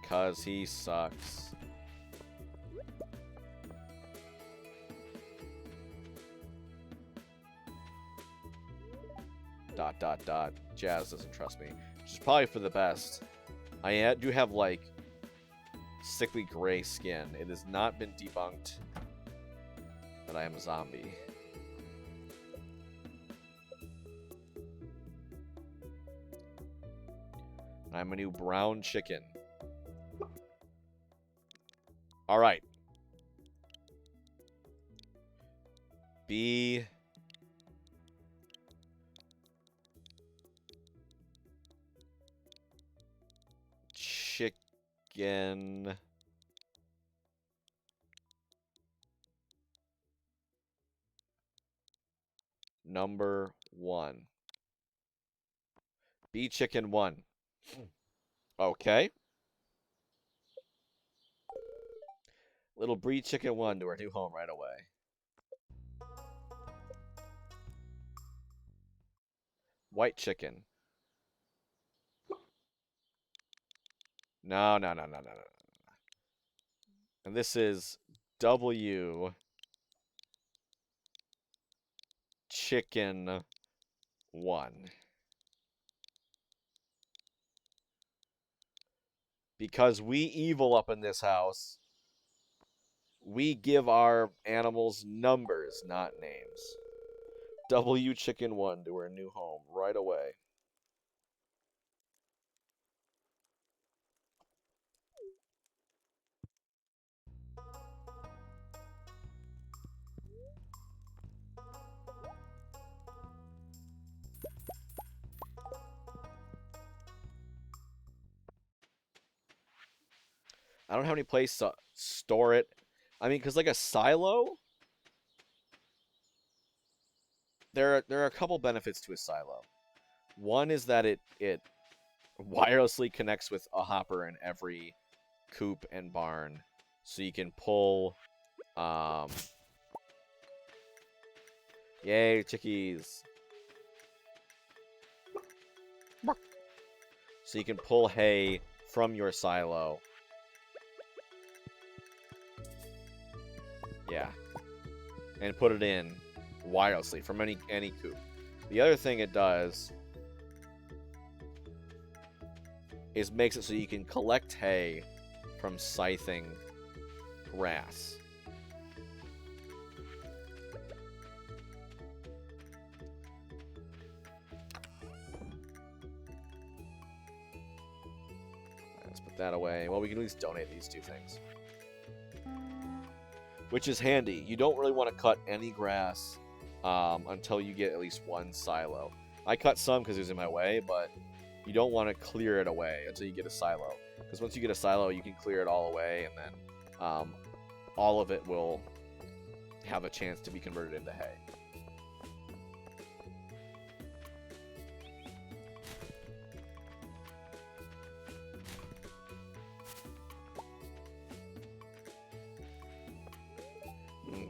S1: 'cause he sucks. Dot, dot, dot. Jazz doesn't trust me. Which is probably for the best. I do have, like, sickly gray skin. It has not been debunked that I am a zombie. I'm a new brown chicken. Alright. Be... chicken... number 1. Be chicken 1. Okay. Little breed chicken 1 to her new home right away. White chicken. No, no, no, no, no, no. And this is W chicken 1. Because we evil up in this house, we give our animals numbers, not names. W chicken 1 to her new home right away. I don't have any place to store it. I mean, because like a silo, there are a couple benefits to a silo. One is that it wirelessly connects with a hopper in every coop and barn, so you can pull. Yay, chickies! So you can pull hay from your silo. Yeah, and put it in wirelessly from any coop. The other thing it does is makes it so you can collect hay from scything grass. Let's put that away. Well, we can at least donate these two things, which is handy. You don't really want to cut any grass until you get at least one silo. I cut some because it was in my way, but you don't want to clear it away until you get a silo. Because once you get a silo, you can clear it all away, and then all of it will have a chance to be converted into hay.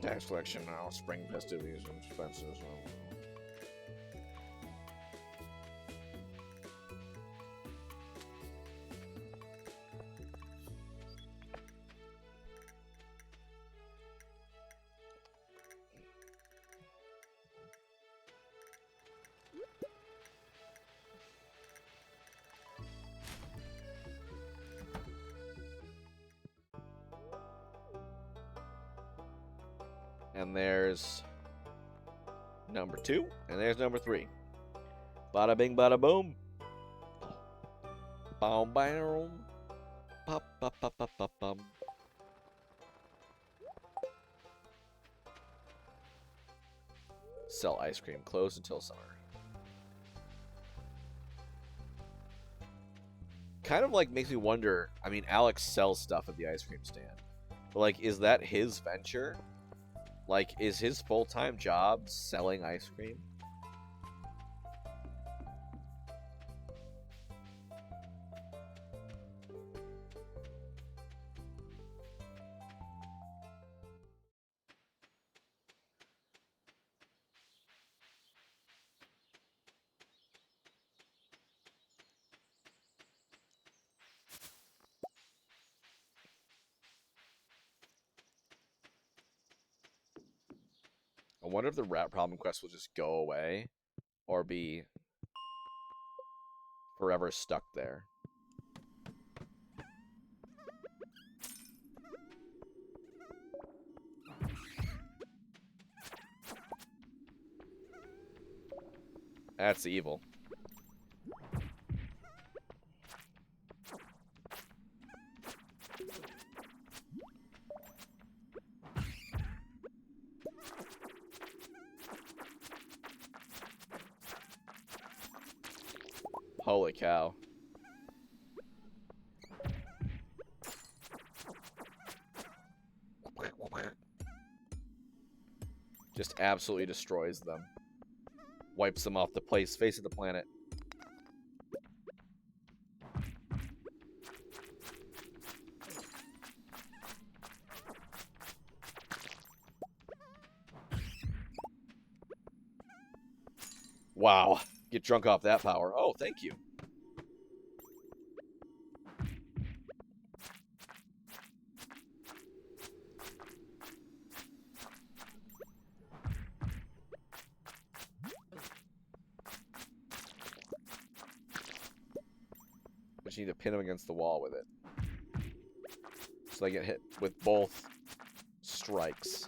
S1: Tax collection now, spring festivities and expenses. And there's number 2, and there's number 3. Bada bing, bada boom. Boom, boom. Pop, pop, pop, pop, pop, pop. Sell ice cream. Closed until summer. Kind of like makes me wonder. I mean, Alex sells stuff at the ice cream stand, but like, is that his venture? Like, is his full-time job selling ice cream? I wonder if the rat problem quest will just go away or be forever stuck there. That's evil. Holy cow. Just absolutely destroys them. Wipes them off the face of the planet. Wow. Get drunk off that power. Oh, thank you. But you need to pin them against the wall with it. So they get hit with both strikes.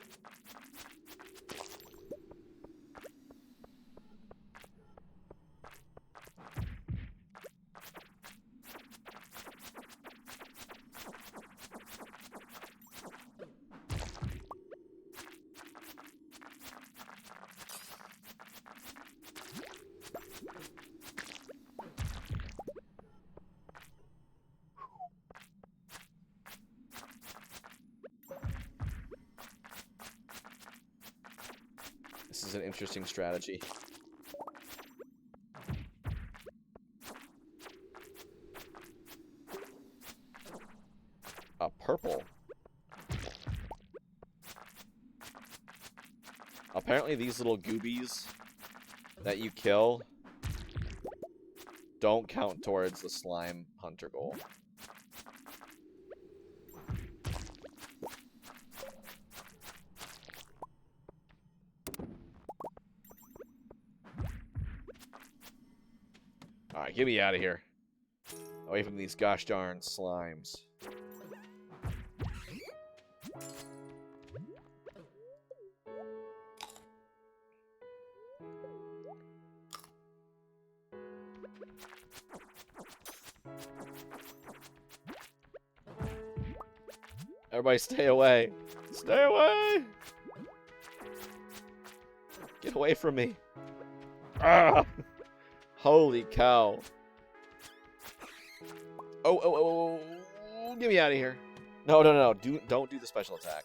S1: This is an interesting strategy. A purple. Apparently these little goobies that you kill don't count towards the slime hunter goal. Alright, get me out of here. Away from these gosh darn slimes. Everybody stay away. Stay away! Get away from me. Ah! Holy cow. Oh. Get me out of here. No. Don't do the special attack.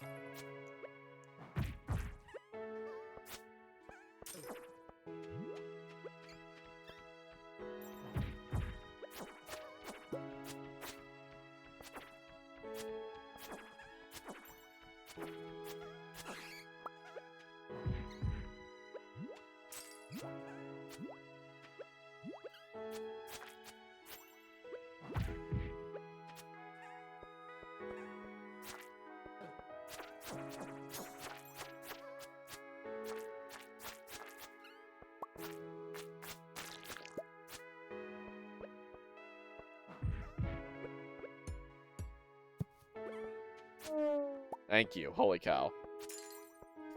S1: Thank you. Holy cow.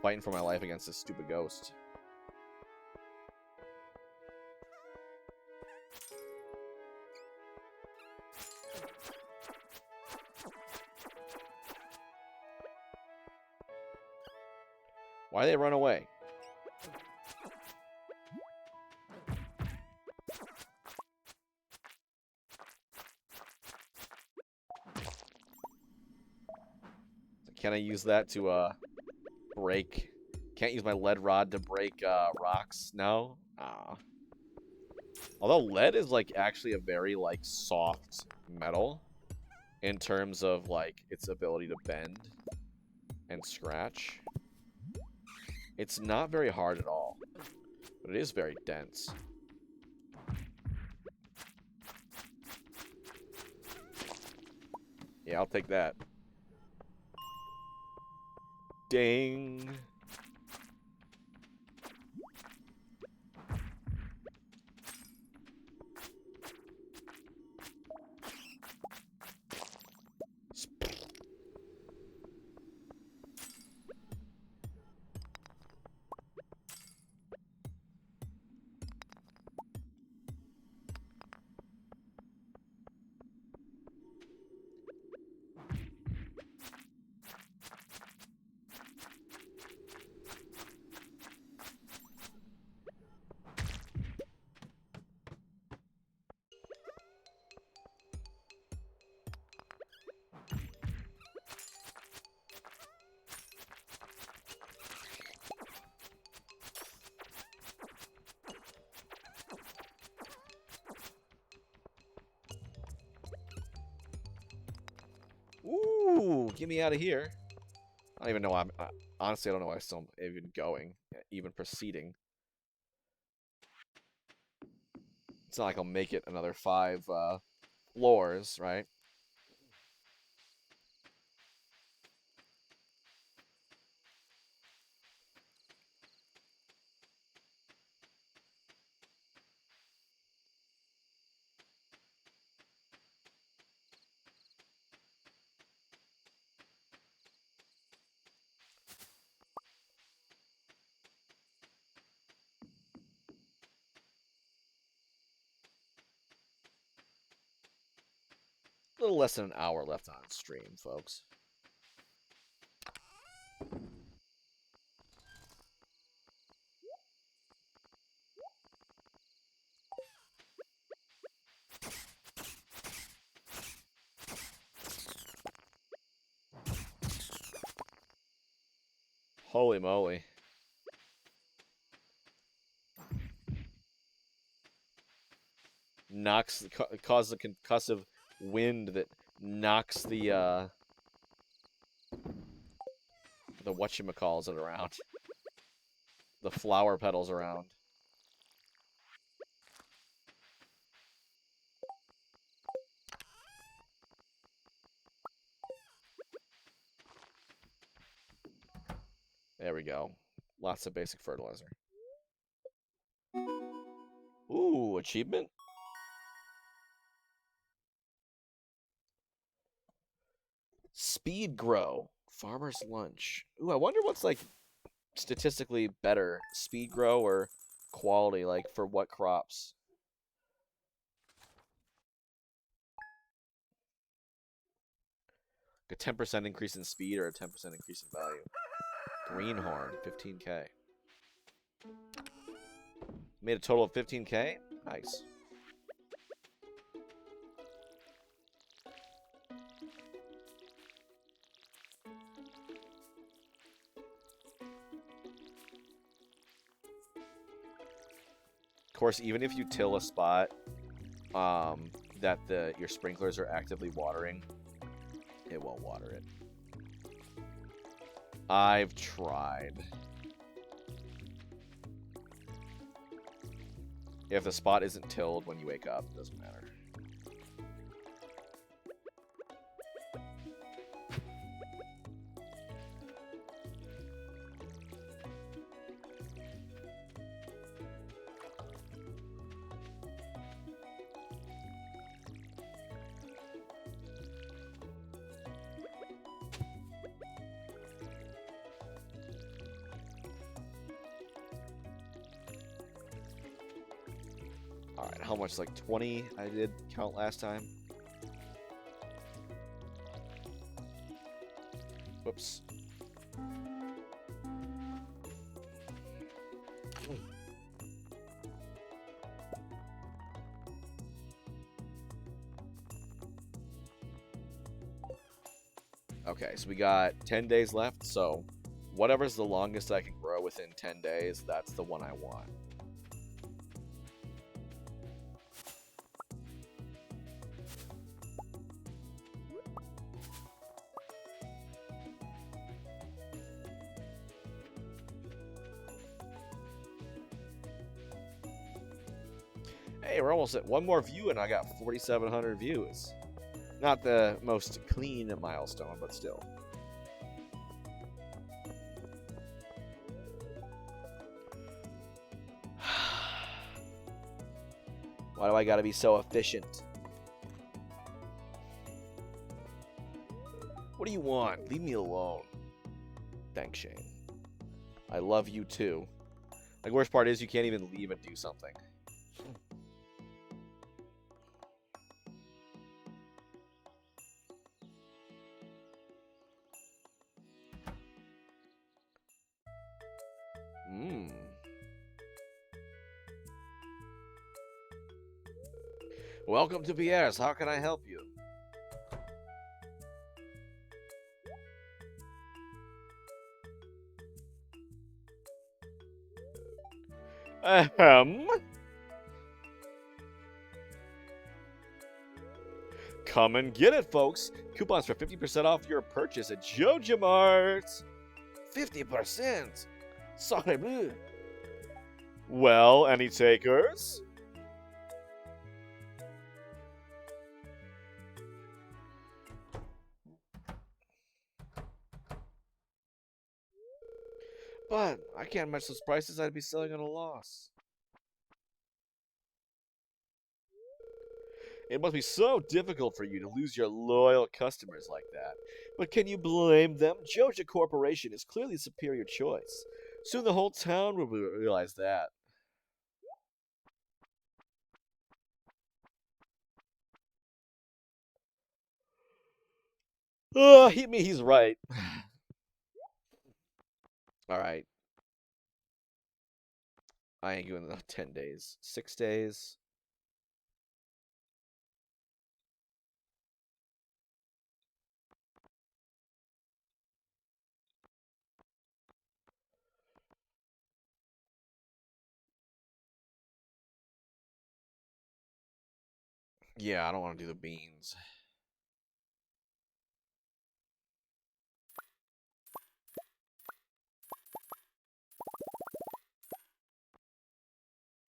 S1: Fighting for my life against this stupid ghost. Why did they run away? Can I use that to, break? Can't use my lead rod to break, rocks? No? Ah. Although lead is, like, actually a very, like, soft metal in terms of, like, its ability to bend and scratch. It's not very hard at all, but it is very dense. Yeah, I'll take that. Ding. Ooh, get me out of here. I don't even know why honestly, I don't know why I'm still even going, even proceeding. It's not like I'll make it another 5 floors, right? A little less than an hour left on stream, folks. Holy moly. Causes a concussive wind that knocks the whatchamacalls it around. The flower petals around. There we go. Lots of basic fertilizer. Ooh, achievement? Speed grow. Farmer's lunch. Ooh, I wonder what's like statistically better, speed grow or quality, like for what crops? A 10% increase in speed or a 10% increase in value? Greenhorn, 15k. Made a total of 15k? Nice. Of course, even if you till a spot that your sprinklers are actively watering, it won't water it. I've tried. If the spot isn't tilled when you wake up, it doesn't matter. Alright, how much? Like 20 I did count last time? Whoops. Okay, so we got 10 days left, so whatever's the longest I can grow within 10 days, that's the one I want. Hey, we're almost at one more view and I got 4,700 views. Not the most clean milestone, but still. Why do I gotta be so efficient? What do you want? Leave me alone. Thanks, Shane. I love you too. Like, worst part is you can't even leave and do something. Welcome to Pierre's. How can I help you? Ahem. Come and get it, folks. Coupons for 50% off your purchase at Joja Mart. 50%? Sorry, bleu. Well, any takers? But I can't match those prices. I'd be selling at a loss. It must be so difficult for you to lose your loyal customers like that. But can you blame them? Joja Corporation is clearly a superior choice. Soon the whole town will realize that. Oh, he's right. Alright. I ain't giving enough 10 days. 6 days. Yeah, I don't want to do the beans.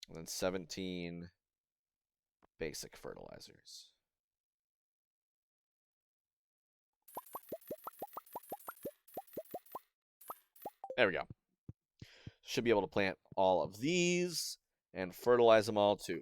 S1: And then 17 basic fertilizers. There we go. Should be able to plant all of these and fertilize them all too.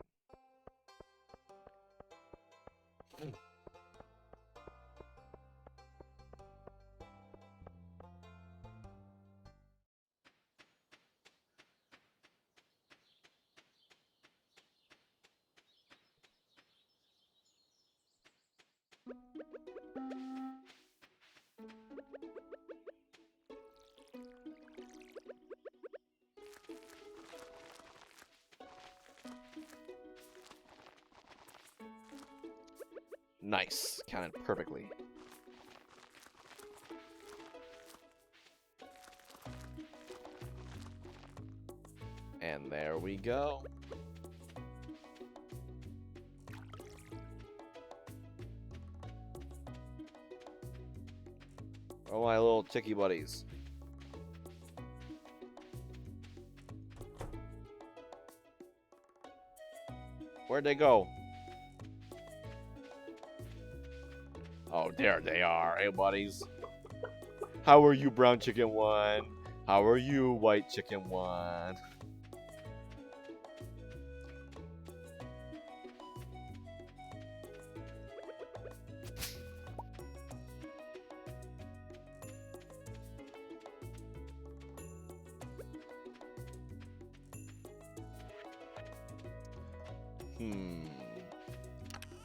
S1: Nice. Counted perfectly. And there we go. Oh, my little ticky buddies. Where'd they go? Oh, there they are. Hey, buddies. How are you, brown chicken one? How are you, white chicken one?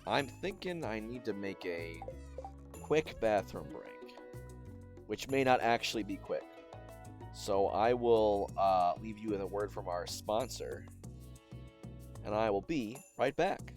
S1: I'm thinking I need to make a quick bathroom break, which may not actually be quick. So I will leave you with a word from our sponsor, and I will be right back.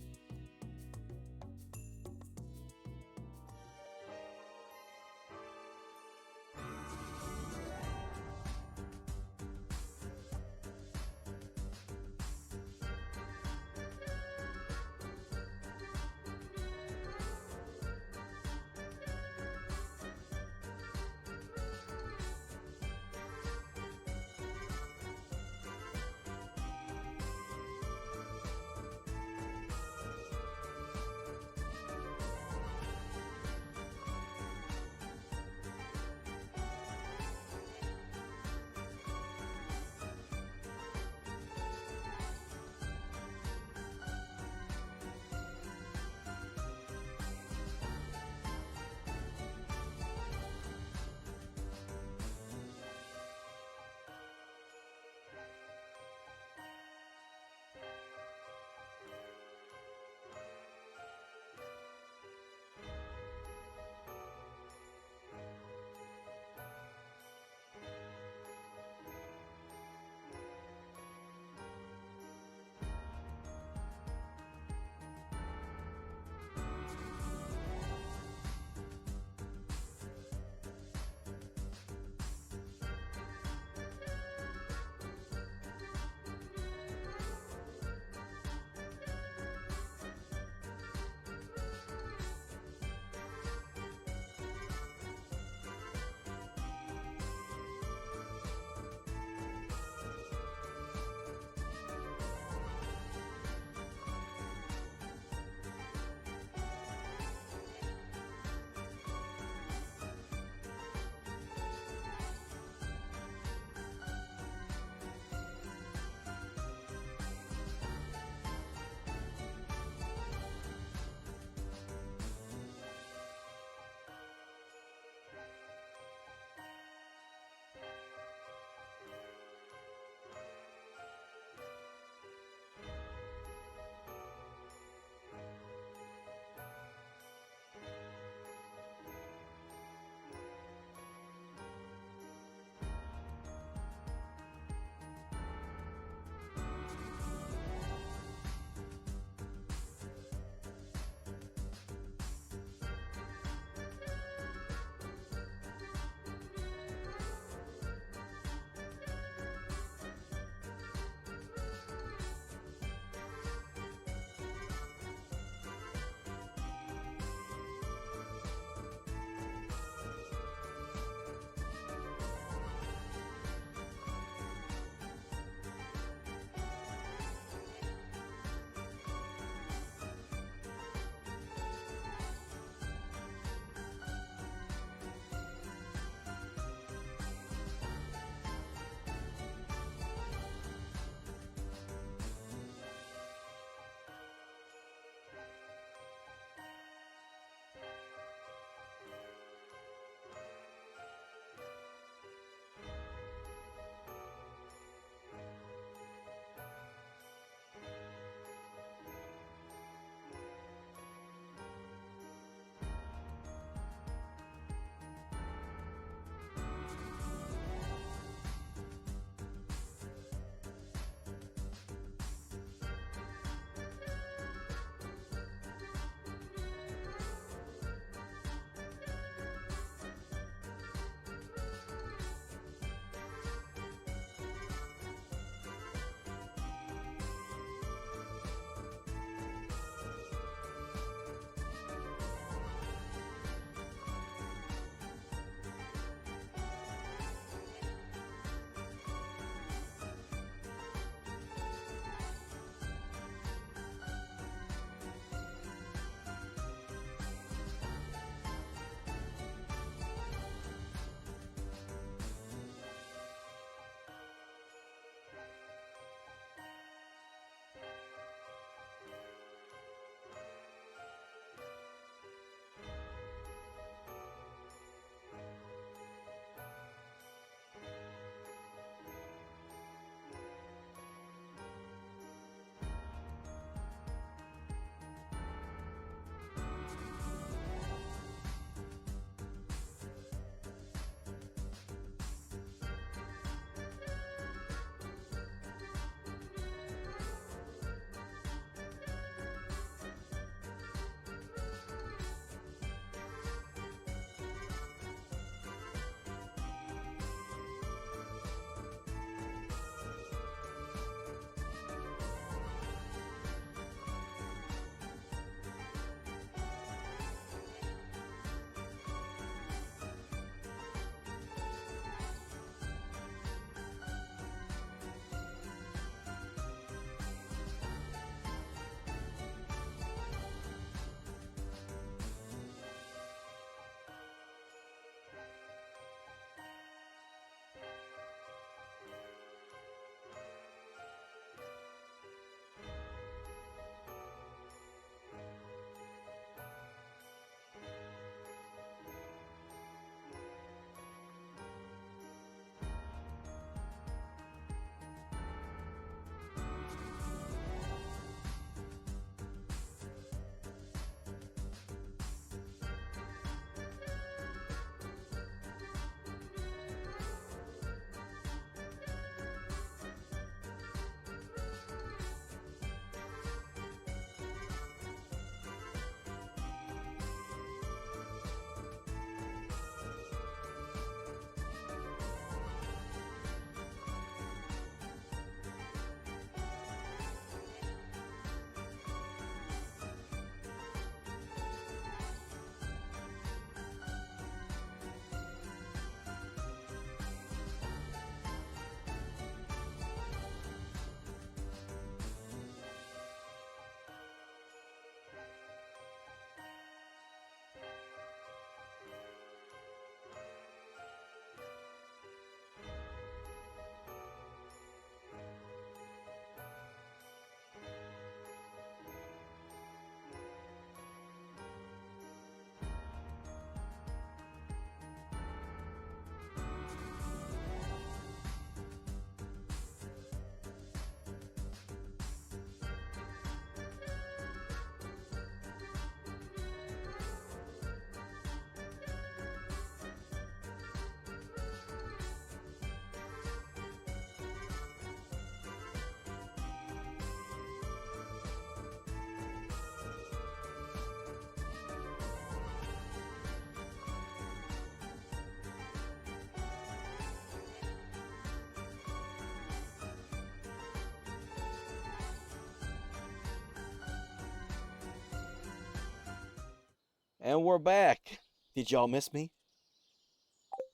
S1: And we're back. Did y'all miss me?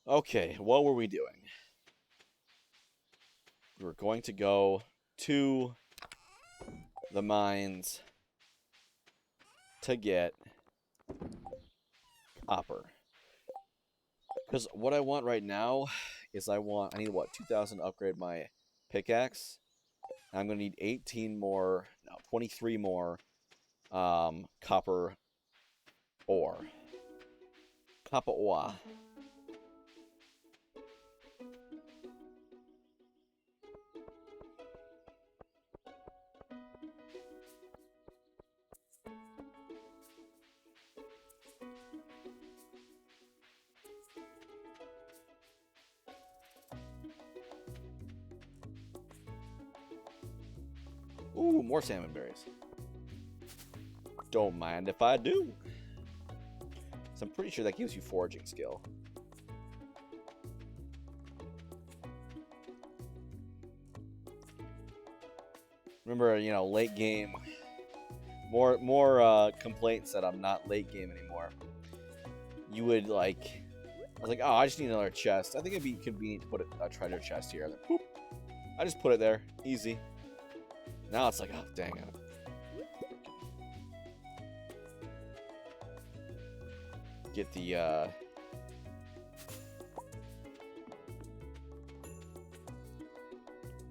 S1: Okay, what were we doing? We were going to go to the mines to get copper. Because what I want right now is I need what, 2,000 to upgrade my pickaxe. I'm going to need 18 more, no, 23 more copper ore. Copper ore. Ooh, more salmon berries. Don't mind if I do. So I'm pretty sure that gives you foraging skill. Remember, you know, late game. More complaints that I'm not late game anymore. You would like, I was like, oh, I just need another chest. I think it'd be convenient to put a treasure chest here. Like, boop. I just put it there, easy. Now it's like, oh dang it. Get the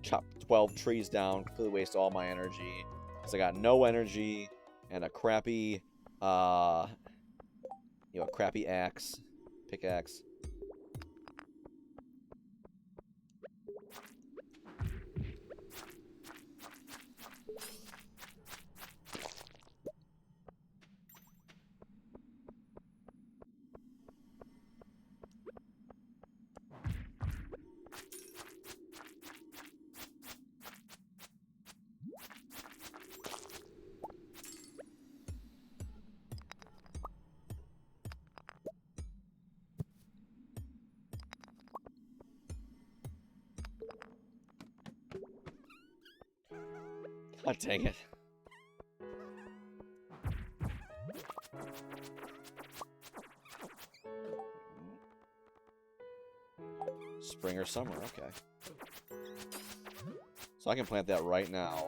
S1: chop 12 trees down, completely waste all my energy. Because I got no energy and a crappy a crappy pickaxe. God dang it. Spring or summer, okay. So I can plant that right now.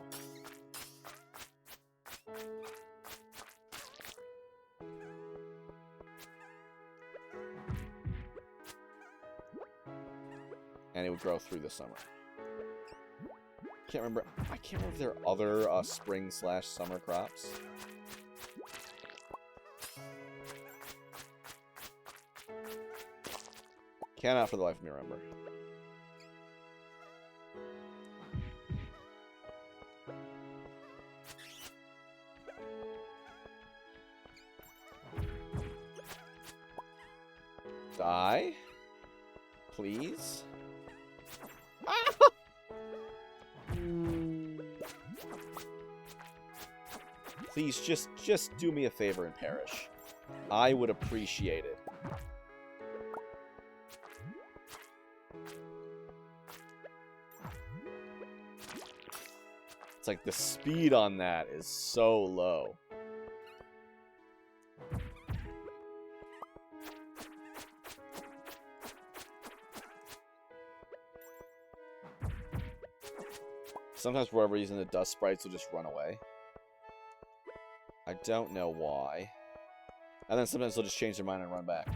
S1: And it would grow through the summer. I can't remember if there are other spring/summer crops. Cannot for the life of me remember. Die? Please? Please, just do me a favor and perish. I would appreciate it. It's like the speed on that is so low. Sometimes for whatever reason the dust sprites will just run away. I don't know why. And then sometimes they'll just change their mind and run back.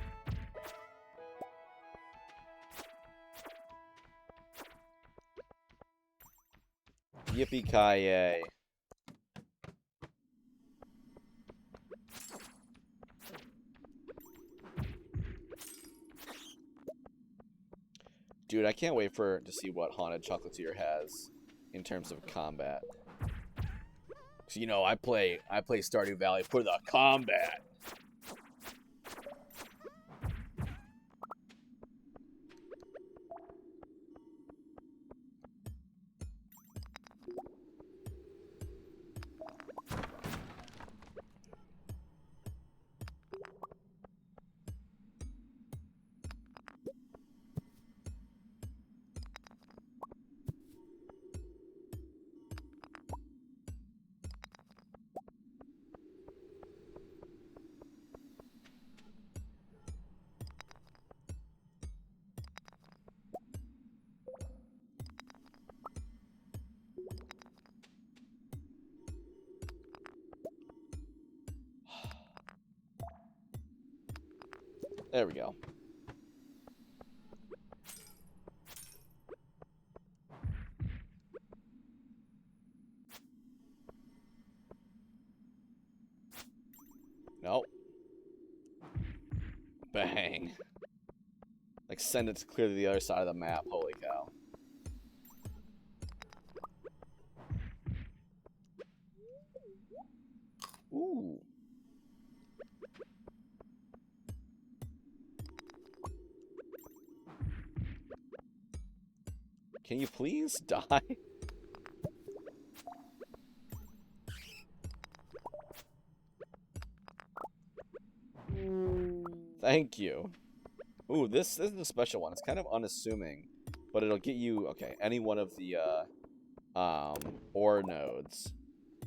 S1: Yippee-ki-yay. Dude, I can't wait to see what Haunted Chocolatier has in terms of combat. So, you know, I play Stardew Valley for the combat. There we go. Nope. Bang. Like, send it to clear to the other side of the map. Holy cow. Ooh. Can you please die? Thank you. Ooh, this is a special one. It's kind of unassuming, but it'll get you, okay, any one of the ore nodes,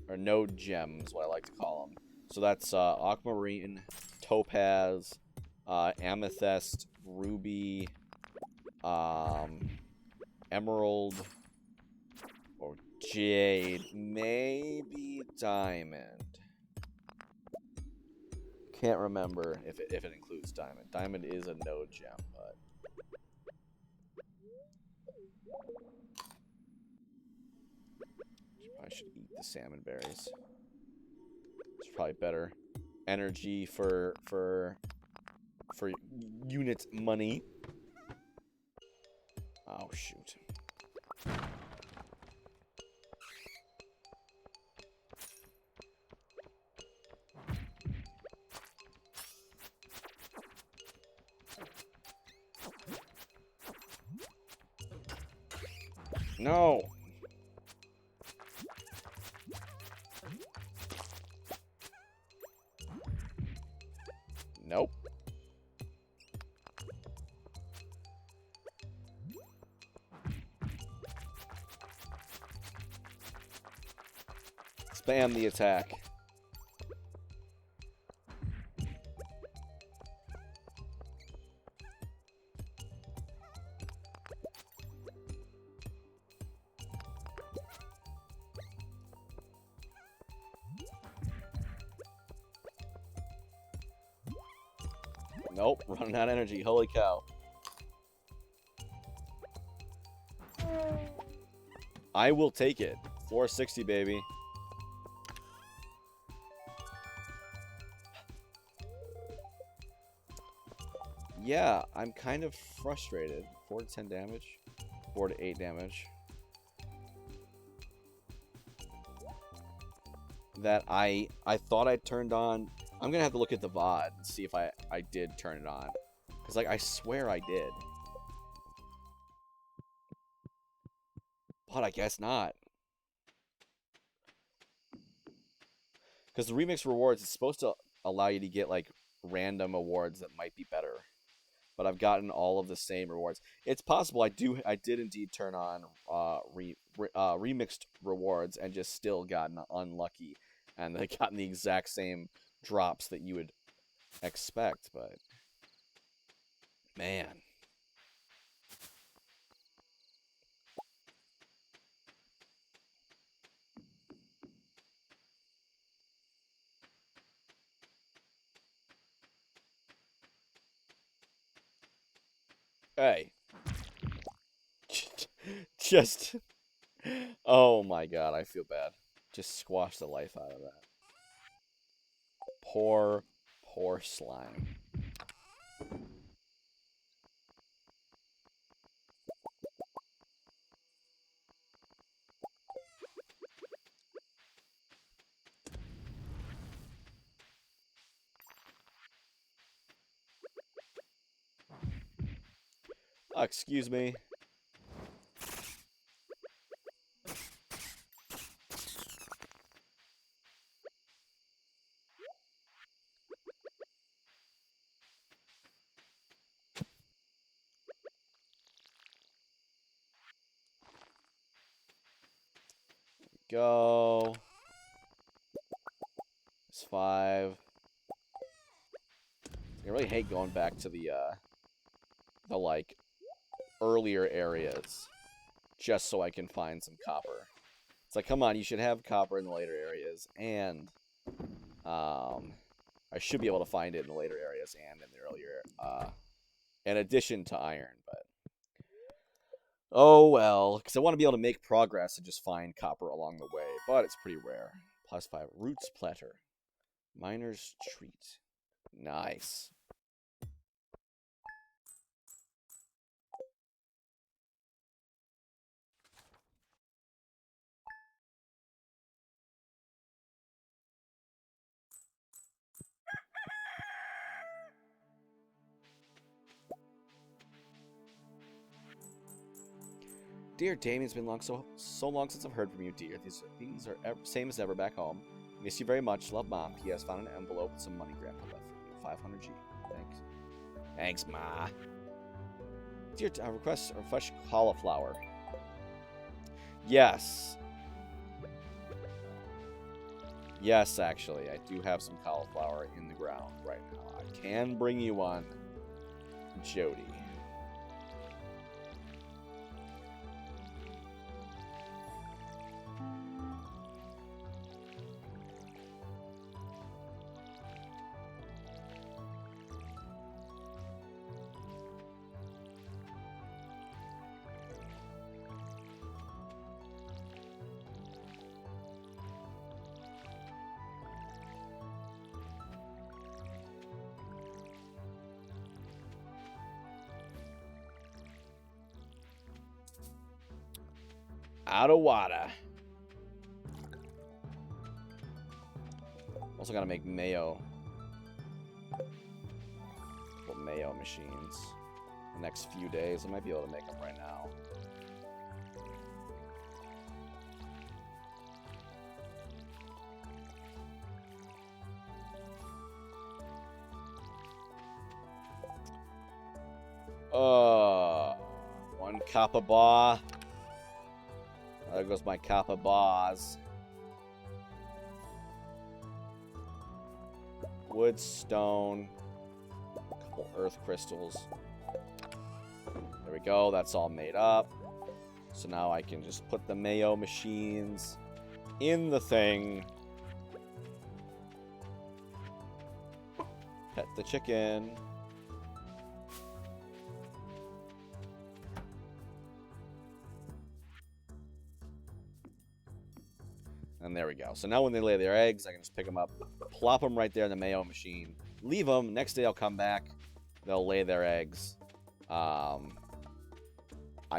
S1: or node gems, what I like to call them. So that's aquamarine, topaz, amethyst, ruby, emerald, or jade, maybe diamond. Can't remember if it includes diamond. Diamond is a node gem, but I should eat the salmon berries. It's probably better energy for unit money. Oh shoot. No. Nope. Spam the attack. Nope, running out of energy. Holy cow. I will take it. 460, baby. Yeah, I'm kind of frustrated. 4 to 10 damage. 4 to 8 damage. That I thought I turned on. I'm gonna have to look at the VOD and see if I did turn it on. Because, like, I swear I did. But I guess not. Because the remix rewards is supposed to allow you to get, like, random awards that might be better. But I've gotten all of the same rewards. It's possible I did indeed turn on remixed rewards and just still gotten unlucky. And they gotten the exact same drops that you would expect, but man. Hey. Just oh my god, I feel bad. Just squash the life out of that. Poor slime. Excuse me. Go. It's 5. I really hate going back to the like earlier areas just so I can find some copper. It's like, come on, you should have copper in the later areas, and I should be able to find it in the later areas and in the earlier, in addition to iron, but oh well, because I want to be able to make progress and just find copper along the way, but it's pretty rare. +5 roots platter, miner's treat, nice. Dear Damien, it's been so long since I've heard from you, dear. These are same as ever back home. Miss you very much. Love, Mom. P.S. Found an envelope with some money Grandpa left for you. 500G. Thanks. Thanks, Ma. Dear, request a fresh cauliflower. Yes. Yes, actually, I do have some cauliflower in the ground right now. I can bring you one, Jody. Out of water. Also gotta make mayo. Couple mayo machines. The next few days. I might be able to make them right now. One copper bar. There goes my copper bars. Wood, stone, a couple earth crystals. There we go. That's all made up. So now I can just put the mayo machines in the thing. Pet the chicken. And there we go. So now when they lay their eggs, I can just pick them up, plop them right there in the mayo machine, leave them. Next day I'll come back. They'll lay their eggs. I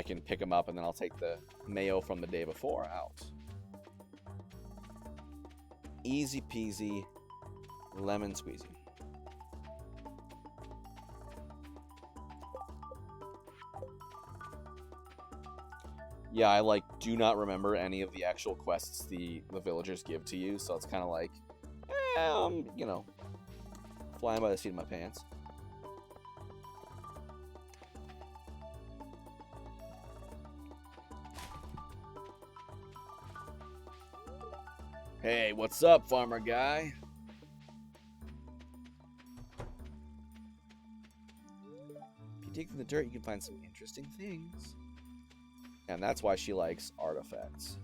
S1: can pick them up, and then I'll take the mayo from the day before out. Easy peasy, lemon squeezy. Yeah, I do not remember any of the actual quests the villagers give to you, so it's kind of like, you know, flying by the seat of my pants. Hey, what's up, farmer guy? If you dig through the dirt, you can find some interesting things. And that's why she likes artifacts.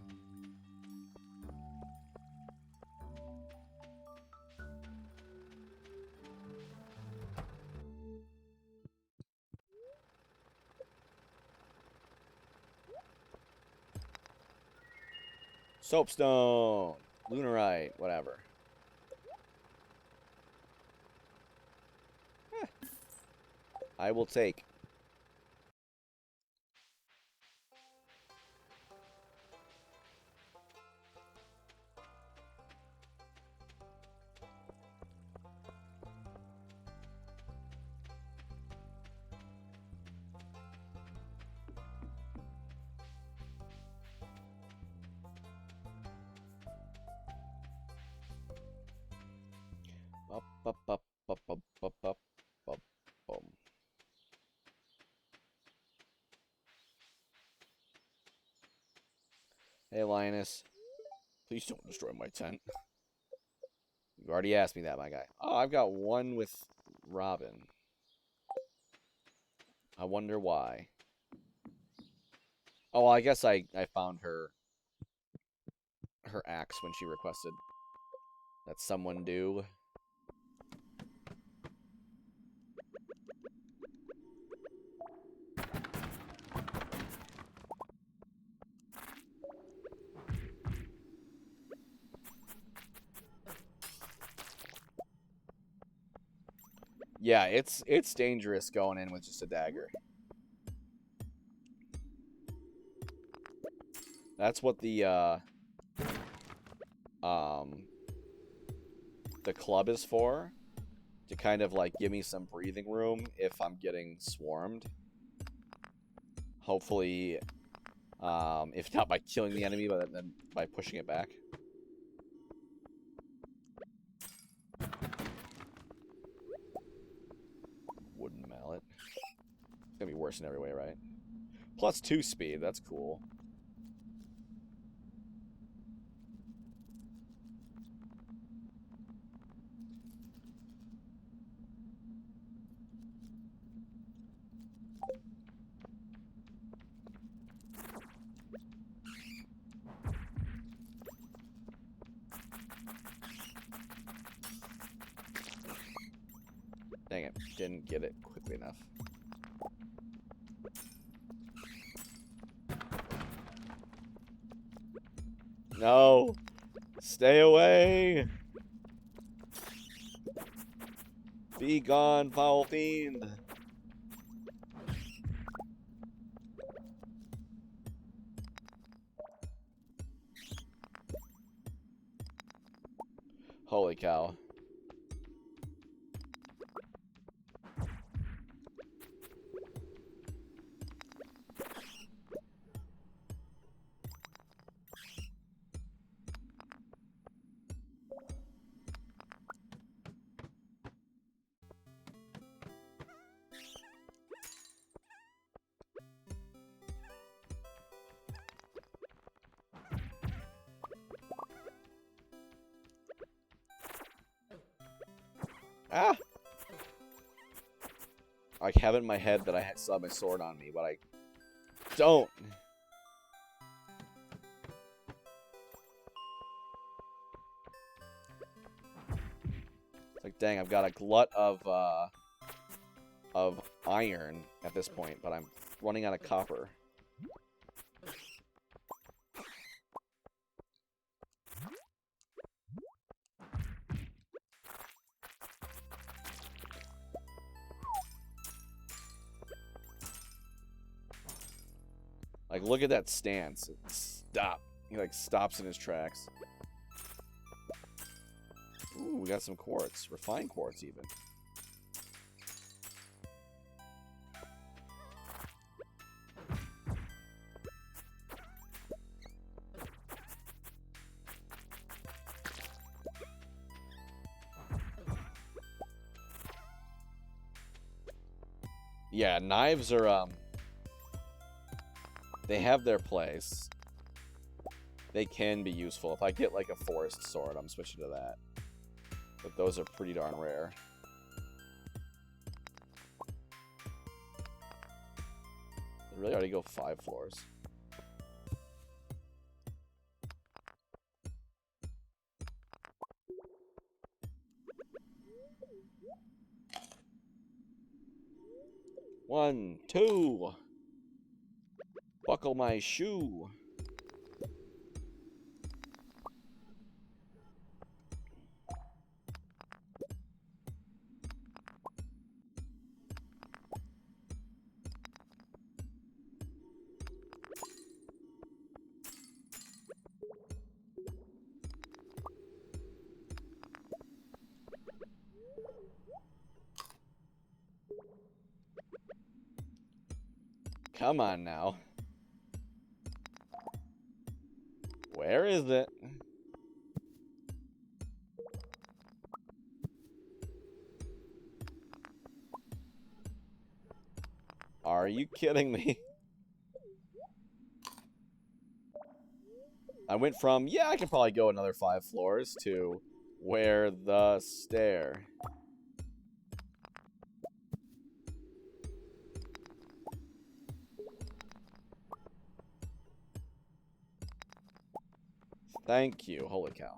S1: Soapstone, lunarite, whatever. I will take. Up, up, up, up, up, up, up, up, boom. Hey, Linus. Please don't destroy my tent. You already asked me that, my guy. Oh, I've got one with Robin. I wonder why. Oh, well, I guess I found her axe when she requested that someone do. Yeah, it's dangerous going in with just a dagger. That's what the club is for. To kind of like give me some breathing room if I'm getting swarmed. Hopefully, if not by killing the enemy, but then by pushing it back. Wooden mallet. It's gonna be worse in every way, right? +2 speed, that's cool. Dang it, didn't get it quickly enough. No! Stay away! Be gone, foul fiend! Holy cow. Ah! I have it in my head that I still have my sword on me, but I don't. It's like, dang, I've got a glut of iron at this point, but I'm running out of copper. Like, look at that stance. Stop. He, like, stops in his tracks. Ooh, we got some quartz. Refined quartz, even. Yeah, knives are, they have their place. They can be useful. If I get, like, a forest sword, I'm switching to that. But those are pretty darn rare. They really already go 5 floors. One, two. Buckle my shoe. Come on now. Where is it? Are you kidding me? I went from, yeah, I can probably go another 5 floors to where the stair. Thank you. Holy cow.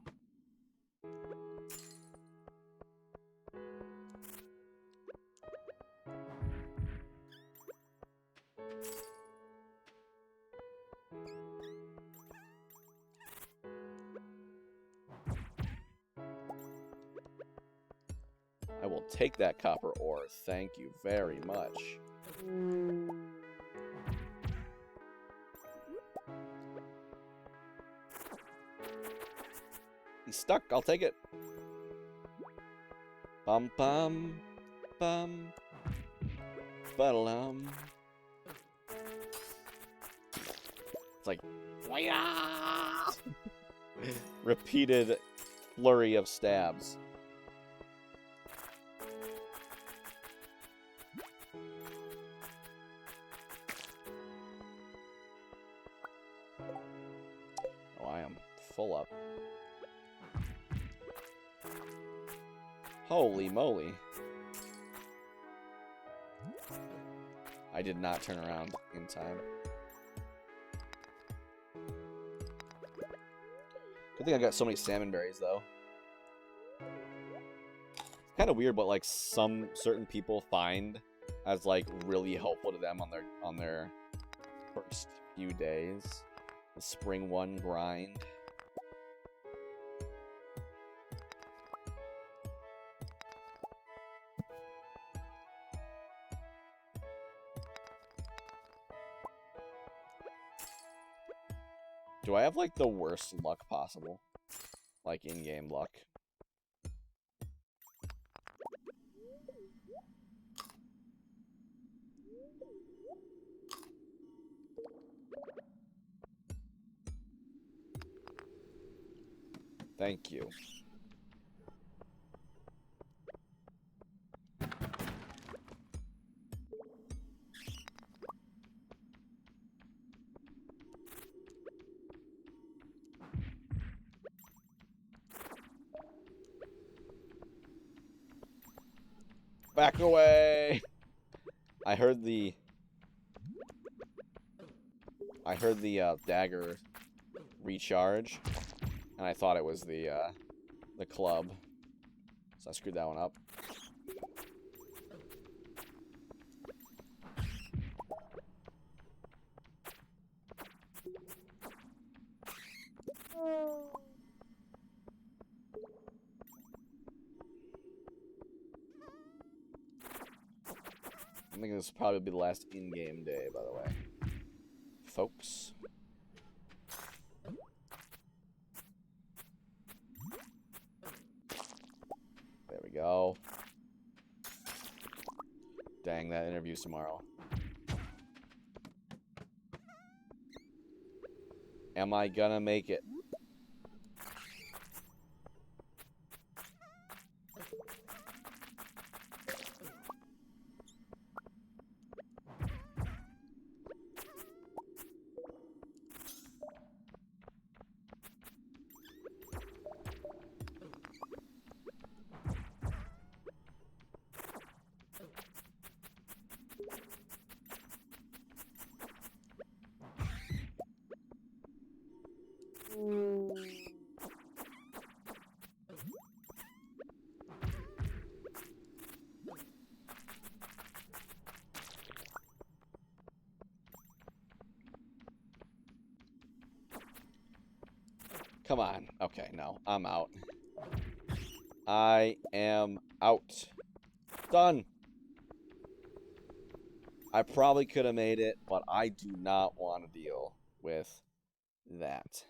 S1: I will take that copper ore. Thank you very much. He's stuck. I'll take it. Bum bum bum. Ba-dum. It's like repeated flurry of stabs. Oh, I am full up. Holy moly. I did not turn around in time. Good thing I got so many salmon berries, though. It's kind of weird what, like, some certain people find as, like, really helpful to them on their first few days. The spring one grind. Do I have, like, the worst luck possible? Like, in-game luck. Thank you. Back away! I heard the dagger recharge, and I thought it was the club, so I screwed that one up. I think this will probably be the last in-game day, by the way, folks. There we go. Dang, that interview's tomorrow. Am I gonna make it? Come on. Okay, no. I'm out. I am out. Done. I probably could have made it, but I do not want to deal with that.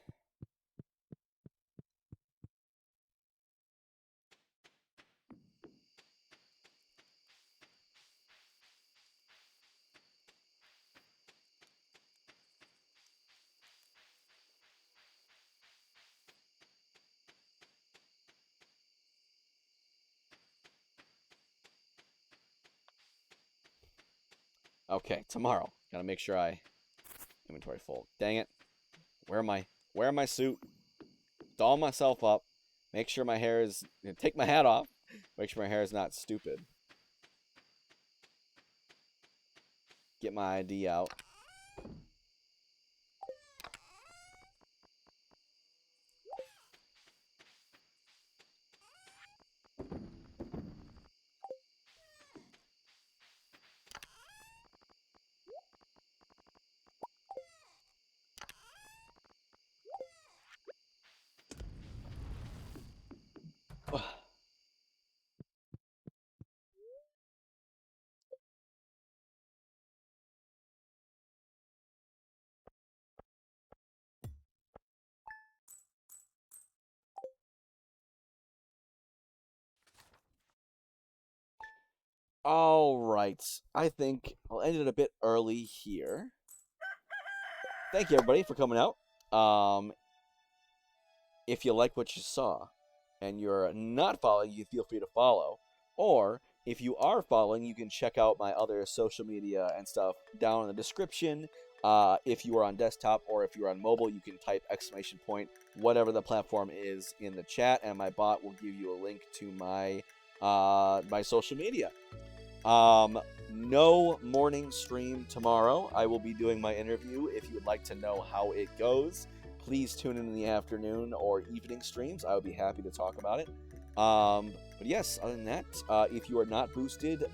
S1: Okay, tomorrow. Gotta make sure I inventory full. Dang it. Wear my suit. Doll myself up. Make sure my hair is take my hat off. Make sure my hair is not stupid. Get my ID out. All right. I think I'll end it a bit early here. Thank you, everybody, for coming out. If you like what you saw and you're not following, you feel free to follow. Or if you are following, you can check out my other social media and stuff down in the description. If you are on desktop or if you're on mobile, you can type !, whatever the platform is in the chat, and my bot will give you a link to my my social media. No morning stream tomorrow. I will be doing my interview. If you would like to know how it goes, please tune in the afternoon or evening streams. I would be happy to talk about it. But yes, other than that, if you are not boosted,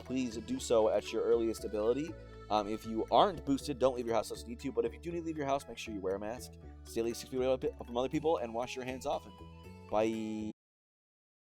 S1: please do so at your earliest ability. If you aren't boosted, don't leave your house unless you need to. But if you do need to leave your house, make sure you wear a mask, stay at least 6 feet away from other people, and wash your hands often. Bye.